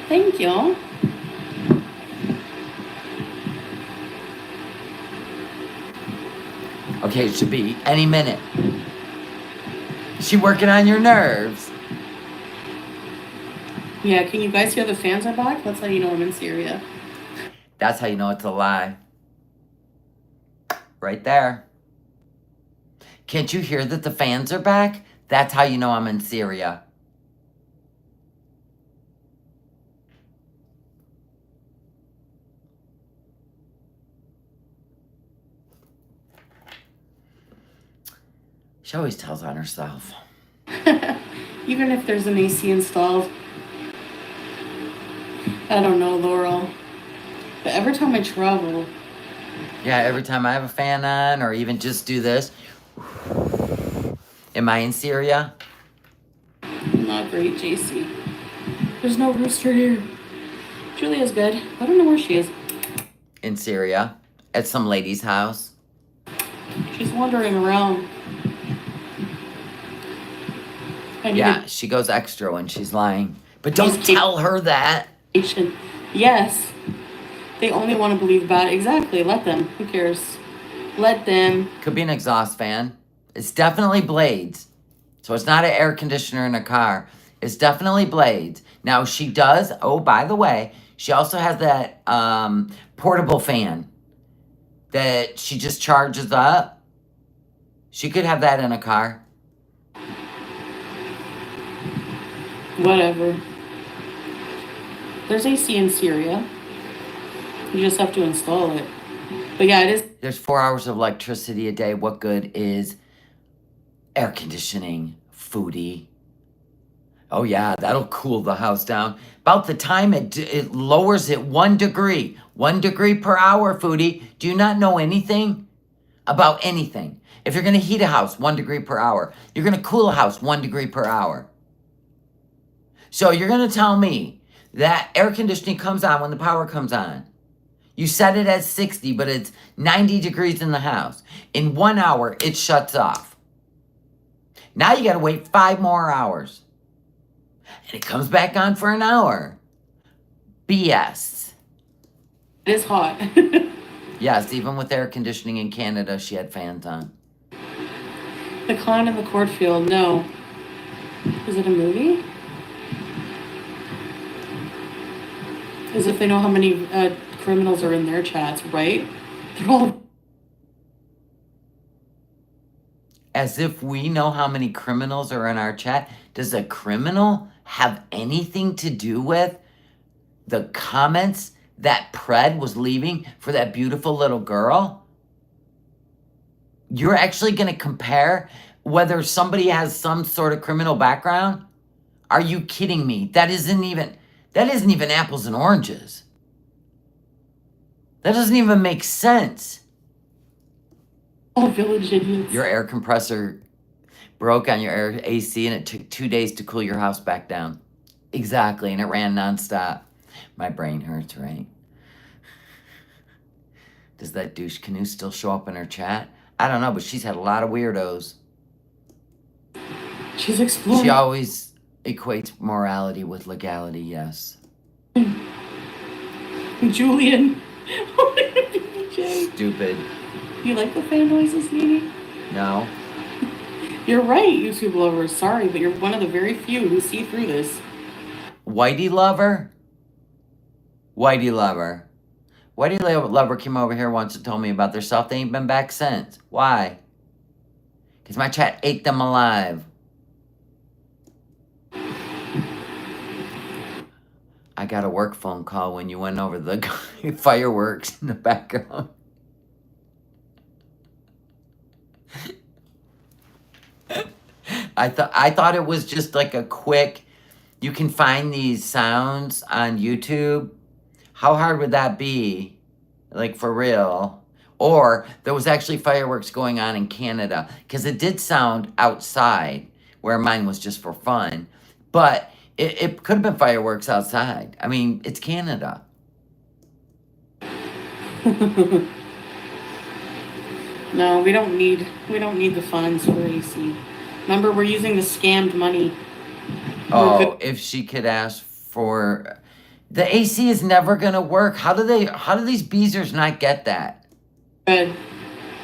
Thank you. Okay, it should be any minute. Is she working on your nerves? Yeah, can you guys hear the fans are back? That's how you know I'm in Syria. That's how you know it's a lie. Right there. Can't you hear that the fans are back? That's how you know I'm in Syria. She always tells on herself. Even if there's an AC installed. I don't know, Laurel. But every time I travel... Yeah, every time I have a fan on or even just do this. Am I in Syria? Not great, JC. There's no rooster here. Julia's good. I don't know where she is. In Syria. At some lady's house. She's wandering around. Yeah, she goes extra when she's lying. But don't tell her that. Yes. They only want to believe bad. Exactly. Let them. Who cares? Let them. Could be an exhaust fan. It's definitely blades. So it's not an air conditioner in a car. It's definitely blades. Now she does, oh, by the way, she also has that portable fan that she just charges up. She could have that in a car. Whatever. There's AC in Syria. You just have to install it. But yeah, it is. There's 4 hours of electricity a day. What good is air conditioning? Foodie. Oh yeah, that'll cool the house down. About the time it lowers it 1 degree. 1 degree per hour, Foodie. Do you not know anything about anything? If you're going to heat a house 1 degree per hour, you're going to cool a house 1 degree per hour. So you're going to tell me that air conditioning comes on when the power comes on. You set it at 60, but it's 90 degrees in the house. In 1 hour, it shuts off. Now you got to wait 5 more hours. And it comes back on for an hour. BS. It is hot. Yes, even with air conditioning in Canada, she had fans on. The Clown in the Cornfield, no. Is it a movie? As if they know how many criminals are in their chats, right? They're all... As if we know how many criminals are in our chat. Does a criminal have anything to do with the comments that Pred was leaving for that beautiful little girl? You're actually going to compare whether somebody has some sort of criminal background? Are you kidding me? That isn't even apples and oranges. That doesn't even make sense. All village idiots. Your air compressor broke on your air AC and it took 2 days to cool your house back down. Exactly, and it ran nonstop. My brain hurts, right? Does that douche canoe still show up in her chat? I don't know, but she's had a lot of weirdos. She's exploring. She always equates morality with legality, yes. Julian. Stupid. You like the fan noises, Nene? No. You're right, YouTube lovers. Sorry, but you're one of the very few who see through this. Whitey lover? Whitey lover. Whitey Lover came over here once and told me about their self. They ain't been back since. Why? Because my chat ate them alive. I got a work phone call when you went over the fireworks in the background. I thought it was just like a quick, you can find these sounds on YouTube. How hard would that be? Like for real? Or there was actually fireworks going on in Canada, because it did sound outside where mine was just for fun, but it could have been fireworks outside. I mean, it's Canada. No, we don't need the funds for AC. Remember, we're using the scammed money. Oh, if she could ask for the AC is never gonna work. How do these beezers not get that? Good.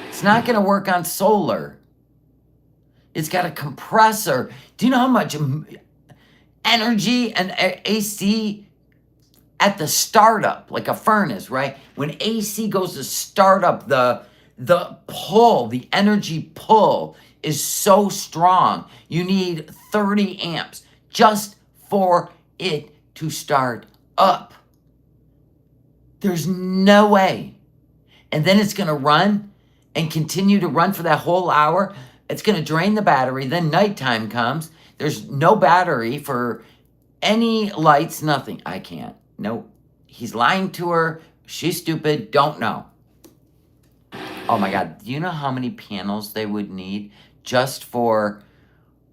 It's not gonna work on solar. It's got a compressor. Do you know how much energy and AC at the startup, like a furnace, right? When AC goes to start up, the pull, the energy pull is so strong. You need 30 amps just for it to start up. There's no way. And then it's going to run and continue to run for that whole hour. It's going to drain the battery. Then nighttime comes. There's no battery for any lights, nothing. I can't. Nope. He's lying to her. She's stupid. Don't know. Oh my God. Do you know how many panels they would need just for,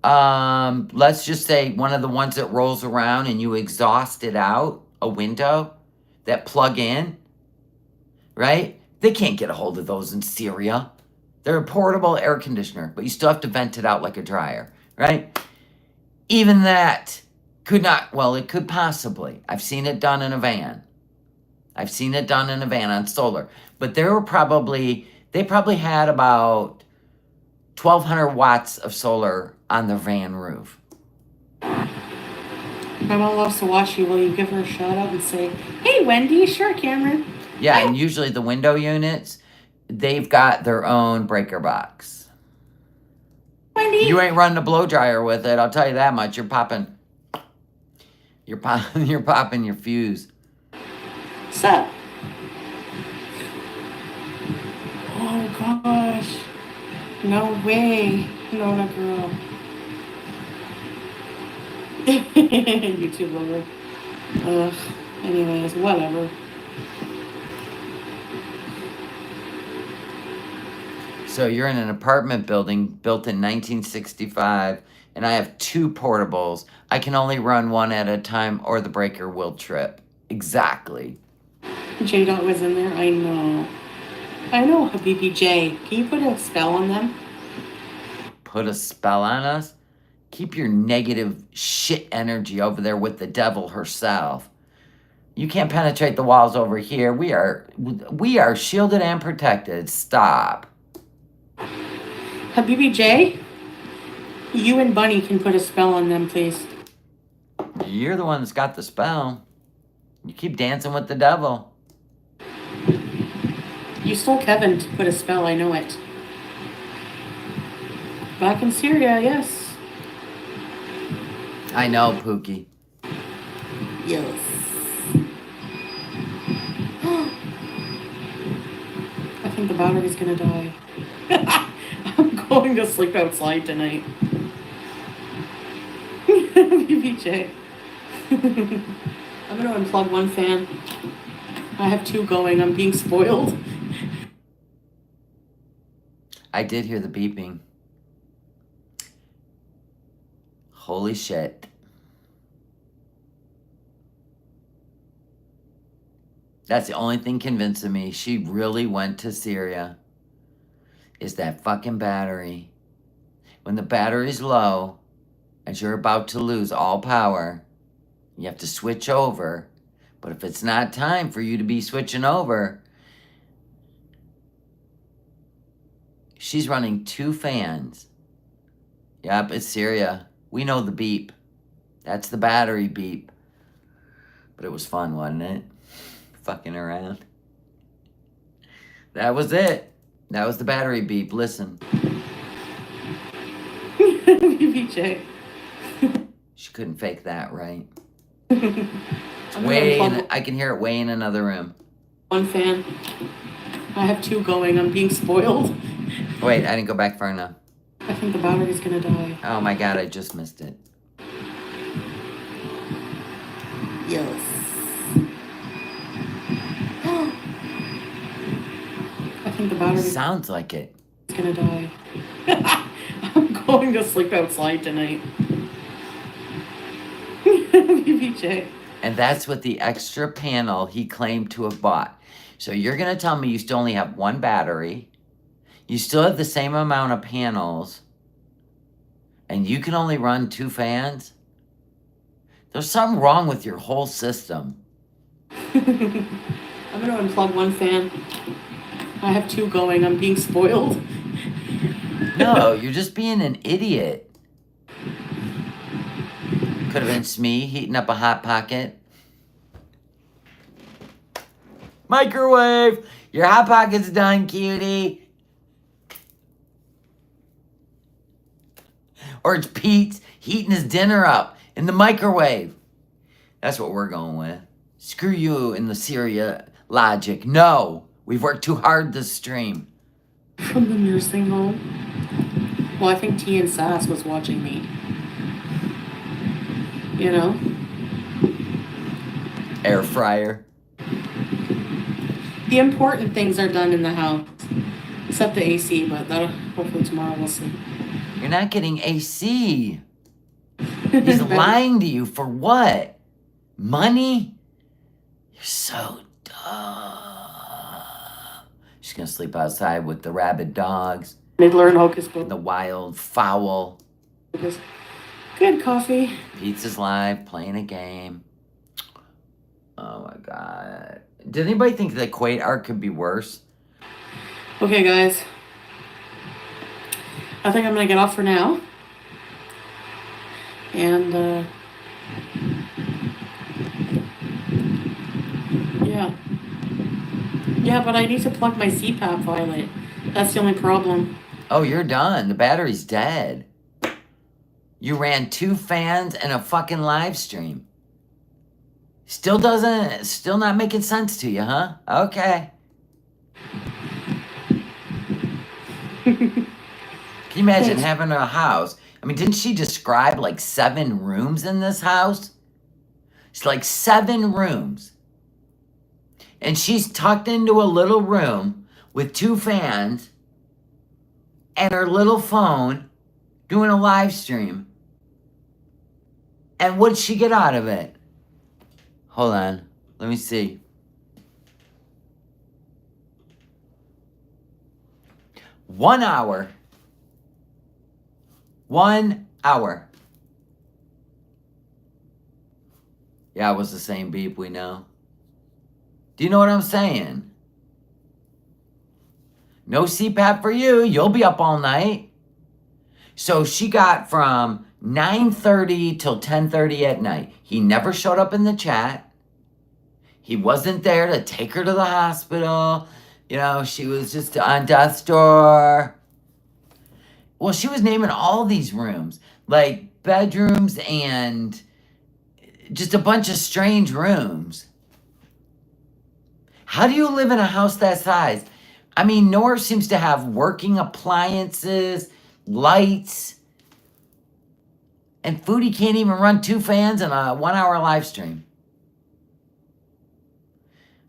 let's just say one of the ones that rolls around and you exhaust it out a window that plug in, right? They can't get a hold of those in Syria. They're a portable air conditioner, but you still have to vent it out like a dryer, right? Even that could not, well, it could possibly. I've seen it done in a van. I've seen it done in a van on solar. But they probably had about 1,200 watts of solar on their van roof. My mom loves to watch you. Will you give her a shout out and say, "Hey, Wendy"? Sure, Cameron. Yeah, and usually the window units, they've got their own breaker box. Wendy. You ain't running a blow dryer with it, I'll tell you that much. You're popping your fuse. Sup? Oh gosh. No way. Nona girl. YouTube lover. Ugh. Anyways, whatever. So you're in an apartment building built in 1965, and I have 2 portables. I can only run one at a time or the breaker will trip. Exactly. J-Dot was in there. I know, Habibi J. Can you put a spell on them? Put a spell on us? Keep your negative shit energy over there with the devil herself. You can't penetrate the walls over here. We are shielded and protected. Stop. Habibi J, you and Bunny can put a spell on them, please. You're the one that's got the spell. You keep dancing with the devil. You stole Kevin to put a spell, I know it. Back in Syria, yes. I know, Pookie. Yes. I think the battery's gonna die. I'm going to sleep outside tonight. BBJ. I'm gonna unplug one fan. I have 2 going. I'm being spoiled. I did hear the beeping. Holy shit. That's the only thing convincing me she really went to Syria. Is that fucking battery. When the battery's low, as you're about to lose all power, you have to switch over. But if it's not time for you to be switching over, she's running 2 fans. Yep, it's Syria. We know the beep. That's the battery beep. But it was fun, wasn't it? Fucking around. That was it. That was the battery beep. Listen. BBJ. She couldn't fake that, right? It's I'm way gonna in, I can hear it way in another room. one fan. I have two going. I'm being spoiled. Wait, I didn't go back far enough. I think the battery's gonna die. Oh my god, I just missed it. Yes. I think the battery's Sounds like it. gonna die. I'm going to sleep outside tonight. BBJ. And that's with the extra panel he claimed to have bought. So you're going to tell me you still only have one battery, you still have the same amount of panels, and you can only run 2 fans? There's something wrong with your whole system. I'm gonna unplug one fan. I have two going. I'm being spoiled. No, you're just being an idiot. Could have been Smee heating up a Hot Pocket. Microwave! Your Hot Pocket's done, cutie. Or it's Pete's heating his dinner up in the microwave. That's what we're going with. Screw you in the Syria logic. No, we've worked too hard this stream. From the nursing home. Well, I think T and Sass was watching me. You know? Air fryer. The important things are done in the house. Except the AC, but that'll hopefully tomorrow we'll see. You're not getting AC. He's lying to you for what? Money? You're so dumb. She's gonna sleep outside with the rabid dogs. They'd learn hocus And pocus. the wild fowl. Good coffee. Pizza's live, playing a game. Oh my god. Did anybody think the Quaid arc could be worse? Okay, guys. I think I'm gonna get off for now. And, yeah. Yeah, but I need to plug my CPAP, Violet. That's the only problem. Oh, you're done. The battery's dead. You ran 2 fans and a fucking live stream. Still not making sense to you, huh? Okay. Can you imagine having a house? I mean, didn't she describe like 7 rooms in this house? It's like 7 rooms. And she's tucked into a little room with 2 fans and her little phone doing a live stream. And what'd she get out of it? Hold on. Let me see. One hour. 1 hour. Yeah, it was the same beep, we know. Do you know what I'm saying? No CPAP for you. You'll be up all night. So she got from 9:30 till 10:30 at night. He never showed up in the chat. He wasn't there to take her to the hospital. You know, she was just on death's door. Well, she was naming all these rooms, like bedrooms and just a bunch of strange rooms. How do you live in a house that size? I mean, Nora seems to have working appliances, lights, and Foodie can't even run 2 fans in a 1 hour live stream.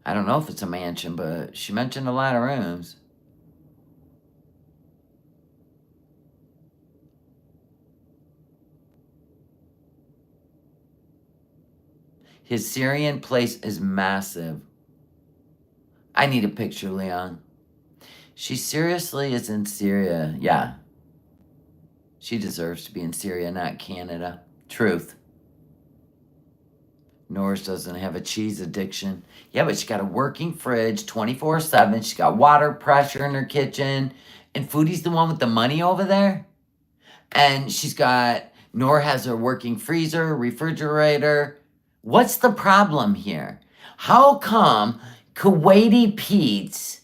I don't know if it's a mansion, but she mentioned a lot of rooms. His Syrian place is massive. I need a picture, Leon. She seriously is in Syria. Yeah. She deserves to be in Syria, not Canada. Truth. Norris doesn't have a cheese addiction. Yeah, but she got a working fridge 24/7. She's got water pressure in her kitchen. And Foodie's the one with the money over there. And Nora has her working freezer, refrigerator. What's the problem here? How come Kuwaiti Pete's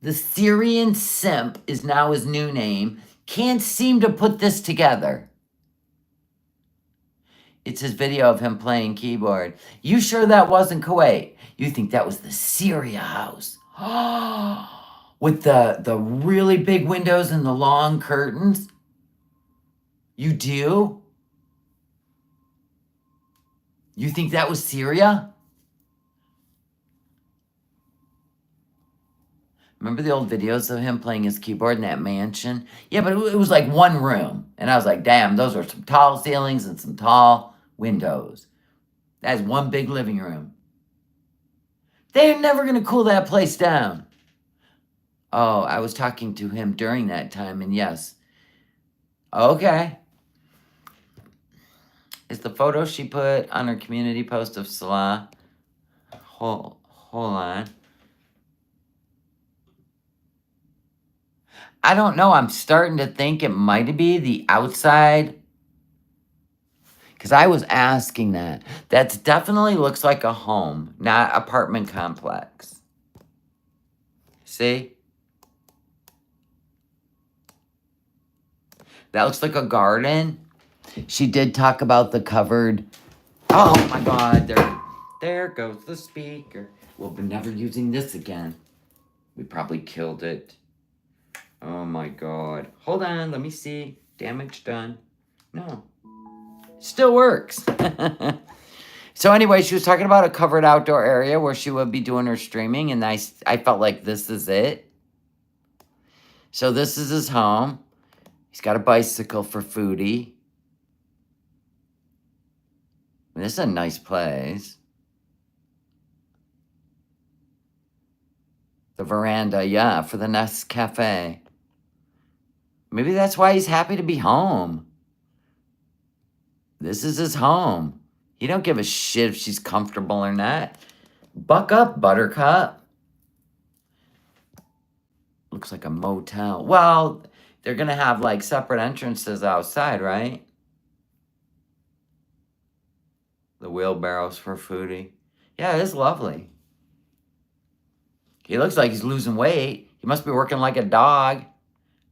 The Syrian simp is now his new name. Can't seem to put this together. It's his video of him playing keyboard. You sure that wasn't Kuwait? You think that was the Syria house? With the really big windows and the long curtains? You do? You think that was Syria? Remember the old videos of him playing his keyboard in that mansion? Yeah, but it was like one room. And I was like, damn, those are some tall ceilings and some tall windows. That's one big living room. They're never going to cool that place down. Oh, I was talking to him during that time, and yes. Okay. Is the photo she put on her community post of Salah? Hold on. I don't know. I'm starting to think it might be the outside. Because I was asking that. That definitely looks like a home, not apartment complex. See? That looks like a garden. She did talk about the covered. Oh my God. There goes the speaker. We'll be never using this again. We probably killed it. Oh my God. Hold on, let me see. Damage done. No. Still works. So anyway, she was talking about a covered outdoor area where she would be doing her streaming, and I felt like this is it. So this is his home. He's got a bicycle for Foodie. This is a nice place. The veranda, yeah, for the Nest Cafe. Maybe that's why he's happy to be home. This is his home. He don't give a shit if she's comfortable or not. Buck up, Buttercup. Looks like a motel. Well, they're going to have like separate entrances outside, right? The wheelbarrows for Foodie. Yeah, it is lovely. He looks like he's losing weight. He must be working like a dog.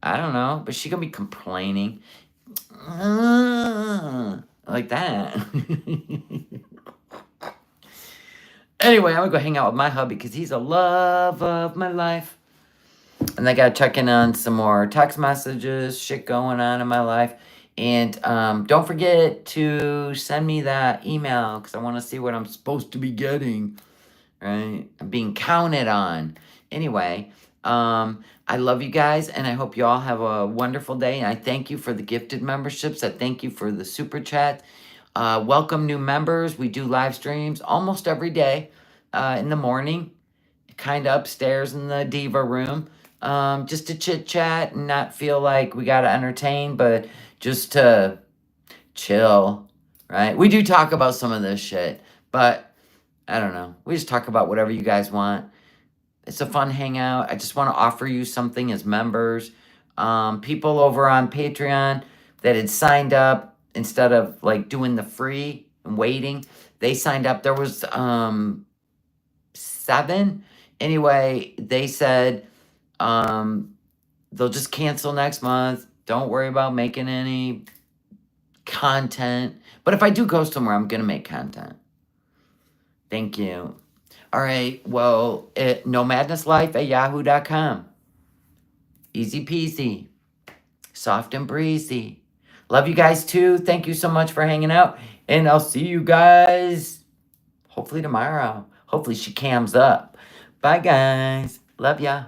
I don't know, but she gonna be complaining. Like that. Anyway, I'm gonna go hang out with my hubby because he's a love of my life. And I gotta check in on some more text messages, shit going on in my life. And don't forget to send me that email because I want to see what I'm supposed to be getting. Right? I'm being counted on. Anyway, I love you guys, and I hope you all have a wonderful day. And I thank you for the gifted memberships. I thank you for the super chat. Welcome new members. We do live streams almost every day in the morning, kind of upstairs in the diva room, just to chit chat and not feel like we got to entertain, but just to chill, right? We do talk about some of this shit, but I don't know. We just talk about whatever you guys want. It's a fun hangout. I just want to offer you something as members. People over on Patreon that had signed up instead of like doing the free and waiting, they signed up. There was 7. Anyway, they said they'll just cancel next month. Don't worry about making any content. But if I do go somewhere, I'm going to make content. Thank you. All right. Well, nomadnesslife@yahoo.com. Easy peasy. Soft and breezy. Love you guys too. Thank you so much for hanging out. And I'll see you guys hopefully tomorrow. Hopefully she cams up. Bye, guys. Love ya.